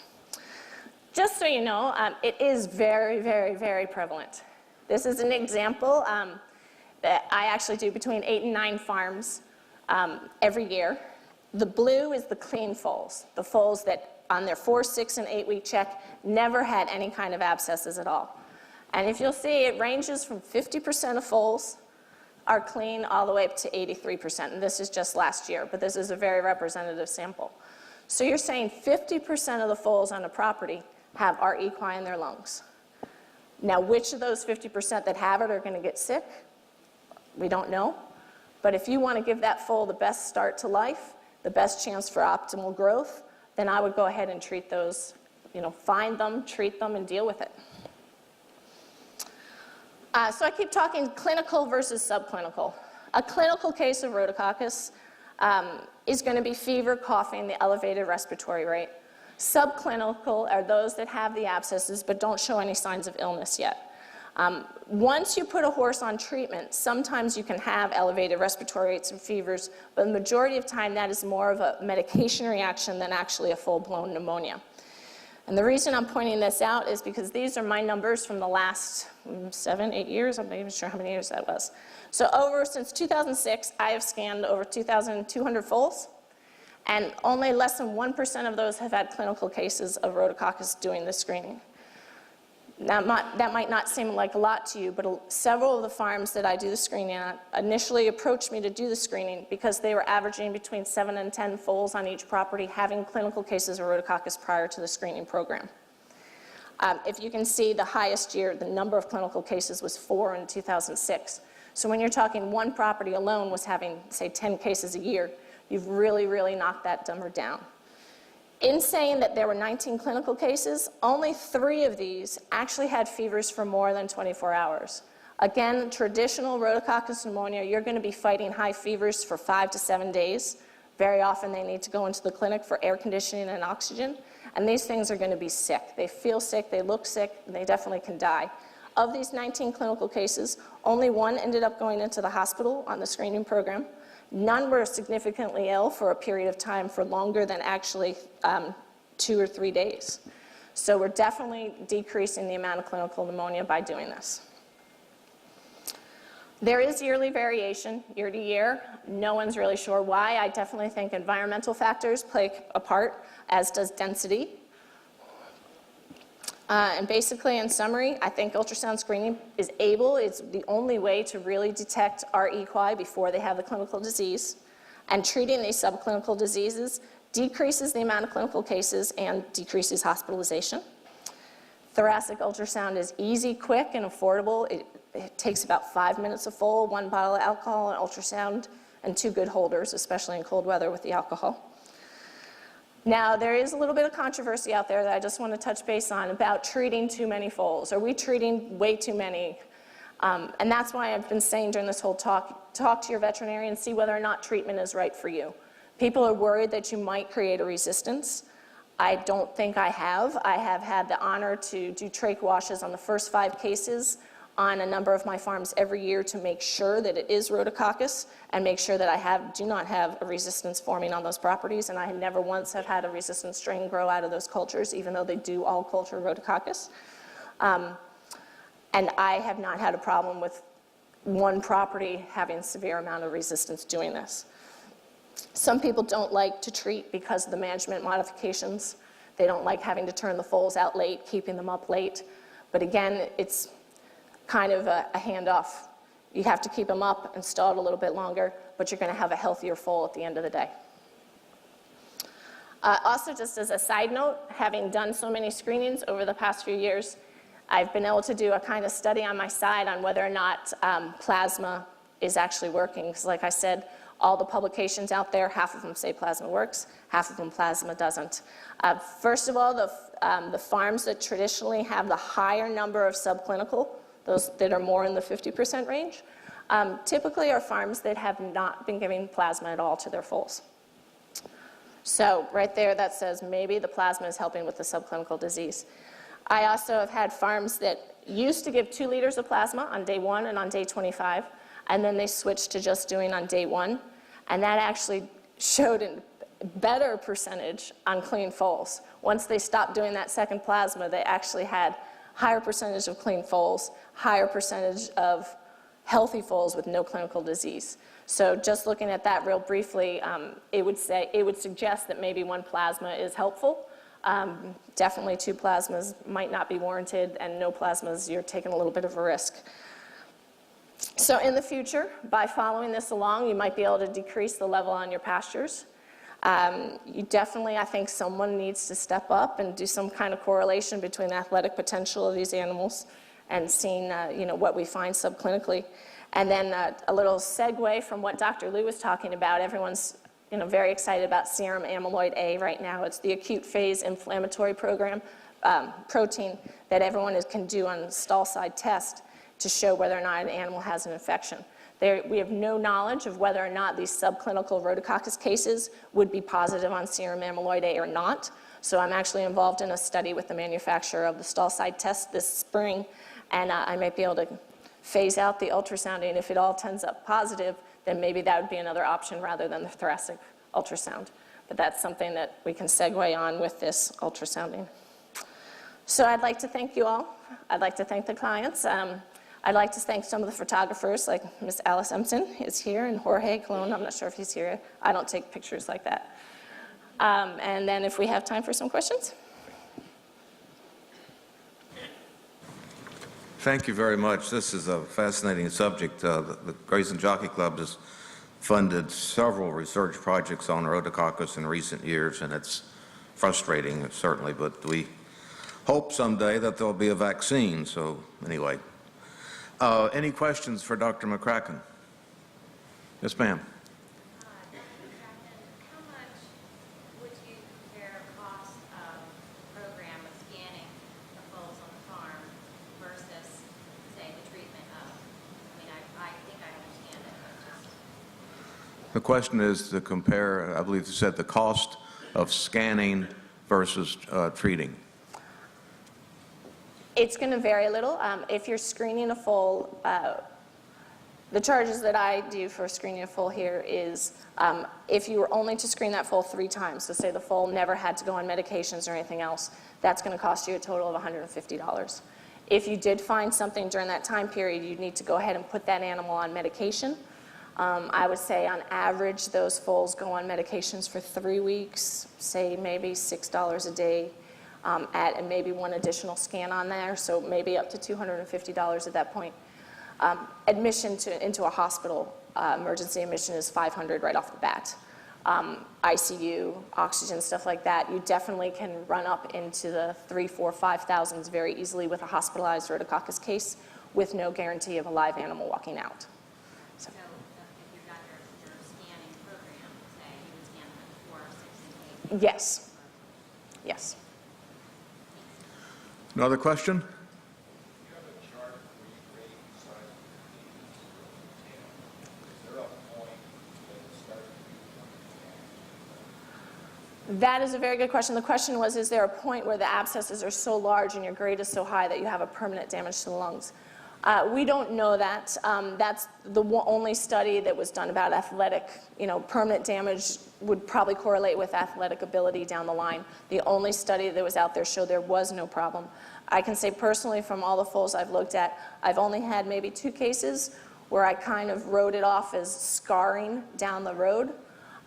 Speaker 7: Just so you know, it is very, very, very prevalent. This is an example that I actually do between 8 and 9 farms every year. The blue is the clean foals, the foals that on their 4, 6, and 8 week check never had any kind of abscesses at all. And if you'll see, it ranges from 50% of foals are clean all the way up to 83%. And this is just last year, but this is a very representative sample. So you're saying 50% of the foals on a property have our E. coli in their lungs. Now, which of those 50% that have it are going to get sick? We don't know. But if you want to give that foal the best start to life, the best chance for optimal growth, then I would go ahead and treat those, find them, treat them, and deal with it. So I keep talking clinical versus subclinical. A clinical case of rhodococcus is going to be fever, coughing, the elevated respiratory rate. Subclinical are those that have the abscesses but don't show any signs of illness yet. Once you put a horse on treatment, sometimes you can have elevated respiratory rates and fevers, but the majority of time that is more of a medication reaction than actually a full-blown pneumonia. And the reason I'm pointing this out is because these are my numbers from the last 7, 8 years. I'm not even sure how many years that was. So since 2006, I have scanned over 2,200 foals, and only less than 1% of those have had clinical cases of rhodococcus doing the screening. That might not seem like a lot to you, but several of the farms that I do the screening at initially approached me to do the screening because they were averaging between 7 and 10 foals on each property having clinical cases of rhodococcus prior to the screening program. If you can see, the highest year, the number of clinical cases was 4 in 2006. So when you're talking one property alone was having, say, 10 cases a year, you've really, really knocked that number down. In saying that there were 19 clinical cases, only 3 of these actually had fevers for more than 24 hours. Again, traditional rhodococcus pneumonia, you're going to be fighting high fevers for 5 to 7 days. Very often they need to go into the clinic for air conditioning and oxygen, and these things are going to be sick. They feel sick, they look sick, and they definitely can die. Of these 19 clinical cases, only 1 ended up going into the hospital on the screening program. None were significantly ill for a period of time for longer than actually 2 or 3 days. So we're definitely decreasing the amount of clinical pneumonia by doing this. There is yearly variation, year to year. No one's really sure why. I definitely think environmental factors play a part, as does density. And basically, in summary, I think ultrasound screening it's the only way to really detect our equi before they have the clinical disease. And treating these subclinical diseases decreases the amount of clinical cases and decreases hospitalization. Thoracic ultrasound is easy, quick, and affordable. It takes about 5 minutes a foal, 1 bottle of alcohol, an ultrasound, and 2 good holders, especially in cold weather with the alcohol. Now, there is a little bit of controversy out there that I just want to touch base on about treating too many foals. Are we treating way too many? And that's why I've been saying during this whole talk to your veterinarian, see whether or not treatment is right for you. People are worried that you might create a resistance. I don't think I have. I have had the honor to do trach washes on the first 5 cases on a number of my farms every year to make sure that it is rhodococcus and make sure that I do not have a resistance forming on those properties, and I never once have had a resistant strain grow out of those cultures, even though they do all culture rhodococcus. And I have not had a problem with one property having severe amount of resistance doing this. Some people don't like to treat because of the management modifications. They don't like having to turn the foals out late, keeping them up late. But again, it's kind of a handoff. You have to keep them up and stalled a little bit longer, but you're going to have a healthier foal at the end of the day. Also, just as a side note, having done so many screenings over the past few years, I've been able to do a kind of study on my side on whether or not plasma is actually working. Because like I said, all the publications out there, half of them say plasma works, half of them plasma doesn't. First of all, the farms that traditionally have the higher number of subclinical, those that are more in the 50% range, typically are farms that have not been giving plasma at all to their foals. So right there, that says maybe the plasma is helping with the subclinical disease. I also have had farms that used to give 2 liters of plasma on day 1 and on day 25, and then they switched to just doing on day 1, and that actually showed a better percentage on clean foals. Once they stopped doing that second plasma, they actually had higher percentage of clean foals, higher percentage of healthy foals with no clinical disease. So just looking at that real briefly, it would suggest that maybe 1 plasma is helpful. Definitely 2 plasmas might not be warranted, and no plasmas, you're taking a little bit of a risk. So in the future, by following this along, you might be able to decrease the level on your pastures. You definitely, I think someone needs to step up and do some kind of correlation between the athletic potential of these animals and seeing what we find subclinically. And then a little segue from what Dr. Liu was talking about. Everyone's very excited about serum amyloid A right now. It's the acute phase inflammatory protein that everyone can do on stall side test to show whether or not an animal has an infection. We have no knowledge of whether or not these subclinical rhodococcus cases would be positive on serum amyloid A or not. So I'm actually involved in a study with the manufacturer of the stall side test this spring, and I might be able to phase out the ultrasounding. If it all turns up positive, then maybe that would be another option rather than the thoracic ultrasound. But that's something that we can segue on with this ultrasounding. So I'd like to thank you all. I'd like to thank the clients. I'd like to thank some of the photographers, like Miss Alice Empton is here, and Jorge Colon. I'm not sure if he's here. I don't take pictures like that. And then if we have time for some questions.
Speaker 3: Thank you very much. This is a fascinating subject. The Grayson Jockey Club has funded several research projects on rhodococcus in recent years, and it's frustrating, certainly, but we hope someday that there'll be a vaccine. So anyway, any questions for Dr. McCracken? Yes, ma'am. The question is to compare, I believe you said, the cost of scanning versus treating.
Speaker 7: It's going to vary a little. If you're screening a foal, the charges that I do for screening a foal here is if you were only to screen that foal 3 times, so say the foal never had to go on medications or anything else, that's going to cost you a total of $150. If you did find something during that time period, you'd need to go ahead and put that animal on medication. I would say on average those foals go on medications for 3 weeks, say maybe $6 a day, and maybe 1 additional scan on there, so maybe up to $250 at that point. Admission into a hospital, emergency admission is $500 right off the bat. ICU, oxygen, stuff like that, you definitely can run up into the 3, 4, 5,000s very easily with a hospitalized rhodococcus case with no guarantee of a live animal walking out. So
Speaker 8: if you've got your scanning program, say, you would scan them at 4, 6, and 8.
Speaker 7: Yes. Yes.
Speaker 3: Another question?
Speaker 7: That is a very good question. The question was, is there a point where the abscesses are so large and your grade is so high that you have a permanent damage to the lungs? We don't know that. That's the only study that was done about athletic, permanent damage would probably correlate with athletic ability down the line. The only study that was out there showed there was no problem. I can say personally from all the foals I've looked at, I've only had maybe 2 cases where I kind of wrote it off as scarring down the road.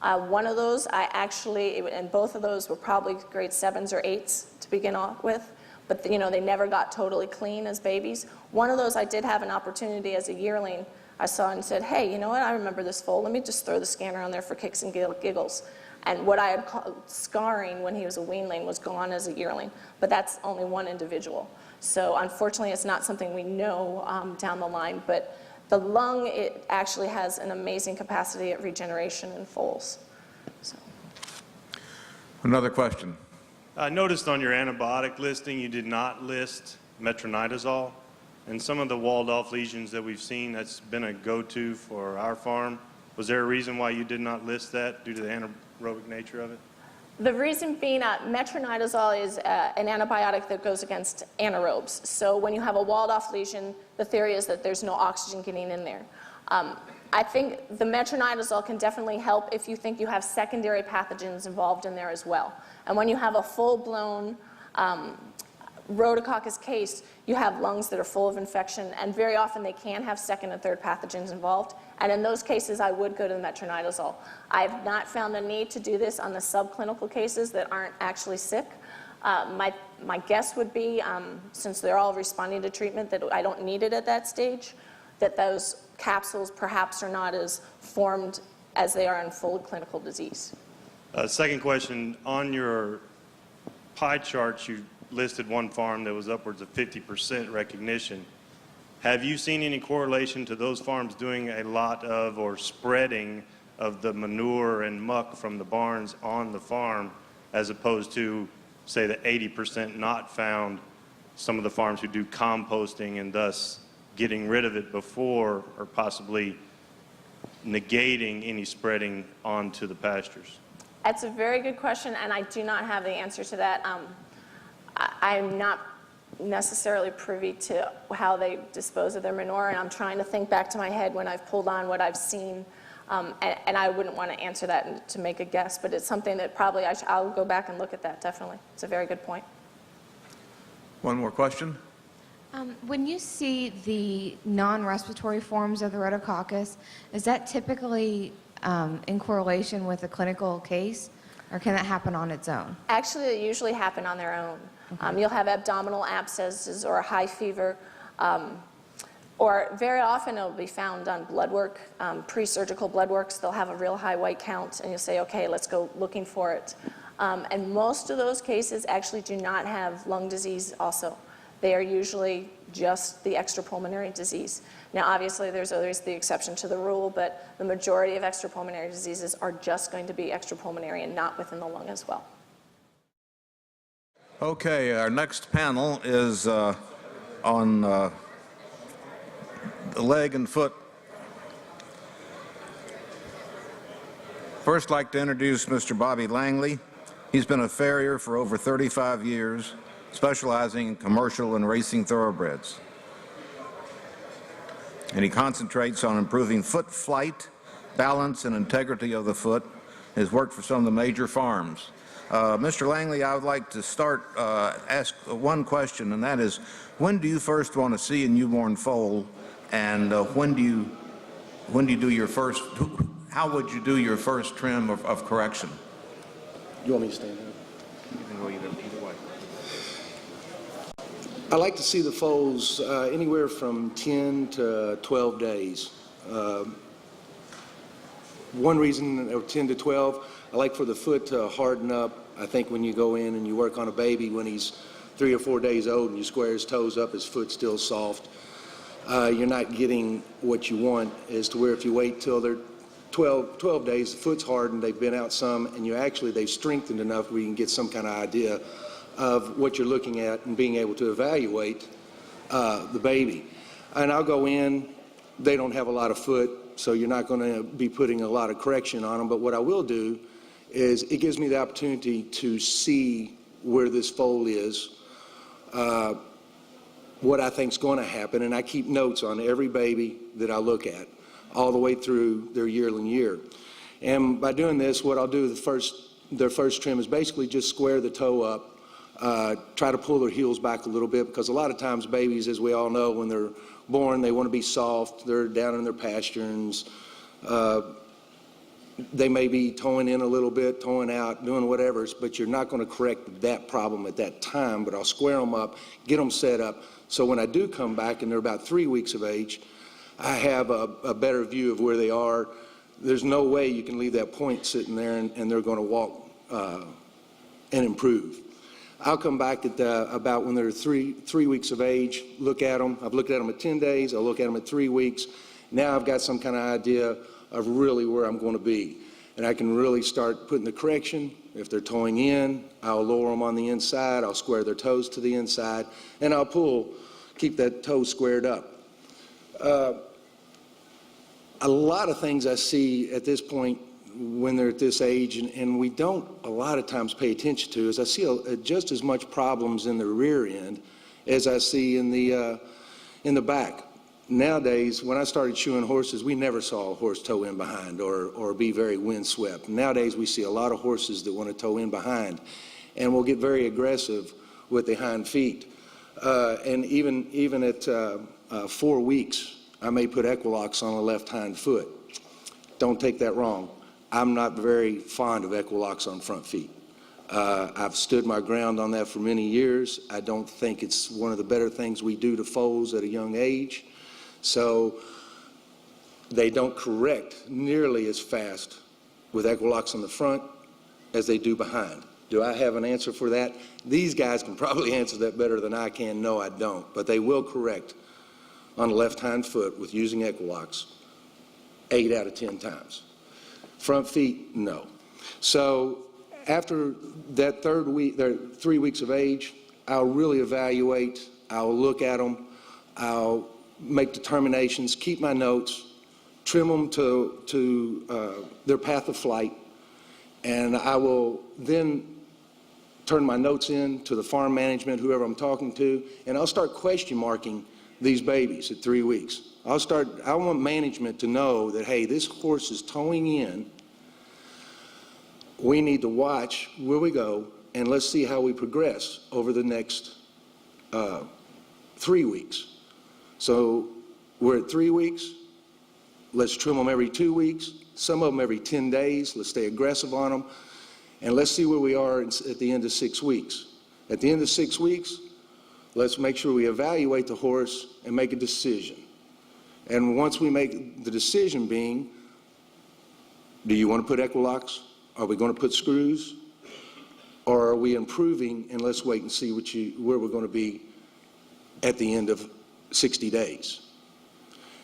Speaker 7: One of those, and both of those were probably grade 7s or 8s to begin off with, but they never got totally clean as babies. One of those I did have an opportunity as a yearling. I saw and said, hey, you know what, I remember this foal, let me just throw the scanner on there for kicks and giggles. And what I had called scarring when he was a weanling was gone as a yearling, but that's only one individual. So unfortunately, it's not something we know down the line, but the lung, it actually has an amazing capacity at regeneration in foals. So.
Speaker 3: Another question.
Speaker 6: I noticed on your antibiotic listing you did not list metronidazole. And some of the walled-off lesions that we've seen, that's been a go-to for our farm. Was there a reason why you did not list that due to the anaerobic nature of it?
Speaker 7: The reason being metronidazole is an antibiotic that goes against anaerobes. So when you have a walled-off lesion, the theory is that there's no oxygen getting in there. I think the metronidazole can definitely help if you think you have secondary pathogens involved in there as well. And when you have a full-blown rhodococcus case, you have lungs that are full of infection, and very often they can have 2nd and 3rd pathogens involved. And in those cases, I would go to the metronidazole. I have not found the need to do this on the subclinical cases that aren't actually sick. My guess would be, since they're all responding to treatment, that I don't need it at that stage, that those capsules perhaps are not as formed as they are in full clinical disease.
Speaker 6: Second question, on your pie charts, you listed one farm that was upwards of 50% recognition. Have you seen any correlation to those farms doing a lot of or spreading of the manure and muck from the barns on the farm as opposed to, say, the 80% not found, some of the farms who do composting and thus getting rid of it before or possibly negating any spreading onto the pastures?
Speaker 7: That's a very good question, and I do not have the answer to that. I'm not necessarily privy to how they dispose of their manure, and I'm trying to think back to my head when I've pulled on what I've seen, and I wouldn't want to answer that to make a guess, but it's something that probably I'll go back and look at that, definitely. It's a very good point.
Speaker 2: One more question?
Speaker 9: When you see the non-respiratory forms of the rhodococcus, is that typically in correlation with a clinical case, or can that happen on its own?
Speaker 7: Actually, they usually happen on their own. You'll have abdominal abscesses or a high fever, or very often it'll be found on blood work, pre-surgical blood works. They'll have a real high white count, and you'll say, okay, let's go looking for it. And most of those cases actually do not have lung disease also. They are usually just the extrapulmonary disease. Now, obviously, there's always the exception to the rule, but the majority of extrapulmonary diseases are just going to be extrapulmonary and not within the lung as well.
Speaker 3: Okay, our next panel is on the leg and foot. First, I'd like to introduce Mr. Bobby Langley. He's been a farrier for over 35 years, specializing in commercial and racing thoroughbreds. And he concentrates on improving foot flight, balance, and integrity of the foot. Has worked for some of the major farms. Mr. Langley, I would like to ask one question, and that is, when do you first want to see a newborn foal, and when do you do your first? How would you do your first trim of correction?
Speaker 5: You want me to stand up?
Speaker 3: You can go either way.
Speaker 5: I like to see the foals anywhere from 10 to 12 days. One reason, 10 to 12, I like for the foot to harden up. I think when you go in and you work on a baby when he's 3 or 4 days old and you square his toes up, his foot's still soft. You're not getting what you want, as to where if you wait till they're 12 days, the foot's hardened, they've been out some, and they've strengthened enough where you can get some kind of idea of what you're looking at and being able to evaluate the baby. And I'll go in, they don't have a lot of foot, so you're not going to be putting a lot of correction on them, but what I will do is it gives me the opportunity to see where this foal is, what I think's going to happen, and I keep notes on every baby that I look at all the way through their yearling year. And by doing this, what I'll do their first trim is basically just square the toe up, try to pull their heels back a little bit, because a lot of times babies, as we all know, when they're born, they want to be soft, they're down in their pasturings, they may be toeing in a little bit, toeing out, doing whatever, but you're not going to correct that problem at that time. But I'll square them up, get them set up, so when I do come back and they're about 3 weeks of age, I have a better view of where they are. There's no way you can leave that point sitting there and they're going to walk and improve. I'll come back at about when they're three weeks of age, look at them. I've looked at them at 10 days. I'll look at them at 3 weeks. Now I've got some kind of idea of really where I'm going to be. And I can really start putting the correction. If they're toeing in, I'll lower them on the inside. I'll square their toes to the inside. And I'll pull, keep that toe squared up. A lot of things I see at this point when they're at this age, and we don't a lot of times pay attention to, is I see just as much problems in the rear end as I see in the back. Nowadays, when I started shoeing horses, we never saw a horse toe in behind or be very windswept. Nowadays, we see a lot of horses that want to toe in behind, and will get very aggressive with the hind feet. And even at 4 weeks, I may put Equilocks on the left hind foot. Don't take that wrong. I'm not very fond of Equilocks on front feet. I've stood my ground on that for many years. I don't think it's one of the better things we do to foals at a young age. So they don't correct nearly as fast with Equilocks on the front as they do behind. Do I have an answer for that? These guys can probably answer that better than I can. No, I don't. But they will correct on the left hind foot with using Equilocks 8 out of 10 times. Front feet, no. So after that third week, they're 3 weeks of age, I'll really evaluate, I'll look at them, I'll make determinations, keep my notes, trim them to their path of flight, and I will then turn my notes in to the farm management, whoever I'm talking to, and I'll start question marking these babies at 3 weeks. I want management to know that, hey, this horse is towing in. We need to watch where we go, and let's see how we progress over the next 3 weeks. So we're at 3 weeks. Let's trim them every 2 weeks, some of them every 10 days. Let's stay aggressive on them. And let's see where we are at the end of 6 weeks. At the end of 6 weeks, let's make sure we evaluate the horse and make a decision. And once we make the decision being, do you want to put Equilocks? Are we going to put screws? Or are we improving, and let's wait and see where we're going to be at the end of 60 days.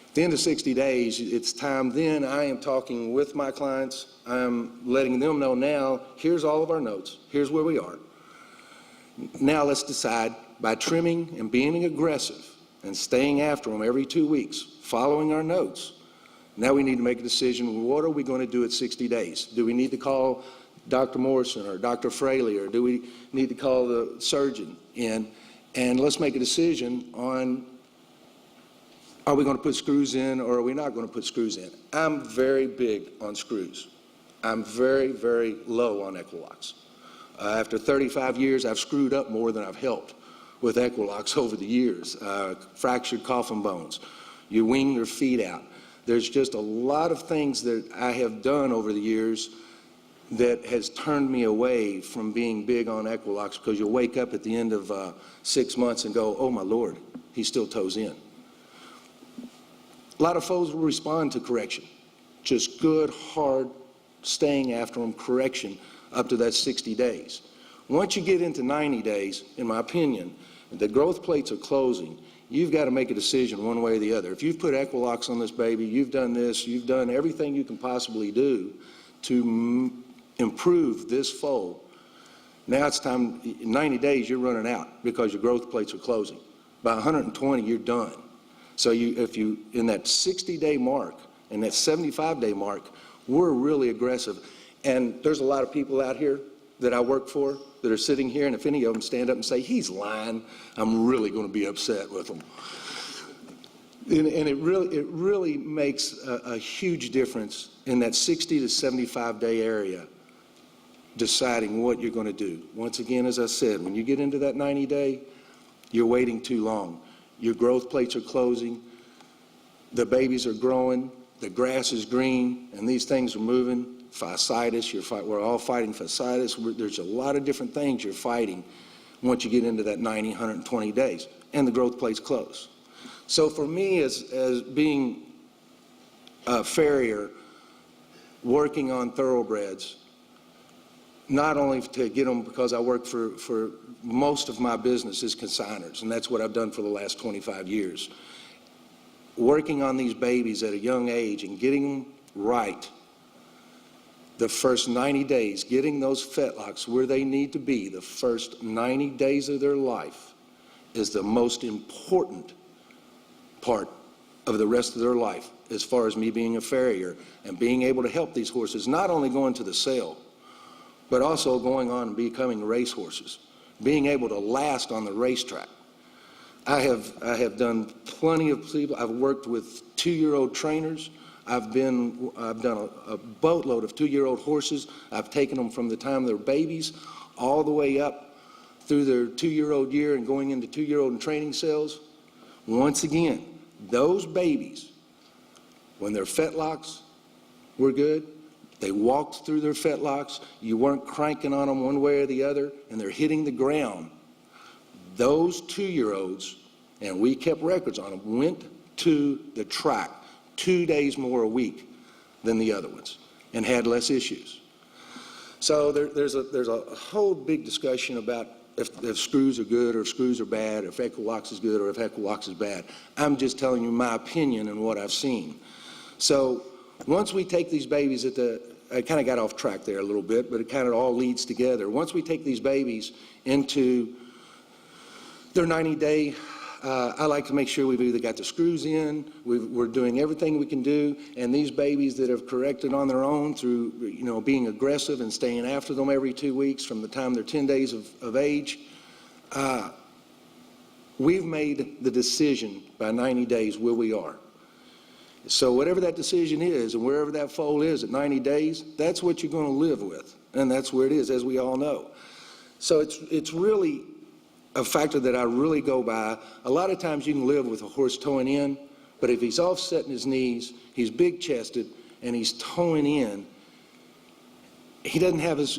Speaker 5: At the end of 60 days, it's time then I am talking with my clients. I'm letting them know now, here's all of our notes. Here's where we are. Now let's decide by trimming and being aggressive and staying after them every 2 weeks, following our notes. Now we need to make a decision, what are we going to do at 60 days? Do we need to call Dr. Morrison or Dr. Fraley, or do we need to call the surgeon in? And let's make a decision on, are we going to put screws in or are we not going to put screws in? I'm very big on screws. I'm very, very low on Equilocks. After 35 years, I've screwed up more than I've helped with Equilocks over the years. Fractured coffin bones. You wing your feet out. There's just a lot of things that I have done over the years that has turned me away from being big on Equilocks, because you'll wake up at the end of 6 months and go, oh my Lord, he still toes in. A lot of foals will respond to correction. Just good, hard, staying after them, correction up to that 60 days. Once you get into 90 days, in my opinion, the growth plates are closing. You've got to make a decision one way or the other. If you've put Equilocks on this baby, you've done this, you've done everything you can possibly do to improve this foal. Now it's time, in 90 days you're running out because your growth plates are closing. By 120 you're done. So if you, in that 60-day mark, and that 75-day mark, we're really aggressive. And there's a lot of people out here that I work for that are sitting here, and if any of them stand up and say, he's lying, I'm really going to be upset with them. And it really makes a huge difference in that 60 to 75-day area, deciding what you're going to do. Once again, as I said, when you get into that 90-day, you're waiting too long. Your growth plates are closing, the babies are growing, the grass is green, and these things are moving. Fasciitis, we're all fighting fasciitis. There's a lot of different things you're fighting once you get into that 90, 120 days, and the growth plates close. So for me, as being a farrier, working on thoroughbreds, not only to get them, because I work for most of my business is consigners, and that's what I've done for the last 25 years. Working on these babies at a young age and getting them right the first 90 days, getting those fetlocks where they need to be the first 90 days of their life is the most important part of the rest of their life, as far as me being a farrier and being able to help these horses, not only going to the sale, but also going on and becoming race horses, being able to last on the racetrack. I have done plenty of people. I've worked with 2-year-old trainers. I've done a boatload of 2-year-old horses. I've taken them from the time they're babies all the way up through their 2-year-old year and going into 2-year-old and training sales. Once again, those babies, when their fetlocks were good, they walked through their fetlocks, you weren't cranking on them one way or the other, and they're hitting the ground. Those 2-year-olds, and we kept records on them, went to the track 2 days more a week than the other ones and had less issues. So there's a whole big discussion about if screws are good or if screws are bad, or if Equilux is good or if Equilux is bad. I'm just telling you my opinion and what I've seen. So once we take these babies I kind of got off track there a little bit, but it kind of all leads together. Once we take these babies into their 90-day, I like to make sure we've either got the screws in, we're doing everything we can do, and these babies that have corrected on their own through, being aggressive and staying after them every 2 weeks from the time they're 10 days of age, we've made the decision by 90 days where we are. So whatever that decision is and wherever that foal is at 90 days, that's what you're going to live with, and that's where it is, as we all know. So it's really a factor that I really go by. A lot of times you can live with a horse towing in, but if he's offsetting his knees, he's big-chested, and he's towing in, he doesn't have as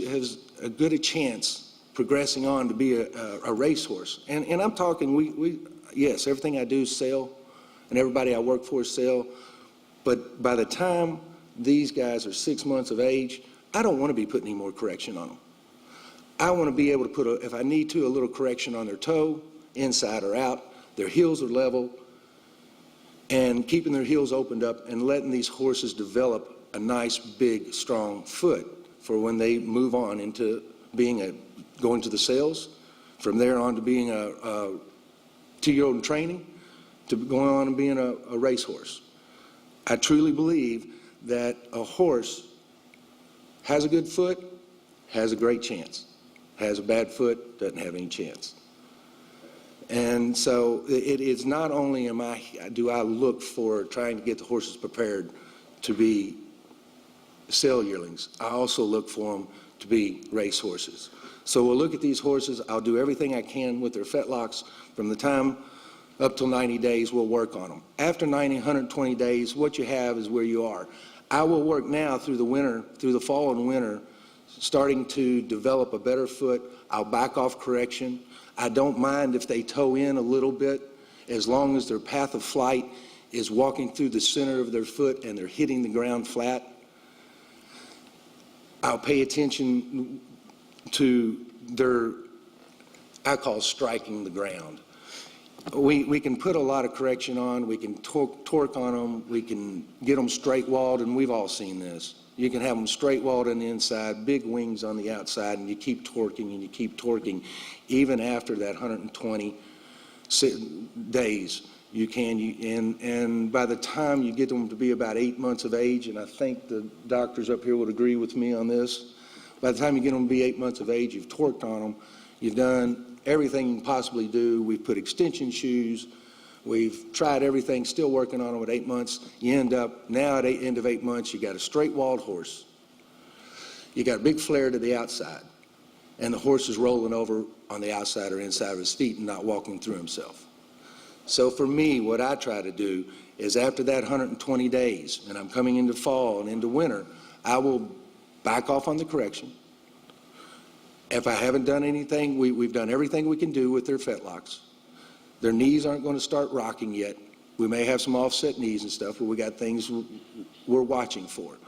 Speaker 5: a good a chance progressing on to be a racehorse. And I'm talking, yes, everything I do is sell, and everybody I work for is sell, but by the time these guys are 6 months of age, I don't want to be putting any more correction on them. I want to be able to put, if I need to, a little correction on their toe, inside or out. Their heels are level, and keeping their heels opened up and letting these horses develop a nice, big, strong foot for when they move on into going to the sales, from there on to being a 2-year-old in training, to going on and being a racehorse. I truly believe that a horse has a good foot, has a great chance. Has a bad foot, doesn't have any chance. And so it is not only do I look for trying to get the horses prepared to be sale yearlings, I also look for them to be race horses. So we'll look at these horses. I'll do everything I can with their fetlocks from the time up till 90 days. We'll work on them. After 90, 120 days, what you have is where you are. I will work now through the winter, through the fall and winter, starting to develop a better foot. I'll back off correction. I don't mind if they toe in a little bit, as long as their path of flight is walking through the center of their foot and they're hitting the ground flat. I'll pay attention to their, I call striking the ground. We can put a lot of correction on, we can torque on them, we can get them straight walled, and we've all seen this. You can have them straight walled on the inside, big wings on the outside, and you keep torquing and you keep torquing. Even after that 120 days, you can, and by the time you get them to be about 8 months of age, and I think the doctors up here would agree with me on this, by the time you get them to be 8 months of age, you've torqued on them, you've done everything you can possibly do. We've put extension shoes. We've tried everything, still working on them at 8 months. You end up, now at the end of 8 months, you got a straight-walled horse. You got a big flare to the outside, and the horse is rolling over on the outside or inside of his feet and not walking through himself. So for me, what I try to do is after that 120 days, and I'm coming into fall and into winter, I will back off on the correction. If I haven't done anything, we've done everything we can do with their fetlocks. Their knees aren't going to start rocking yet. We may have some offset knees and stuff, but we got things we're watching for.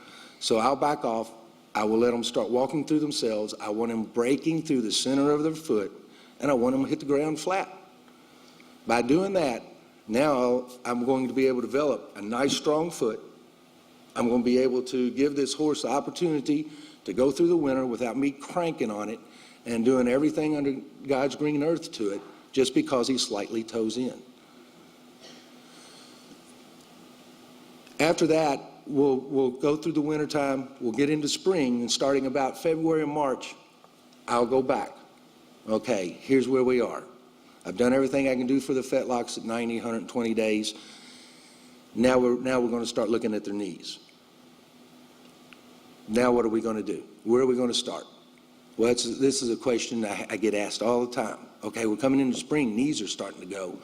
Speaker 5: So I'll back off. I will let them start walking through themselves. I want them breaking through the center of their foot, and I want them to hit the ground flat. By doing that, now I'm going to be able to develop a nice, strong foot. I'm going to be able to give this horse the opportunity to go through the winter without me cranking on it and doing everything under God's green earth to it just because he slightly toes in. After that, we'll go through the winter time, we'll get into spring, and starting about February and March, I'll go back. Okay, here's where we are. I've done everything I can do for the fetlocks at 90, 120 days. Now we're going to start looking at their knees. Now what are we going to do? Where are we going to start? Well, this is a question I get asked all the time. Okay, we're coming into spring, knees are starting to go.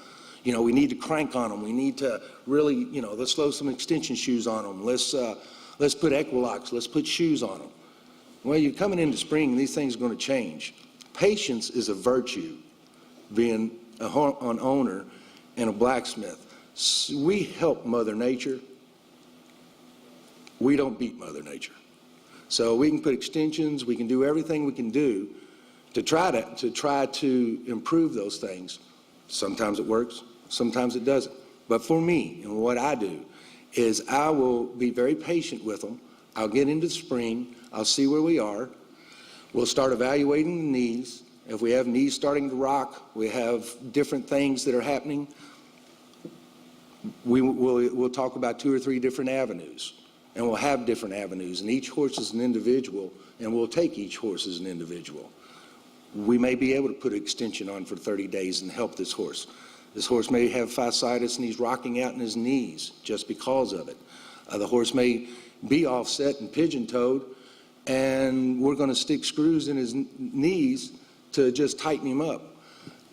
Speaker 5: You know, we need to crank on them. We need to really, you know, let's throw some extension shoes on them. Let's put Equilux, let's put shoes on them. Well, you're coming into spring, these things are going to change. Patience is a virtue, being an owner and a blacksmith. We help Mother Nature. We don't beat Mother Nature. So we can put extensions, we can do everything we can do to try to improve those things. Sometimes it works, sometimes it doesn't. But for me, and what I do, is I will be very patient with them. I'll get into the spring, I'll see where we are. We'll start evaluating the knees. If we have knees starting to rock, we have different things that are happening, we'll talk about 2 or 3 different avenues. And we'll have different avenues, and each horse is an individual, and we'll take each horse as an individual. We may be able to put an extension on for 30 days and help this horse. This horse may have fasciitis and he's rocking out in his knees just because of it. The horse may be offset and pigeon-toed, and we're going to stick screws in his knees to just tighten him up.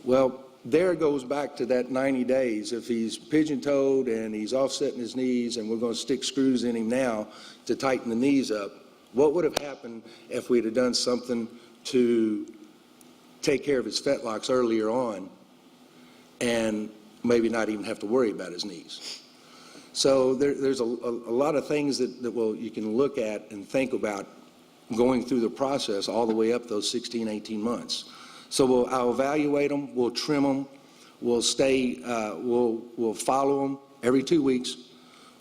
Speaker 5: Well, there goes back to that 90 days. If he's pigeon-toed and he's offsetting his knees and we're going to stick screws in him now to tighten the knees up, what would have happened if we'd have done something to take care of his fetlocks earlier on and maybe not even have to worry about his knees? So there's a lot of things that you can look at and think about going through the process all the way up those 16, 18 months. So I'll evaluate them, we'll trim them, we'll follow them every 2 weeks.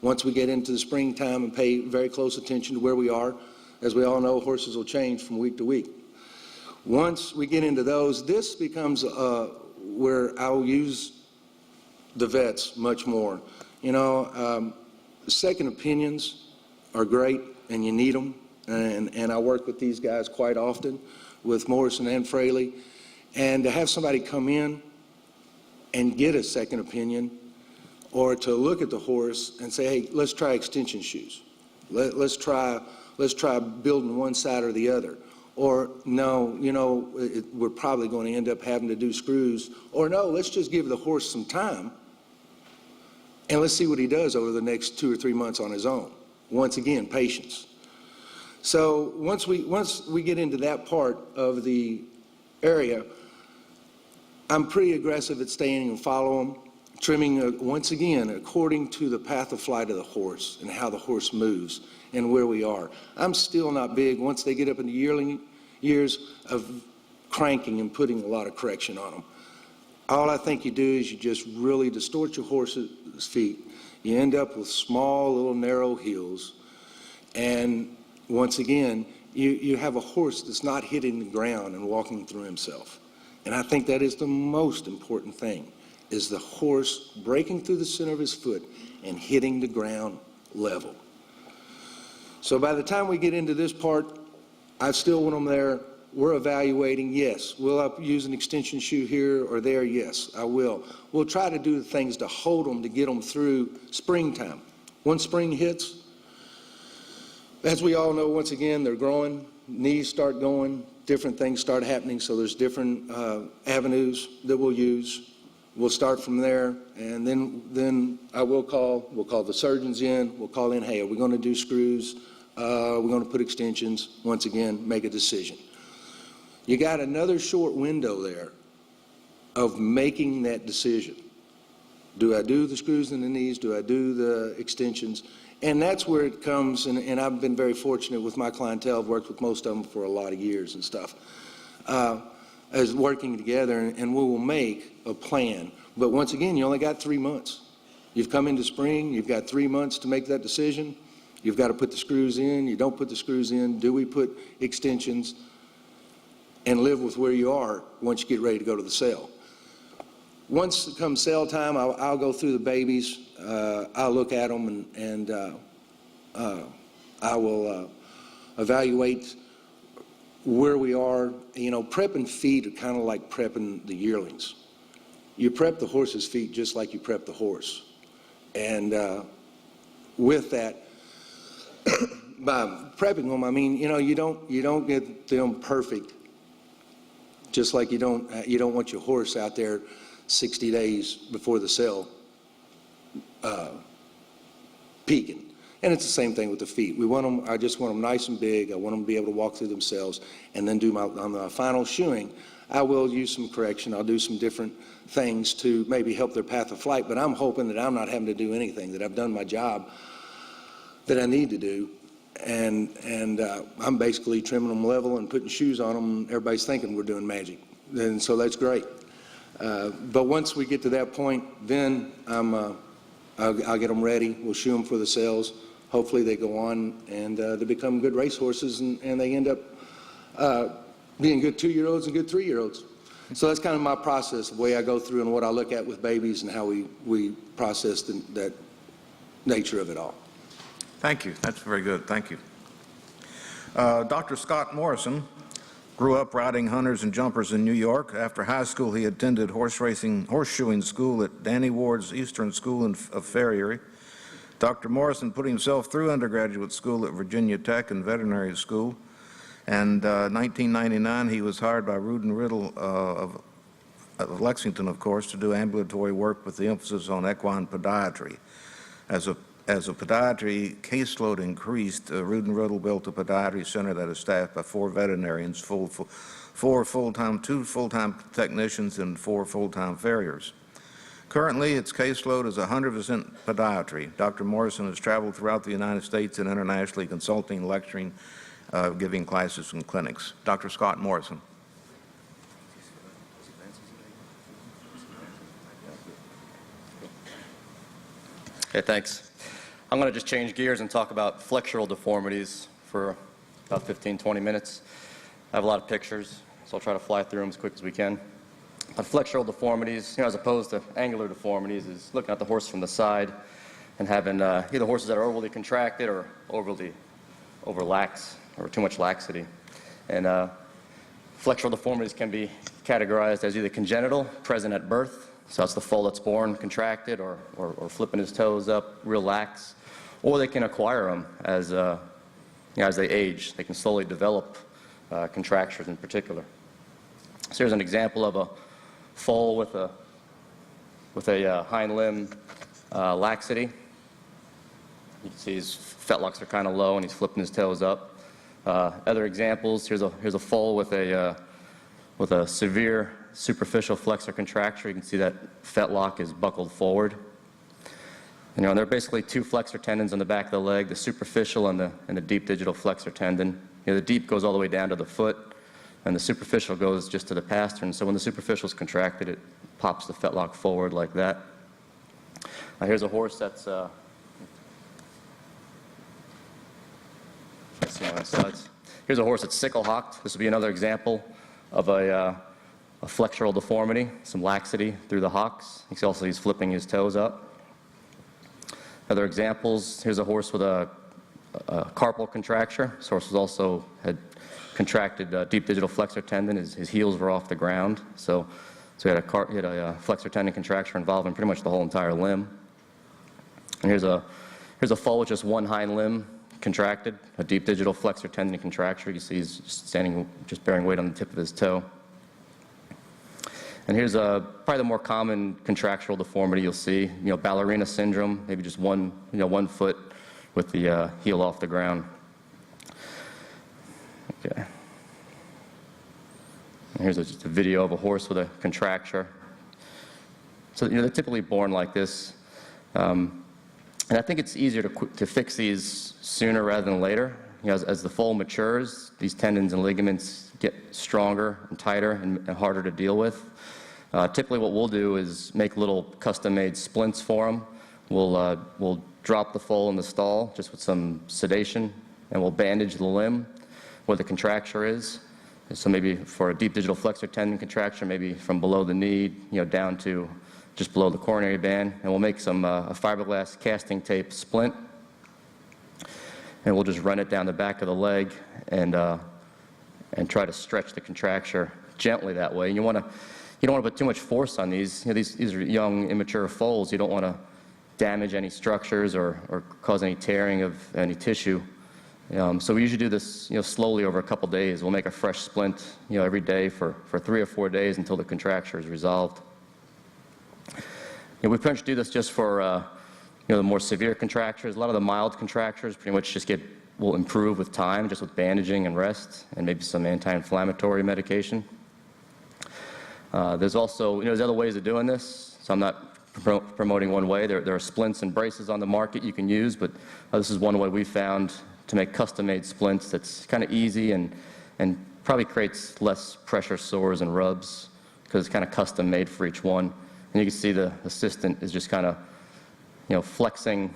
Speaker 5: Once we get into the springtime and pay very close attention to where we are, as we all know, horses will change from week to week. Once we get into those, this becomes where I'll use the vets much more. You know, second opinions are great, and you need them. And I work with these guys quite often, with Morrison and Fraley. And to have somebody come in and get a second opinion, or to look at the horse and say, hey, let's try extension shoes. Let's try building one side or the other. Or no, you know, we're probably going to end up having to do screws. Or no, let's just give the horse some time and let's see what he does over the next 2 or 3 months on his own. Once again, patience. So once we get into that part of the area, I'm pretty aggressive at staying and following, trimming once again according to the path of flight of the horse and how the horse moves and where we are. I'm still not big, once they get up into yearling years, of cranking and putting a lot of correction on them. All I think you do is you just really distort your horse's feet. You end up with small, little, narrow heels. And once again, you have a horse that's not hitting the ground and walking through himself. And I think that is the most important thing, is the horse breaking through the center of his foot and hitting the ground level. So by the time we get into this part, I still want them there. We're evaluating, yes. Will I use an extension shoe here or there? Yes, I will. We'll try to do the things to hold them, to get them through springtime. Once spring hits, as we all know, once again, they're growing, knees start going, different things start happening, so there's different avenues that we'll use. We'll start from there, and then we'll call the surgeons in, we'll call in, hey, are we going to do screws? We're going to put extensions. Once again, make a decision. You got another short window there of making that decision. Do I do the screws in the knees? Do I do the extensions? And that's where it comes, and I've been very fortunate with my clientele. I've worked with most of them for a lot of years and stuff, as working together, and we will make a plan. But once again, you only got 3 months. You've come into spring, you've got 3 months to make that decision. You've got to put the screws in, you don't put the screws in, do we put extensions, and live with where you are once you get ready to go to the sale. Once it comes sale time, I'll go through the babies, I'll look at them, and I will evaluate where we are. You know, prepping feet are kind of like prepping the yearlings. You prep the horse's feet just like you prep the horse. And with that, by prepping them, I mean, you know, you don't get them perfect. Just like you don't want your horse out there 60 days before the sale peaking. And it's the same thing with the feet. I just want them nice and big. I want them to be able to walk through themselves. And then on my final shoeing, I will use some correction. I'll do some different things to maybe help their path of flight. But I'm hoping that I'm not having to do anything, that I've done my job that I need to do. I'm basically trimming them level and putting shoes on them, and everybody's thinking we're doing magic. And so that's great. But once we get to that point, then I'll get them ready. We'll shoe them for the sales. Hopefully they go on and they become good racehorses, and they end up being good 2-year-olds and good 3-year-olds. So that's kind of my process, the way I go through and what I look at with babies and how we process that nature of it all.
Speaker 3: Thank you. That's very good. Thank you. Dr. Scott Morrison grew up riding hunters and jumpers in New York. After high school, he attended horseshoeing school at Danny Ward's Eastern School of Farriery. Dr. Morrison put himself through undergraduate school at Virginia Tech and veterinary school. And 1999, he was hired by Rudin Riddle of Lexington, of course, to do ambulatory work with the emphasis on equine podiatry. As a podiatry caseload increased, Rudin Riddle built a podiatry center that is staffed by 4 veterinarians, 2 full-time technicians, and 4 full-time farriers. Currently, its caseload is 100% podiatry. Dr. Morrison has traveled throughout the United States and internationally, consulting, lecturing, giving classes and clinics. Dr. Scott Morrison.
Speaker 10: Okay, thanks. I'm going to just change gears and talk about flexural deformities for about 15-20 minutes. I have a lot of pictures, so I'll try to fly through them as quick as we can. But flexural deformities, as opposed to angular deformities, is looking at the horse from the side and having either horses that are overly contracted or overly overlax or too much laxity. And flexural deformities can be categorized as either congenital, present at birth, so that's the foal that's born contracted or flipping his toes up, real lax, or they can acquire them as they age. They can slowly develop contractures in particular. So here's an example of a foal with a hind limb laxity. You can see his fetlocks are kind of low and he's flipping his toes up. Other examples, here's a foal with a severe superficial flexor contracture. You can see that fetlock is buckled forward. And there are basically 2 flexor tendons on the back of the leg, the superficial and the deep digital flexor tendon. The deep goes all the way down to the foot, and the superficial goes just to the pastern. So when the superficial is contracted, it pops the fetlock forward like that. Here's a horse that's here's a horse that's sickle-hocked. This would be another example of a flexural deformity, some laxity through the hocks. You can also he's flipping his toes up. Other examples, here's a horse with a carpal contracture. This horse had contracted deep digital flexor tendon. His heels were off the ground. So he had a flexor tendon contracture involving pretty much the whole entire limb. And here's a foal with just one hind limb contracted, a deep digital flexor tendon contracture. You see he's just standing, just bearing weight on the tip of his toe. And here's probably the more common contractural deformity you'll see, ballerina syndrome, maybe just one foot with the heel off the ground. Okay. And here's just a video of a horse with a contracture. So they're typically born like this. And I think it's easier to fix these sooner rather than later. As the foal matures, these tendons and ligaments get stronger and tighter and harder to deal with. Typically what we'll do is make little custom-made splints for them. We'll drop the foal in the stall just with some sedation, and we'll bandage the limb where the contracture is. So maybe for a deep digital flexor tendon contracture, maybe from below the knee, down to just below the coronary band, and we'll make some a fiberglass casting tape splint, and we'll just run it down the back of the leg and try to stretch the contracture gently that way. And you don't want to put too much force on these. These are young, immature foals. You don't want to damage any structures or cause any tearing of any tissue. So we usually do this, slowly over a couple days. We'll make a fresh splint, every day for 3 or 4 days until the contracture is resolved. We pretty much do this just for, the more severe contractures. A lot of the mild contractures pretty much will improve with time, just with bandaging and rest, and maybe some anti-inflammatory medication. There's also, there's other ways of doing this, so I'm not promoting one way. There are splints and braces on the market you can use, but this is one way we found to make custom-made splints that's kind of easy and probably creates less pressure sores and rubs because it's kind of custom-made for each one. And you can see the assistant is just kind of, flexing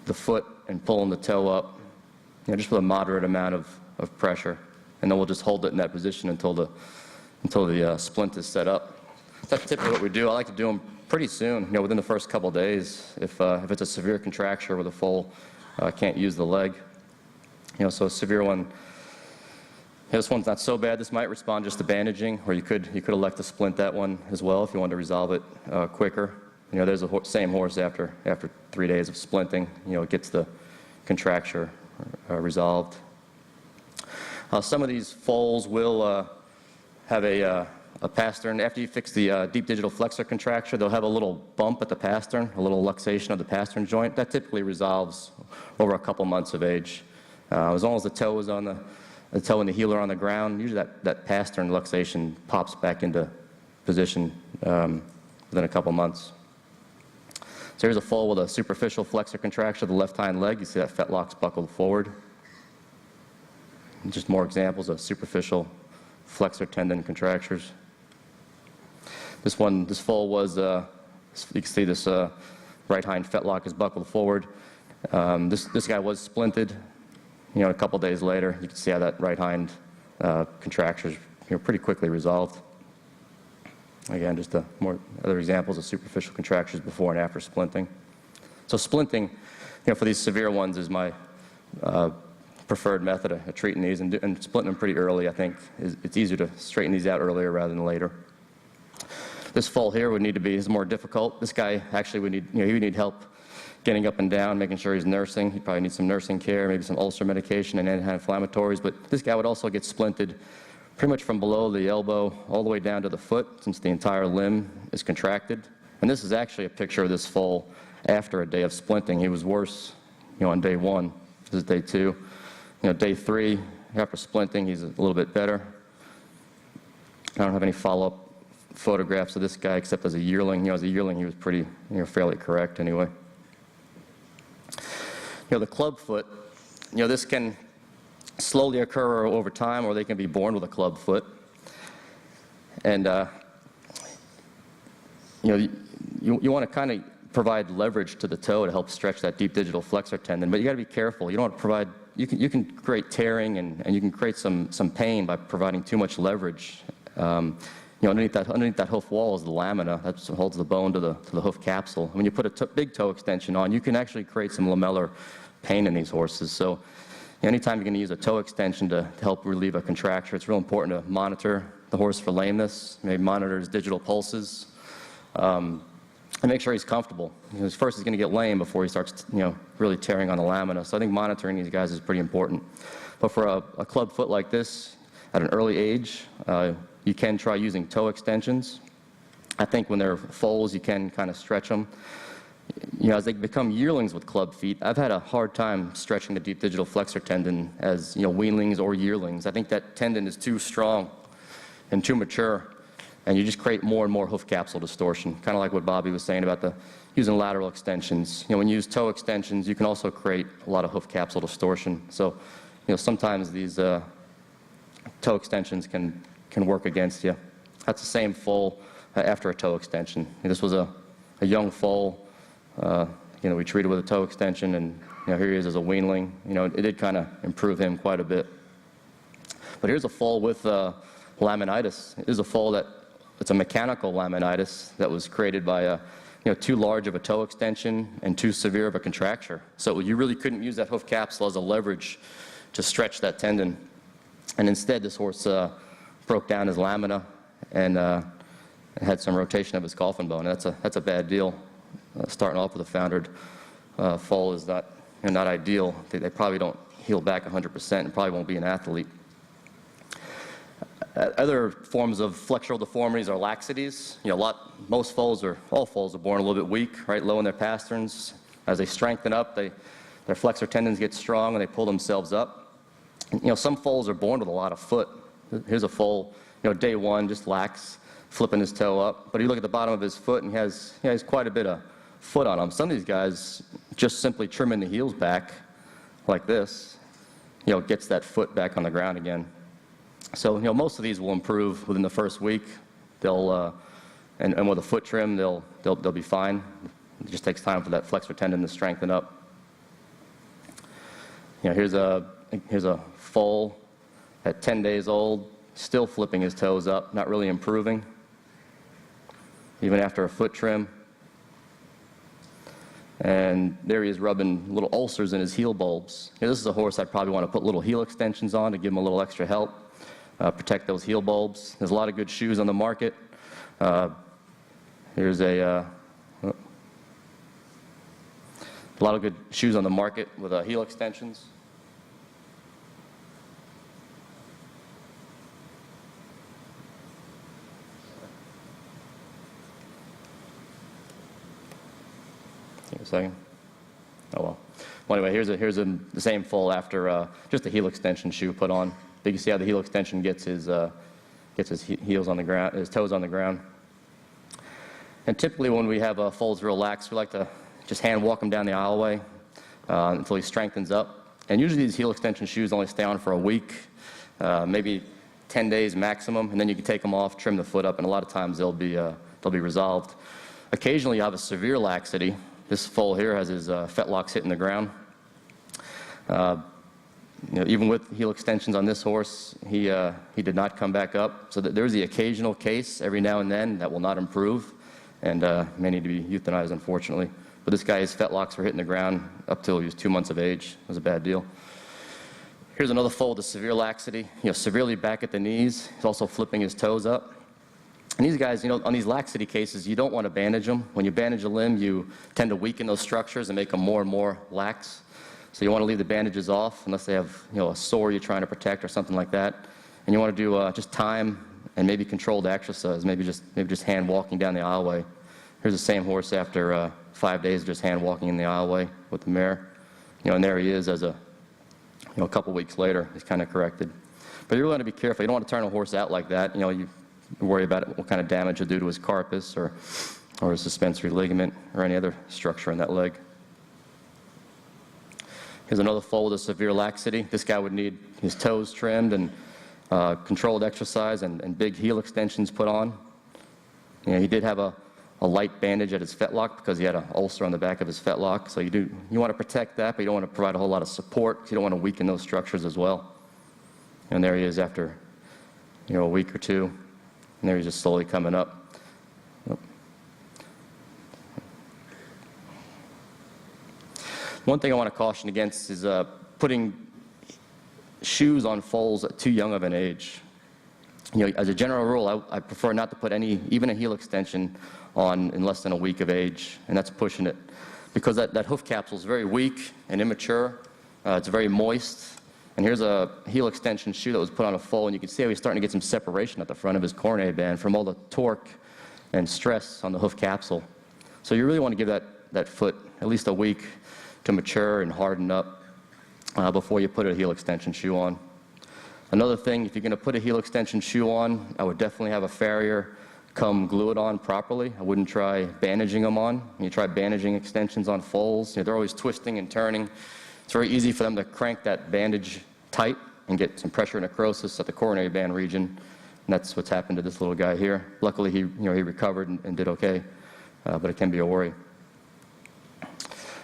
Speaker 10: the foot and pulling the toe up, just with a moderate amount of pressure. And then we'll just hold it in that position until the splint is set up. That's typically what we do. I like to do them pretty soon, within the first couple days, if it's a severe contracture where the foal can't use the leg. So a severe one, this one's not so bad. This might respond just to bandaging, or you could elect to splint that one as well if you want to resolve it quicker. There's the same horse after 3 days of splinting, it gets the contracture resolved. Some of these foals will have a pastern. After you fix the deep digital flexor contracture, they'll have a little bump at the pastern, a little luxation of the pastern joint. That typically resolves over a couple months of age. As long as the toe is on the toe and the heel are on the ground, usually that pastern luxation pops back into position within a couple months. So here's a foal with a superficial flexor contracture of the left hind leg. You see that fetlocks buckled forward. And just more examples of superficial flexor tendon contractures. This foal was, you can see this right hind fetlock is buckled forward. This guy was splinted. A couple days later, you can see how that right hind contractures pretty quickly resolved. Again, just more other examples of superficial contractures before and after splinting. So splinting, for these severe ones is my preferred method of treating these, and splitting them pretty early, I think. It's easier to straighten these out earlier rather than later. This foal here would need to be is more difficult. This guy actually would need, he would need help getting up and down, making sure he's nursing. He'd probably need some nursing care, maybe some ulcer medication and anti-inflammatories. But this guy would also get splinted pretty much from below the elbow all the way down to the foot, since the entire limb is contracted. And this is actually a picture of this foal after a day of splinting. He was worse, on day 1. This is day 2. Day 3, after splinting, he's a little bit better. I don't have any follow-up photographs of this guy except as a yearling. As a yearling, he was pretty, fairly correct anyway. The club foot, this can slowly occur over time, or they can be born with a club foot. And, you want to kind of provide leverage to the toe to help stretch that deep digital flexor tendon, but you got to be careful. You don't want to provide, you can create tearing and you can create some pain by providing too much leverage. Underneath that hoof wall is the lamina that holds the bone to the hoof capsule. When you put a big toe extension on, you can actually create some lamellar pain in these horses. So anytime you're going to use a toe extension to help relieve a contracture, it's real important to monitor the horse for lameness, maybe monitor his digital pulses, and make sure he's comfortable. First he's going to get lame before he starts, really tearing on the lamina. So I think monitoring these guys is pretty important. But for a club foot like this, at an early age, you can try using toe extensions. I think when they're foals, you can kind of stretch them. As they become yearlings with club feet, I've had a hard time stretching the deep digital flexor tendon as, weanlings or yearlings. I think that tendon is too strong and too mature, and you just create more and more hoof capsule distortion, kind of like what Bobby was saying about using lateral extensions. When you use toe extensions, you can also create a lot of hoof capsule distortion. So, sometimes these toe extensions can work against you. That's the same foal after a toe extension. This was a young foal. We treated with a toe extension, and here he is as a weanling. It did kind of improve him quite a bit. But here's a foal with laminitis. It is a foal it's a mechanical laminitis that was created by too large of a toe extension and too severe of a contracture. So you really couldn't use that hoof capsule as a leverage to stretch that tendon. And instead, this horse broke down his lamina and had some rotation of his coffin bone. And that's a bad deal. Starting off with a foundered foal is not ideal. They probably don't heal back 100% and probably won't be an athlete. Other forms of flexural deformities are laxities. Most foals all foals are born a little bit weak, right, low in their pasterns. As they strengthen up, their flexor tendons get strong and they pull themselves up. Some foals are born with a lot of foot. Here's a foal, day 1, just lax, flipping his toe up. But you look at the bottom of his foot, and he has quite a bit of foot on him. Some of these guys just simply trimming the heels back like this, gets that foot back on the ground again. So, most of these will improve within the first week. They'll, and with a foot trim, they'll be fine. It just takes time for that flexor tendon to strengthen up. Here's a foal at 10 days old, still flipping his toes up, not really improving, even after a foot trim. And there he is rubbing little ulcers in his heel bulbs. This is a horse I'd probably want to put little heel extensions on to give him a little extra help, protect those heel bulbs. There's a lot of good shoes on the market. Here's a lot of good shoes on the market with heel extensions. Give me a second. Oh well. Well, anyway, here's the same foal after just a heel extension shoe put on. You can see how the heel extension gets his heels on the ground, his toes on the ground. And typically, when we have foals real lax, we like to just hand walk him down the aisleway until he strengthens up. And usually, these heel extension shoes only stay on for a week, maybe 10 days maximum, and then you can take them off, trim the foot up, and a lot of times they'll be resolved. Occasionally, you have a severe laxity. This foal here has his fetlocks hitting the ground. Even with heel extensions on this horse, he did not come back up. So there's the occasional case every now and then that will not improve, and may need to be euthanized, unfortunately. But this guy, his fetlocks were hitting the ground up till he was 2 months of age. It was a bad deal. Here's another foal with a severe laxity, severely back at the knees. He's also flipping his toes up. And these guys, on these laxity cases, you don't want to bandage them. When you bandage a limb, you tend to weaken those structures and make them more and more lax. So you want to leave the bandages off unless they have, a sore you're trying to protect or something like that. And you want to do just time and maybe controlled exercise, maybe just hand walking down the aisleway. Here's the same horse after 5 days of just hand walking in the aisleway with the mare. And there he is as a couple weeks later. He's kind of corrected. But you really want to be careful. You don't want to turn a horse out like that. You worry about what kind of damage it'll do to his carpus or his suspensory ligament or any other structure in that leg. Here's another foal with a severe laxity. This guy would need his toes trimmed and controlled exercise and big heel extensions put on. He did have a light bandage at his fetlock because he had an ulcer on the back of his fetlock. So you want to protect that, but you don't want to provide a whole lot of support because you don't want to weaken those structures as well. And there he is after a week or two. And there he's just slowly coming up. One thing I want to caution against is putting shoes on foals at too young of an age. As a general rule, I prefer not to put even a heel extension on in less than a week of age, and that's pushing it. Because that hoof capsule is very weak and immature. It's very moist. And here's a heel extension shoe that was put on a foal, and you can see how he's starting to get some separation at the front of his coronary band from all the torque and stress on the hoof capsule. So you really want to give that foot at least a week to mature and harden up before you put a heel extension shoe on. Another thing, if you're going to put a heel extension shoe on, I would definitely have a farrier come glue it on properly. I wouldn't try bandaging them on. When you try bandaging extensions on foals, they're always twisting and turning. It's very easy for them to crank that bandage tight and get some pressure necrosis at the coronary band region. And that's what's happened to this little guy here. Luckily, he recovered and did okay, but it can be a worry.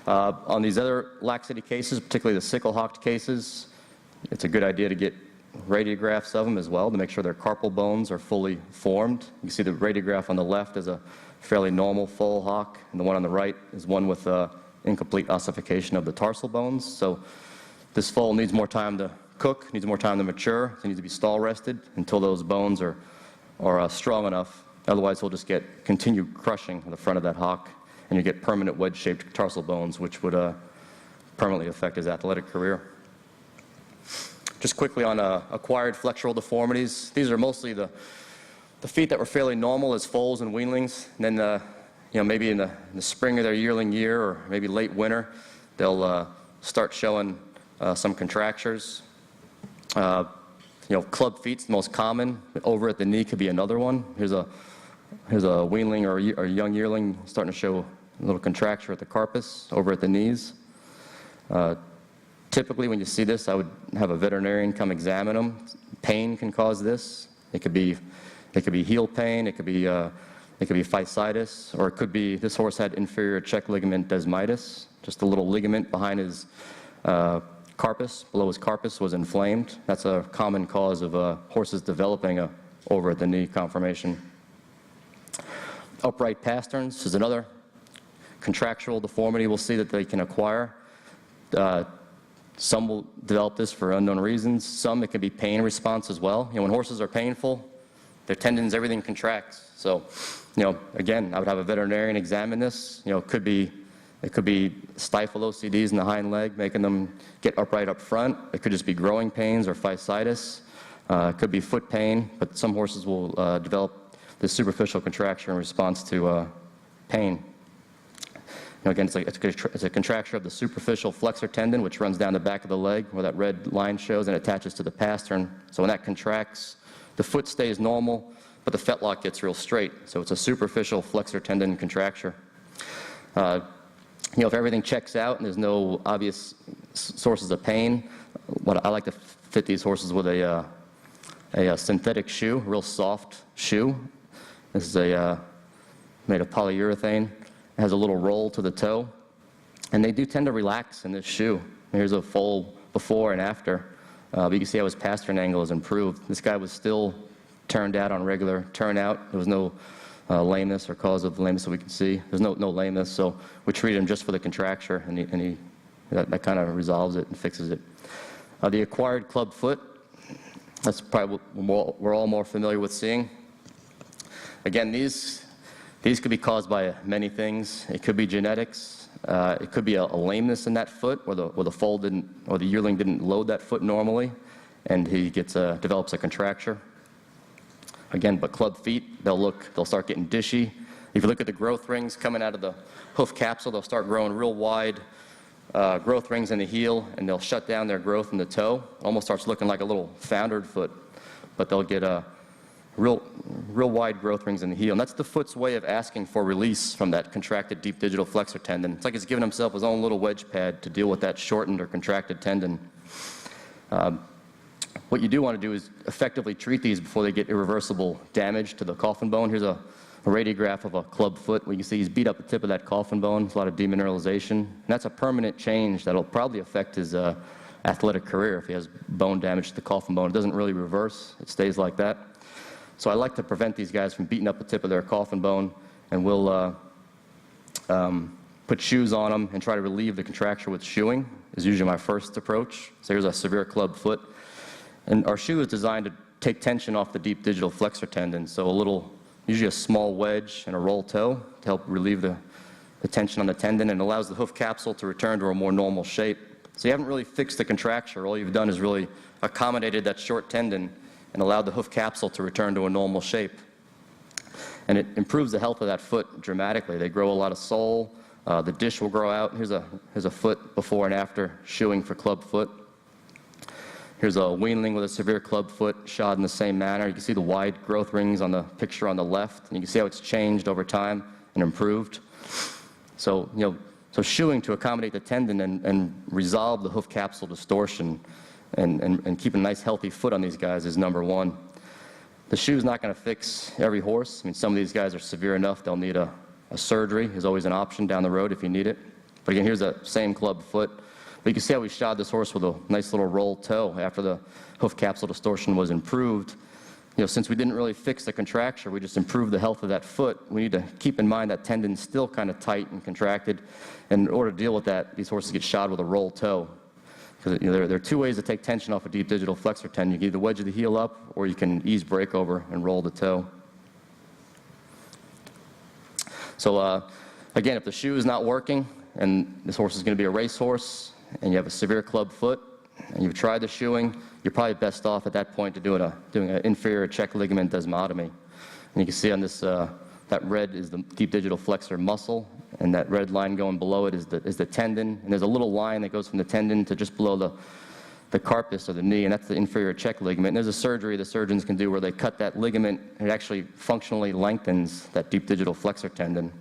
Speaker 10: On these other laxity cases, particularly the sickle-hocked cases, it's a good idea to get radiographs of them as well to make sure their carpal bones are fully formed. You can see the radiograph on the left is a fairly normal full hock, and the one on the right is one with incomplete ossification of the tarsal bones. So this foal needs more time to cook, needs more time to mature. So it needs to be stall rested until those bones are strong enough. Otherwise, he'll just get continued crushing on the front of that hock, and you get permanent wedge-shaped tarsal bones, which would permanently affect his athletic career. Just quickly on acquired flexural deformities. These are mostly the feet that were fairly normal as foals and weanlings. And then, maybe in the spring of their yearling year or maybe late winter, they'll start showing some contractures. Club feet's the most common. Over at the knee could be another one. Here's a weanling or a young yearling starting to show a little contracture at the carpus over at the knees. Typically, when you see this, I would have a veterinarian come examine them. Pain can cause this. It could be heel pain, it could be fasciitis, or it could be this horse had inferior check ligament desmitis, just a little ligament behind his carpus, below his carpus was inflamed. That's a common cause of horses developing a over at the knee conformation. Upright pasterns is another contractural deformity we'll see that they can acquire. Some will develop this for unknown reasons. Some, it can be pain response as well. When horses are painful, their tendons, everything contracts. So, again, I would have a veterinarian examine this. It could be stifle OCDs in the hind leg, making them get upright up front. It could just be growing pains or fasciitis. It could be foot pain, but some horses will develop this superficial contracture in response to pain. Again, it's a contracture of the superficial flexor tendon, which runs down the back of the leg, where that red line shows, and attaches to the pastern. So when that contracts, the foot stays normal, but the fetlock gets real straight. So it's a superficial flexor tendon contracture. If everything checks out and there's no obvious sources of pain, I like to fit these horses with a synthetic shoe, a real soft shoe. This is made of polyurethane. It has a little roll to the toe, and they do tend to relax in this shoe. Here's a full before and after. But you can see how his pastern angle is improved. This guy was still turned out on regular turnout. There was no lameness or cause of lameness that we can see. There's no lameness, so we treat him just for the contracture, and that kind of resolves it and fixes it. The acquired club foot, that's probably what we're all more familiar with seeing. Again, these could be caused by many things. It could be genetics. It could be a lameness in that foot, where the foal didn't, or the yearling didn't load that foot normally, and he develops a contracture. Again, but club feet, they'll start getting dishy. If you look at the growth rings coming out of the hoof capsule, they'll start growing real wide growth rings in the heel, and they'll shut down their growth in the toe. It almost starts looking like a little foundered foot, but they'll get real wide growth rings in the heel. And that's the foot's way of asking for release from that contracted deep digital flexor tendon. It's like it's giving himself his own little wedge pad to deal with that shortened or contracted tendon. What you do want to do is effectively treat these before they get irreversible damage to the coffin bone. Here's a radiograph of a club foot. Where you can see he's beat up the tip of that coffin bone. There's a lot of demineralization. And that's a permanent change that'll probably affect his athletic career if he has bone damage to the coffin bone. It doesn't really reverse. It stays like that. So I like to prevent these guys from beating up the tip of their coffin bone, and we'll put shoes on them and try to relieve the contracture with shoeing is usually my first approach. So here's a severe club foot. And our shoe is designed to take tension off the deep digital flexor tendon. So usually a small wedge and a roll toe to help relieve the tension on the tendon, and allows the hoof capsule to return to a more normal shape. So you haven't really fixed the contracture. All you've done is really accommodated that short tendon and allowed the hoof capsule to return to a normal shape. And it improves the health of that foot dramatically. They grow a lot of sole. The dish will grow out. Here's a foot before and after shoeing for club foot. Here's a weanling with a severe club foot shod in the same manner. You can see the wide growth rings on the picture on the left, and you can see how it's changed over time and improved. So, shoeing to accommodate the tendon and resolve the hoof capsule distortion and keep a nice healthy foot on these guys is number one. The shoe's not going to fix every horse. I mean, some of these guys are severe enough they'll need a surgery. There's always an option down the road if you need it. But again, here's that same club foot. But you can see how we shod this horse with a nice little roll toe after the hoof capsule distortion was improved. Since we didn't really fix the contracture, we just improved the health of that foot. We need to keep in mind that tendon's still kind of tight and contracted. And in order to deal with that, these horses get shod with a roll toe. Because there are two ways to take tension off a deep digital flexor tendon. You can either wedge the heel up, or you can ease breakover and roll the toe. So again, if the shoe is not working, and this horse is going to be a racehorse, and you have a severe club foot, and you've tried the shoeing, you're probably best off at that point to doing an inferior check ligament desmotomy. And you can see on this, that red is the deep digital flexor muscle, and that red line going below it is the tendon. And there's a little line that goes from the tendon to just below the carpus or the knee, and that's the inferior check ligament. And there's a surgery the surgeons can do where they cut that ligament, and it actually functionally lengthens that deep digital flexor tendon.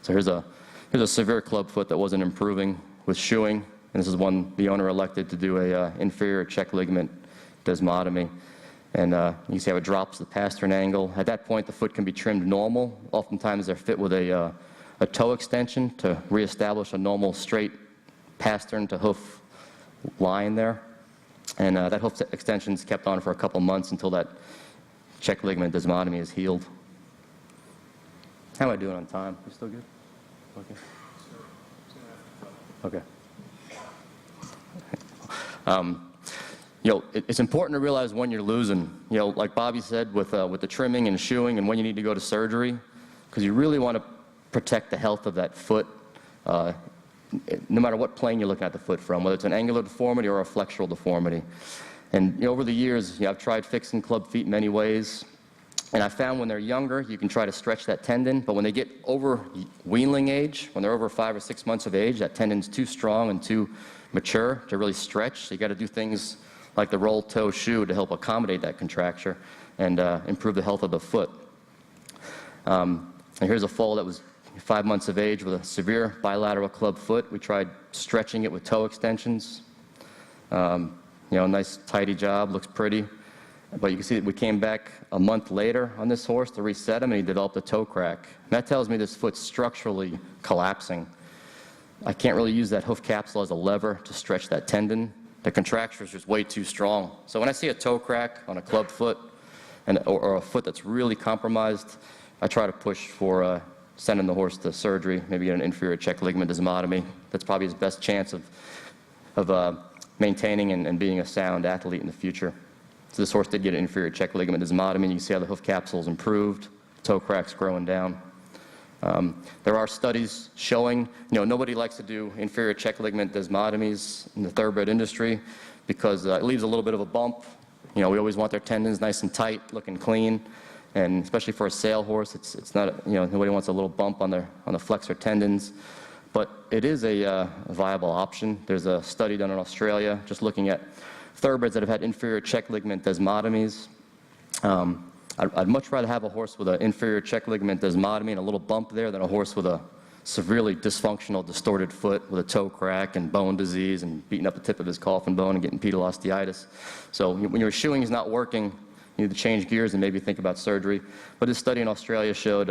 Speaker 10: So here's a severe club foot that wasn't improving with shoeing. and this is one the owner elected to do a inferior check ligament desmotomy. And you can see how it drops the pastern angle. At that point, the foot can be trimmed normal. Oftentimes, they're fit with a toe extension to reestablish a normal straight pastern to hoof line there. And that hoof extension is kept on for a couple months until that check ligament desmotomy is healed. How am I doing on time? You still good? Okay. Okay. It's important to realize when you're losing. Like Bobby said, with the trimming and shoeing and when you need to go to surgery, because you really want to protect the health of that foot, no matter what plane you're looking at the foot from, whether it's an angular deformity or a flexural deformity. And over the years, I've tried fixing club feet many ways, and I found when they're younger, you can try to stretch that tendon, but when they get over weanling age, when they're over 5 or 6 months of age, that tendon's too strong and too mature to really stretch. So you got to do things like the roll toe shoe to help accommodate that contracture and improve the health of the foot. And here's a foal that was 5 months of age with a severe bilateral club foot. We tried stretching it with toe extensions. Nice tidy job, looks pretty. But you can see that we came back a month later on this horse to reset him, and he developed a toe crack. And that tells me this foot's structurally collapsing. I can't really use that hoof capsule as a lever to stretch that tendon. The contracture is just way too strong. So when I see a toe crack on a club foot or a foot that's really compromised, I try to push for sending the horse to surgery, maybe an inferior check ligament desmotomy. That's probably his best chance of maintaining and being a sound athlete in the future. So this horse did get an inferior check ligament desmotomy. You can see how the hoof capsule's improved, toe crack's growing down. There are studies showing, nobody likes to do inferior check ligament desmotomies in the thoroughbred industry because it leaves a little bit of a bump. We always want their tendons nice and tight, looking clean, and especially for a sale horse, it's not, nobody wants a little bump on the flexor tendons. But it is a viable option. There's a study done in Australia just looking at thoroughbreds that have had inferior check ligament desmotomies. I'd much rather have a horse with an inferior check ligament desmotomy and a little bump there than a horse with a severely dysfunctional, distorted foot with a toe crack and bone disease and beating up the tip of his coffin bone and getting pedal osteitis. So when your shoeing is not working, you need to change gears and maybe think about surgery. But this study in Australia showed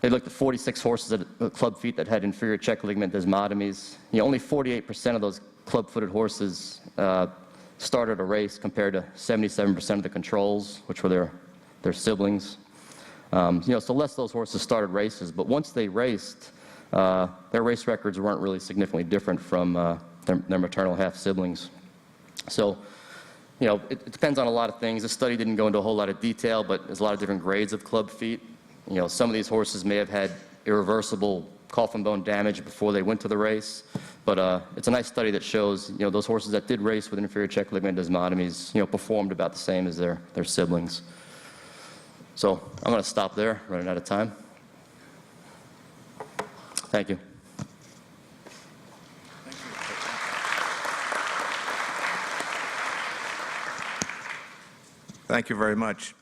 Speaker 10: they looked at 46 horses at club feet that had inferior check ligament desmotomies. Only 48% of those club-footed horses started a race compared to 77% of the controls, which were their siblings. So less of those horses started races, but once they raced, their race records weren't really significantly different from their maternal half-siblings. So, it depends on a lot of things. This study didn't go into a whole lot of detail, but there's a lot of different grades of club feet. Some of these horses may have had irreversible coffin bone damage before they went to the race, but it's a nice study that shows, those horses that did race with inferior check ligament desmotomies, performed about the same as their siblings. So I'm going to stop there, running out of time. Thank you.
Speaker 3: Thank you very much.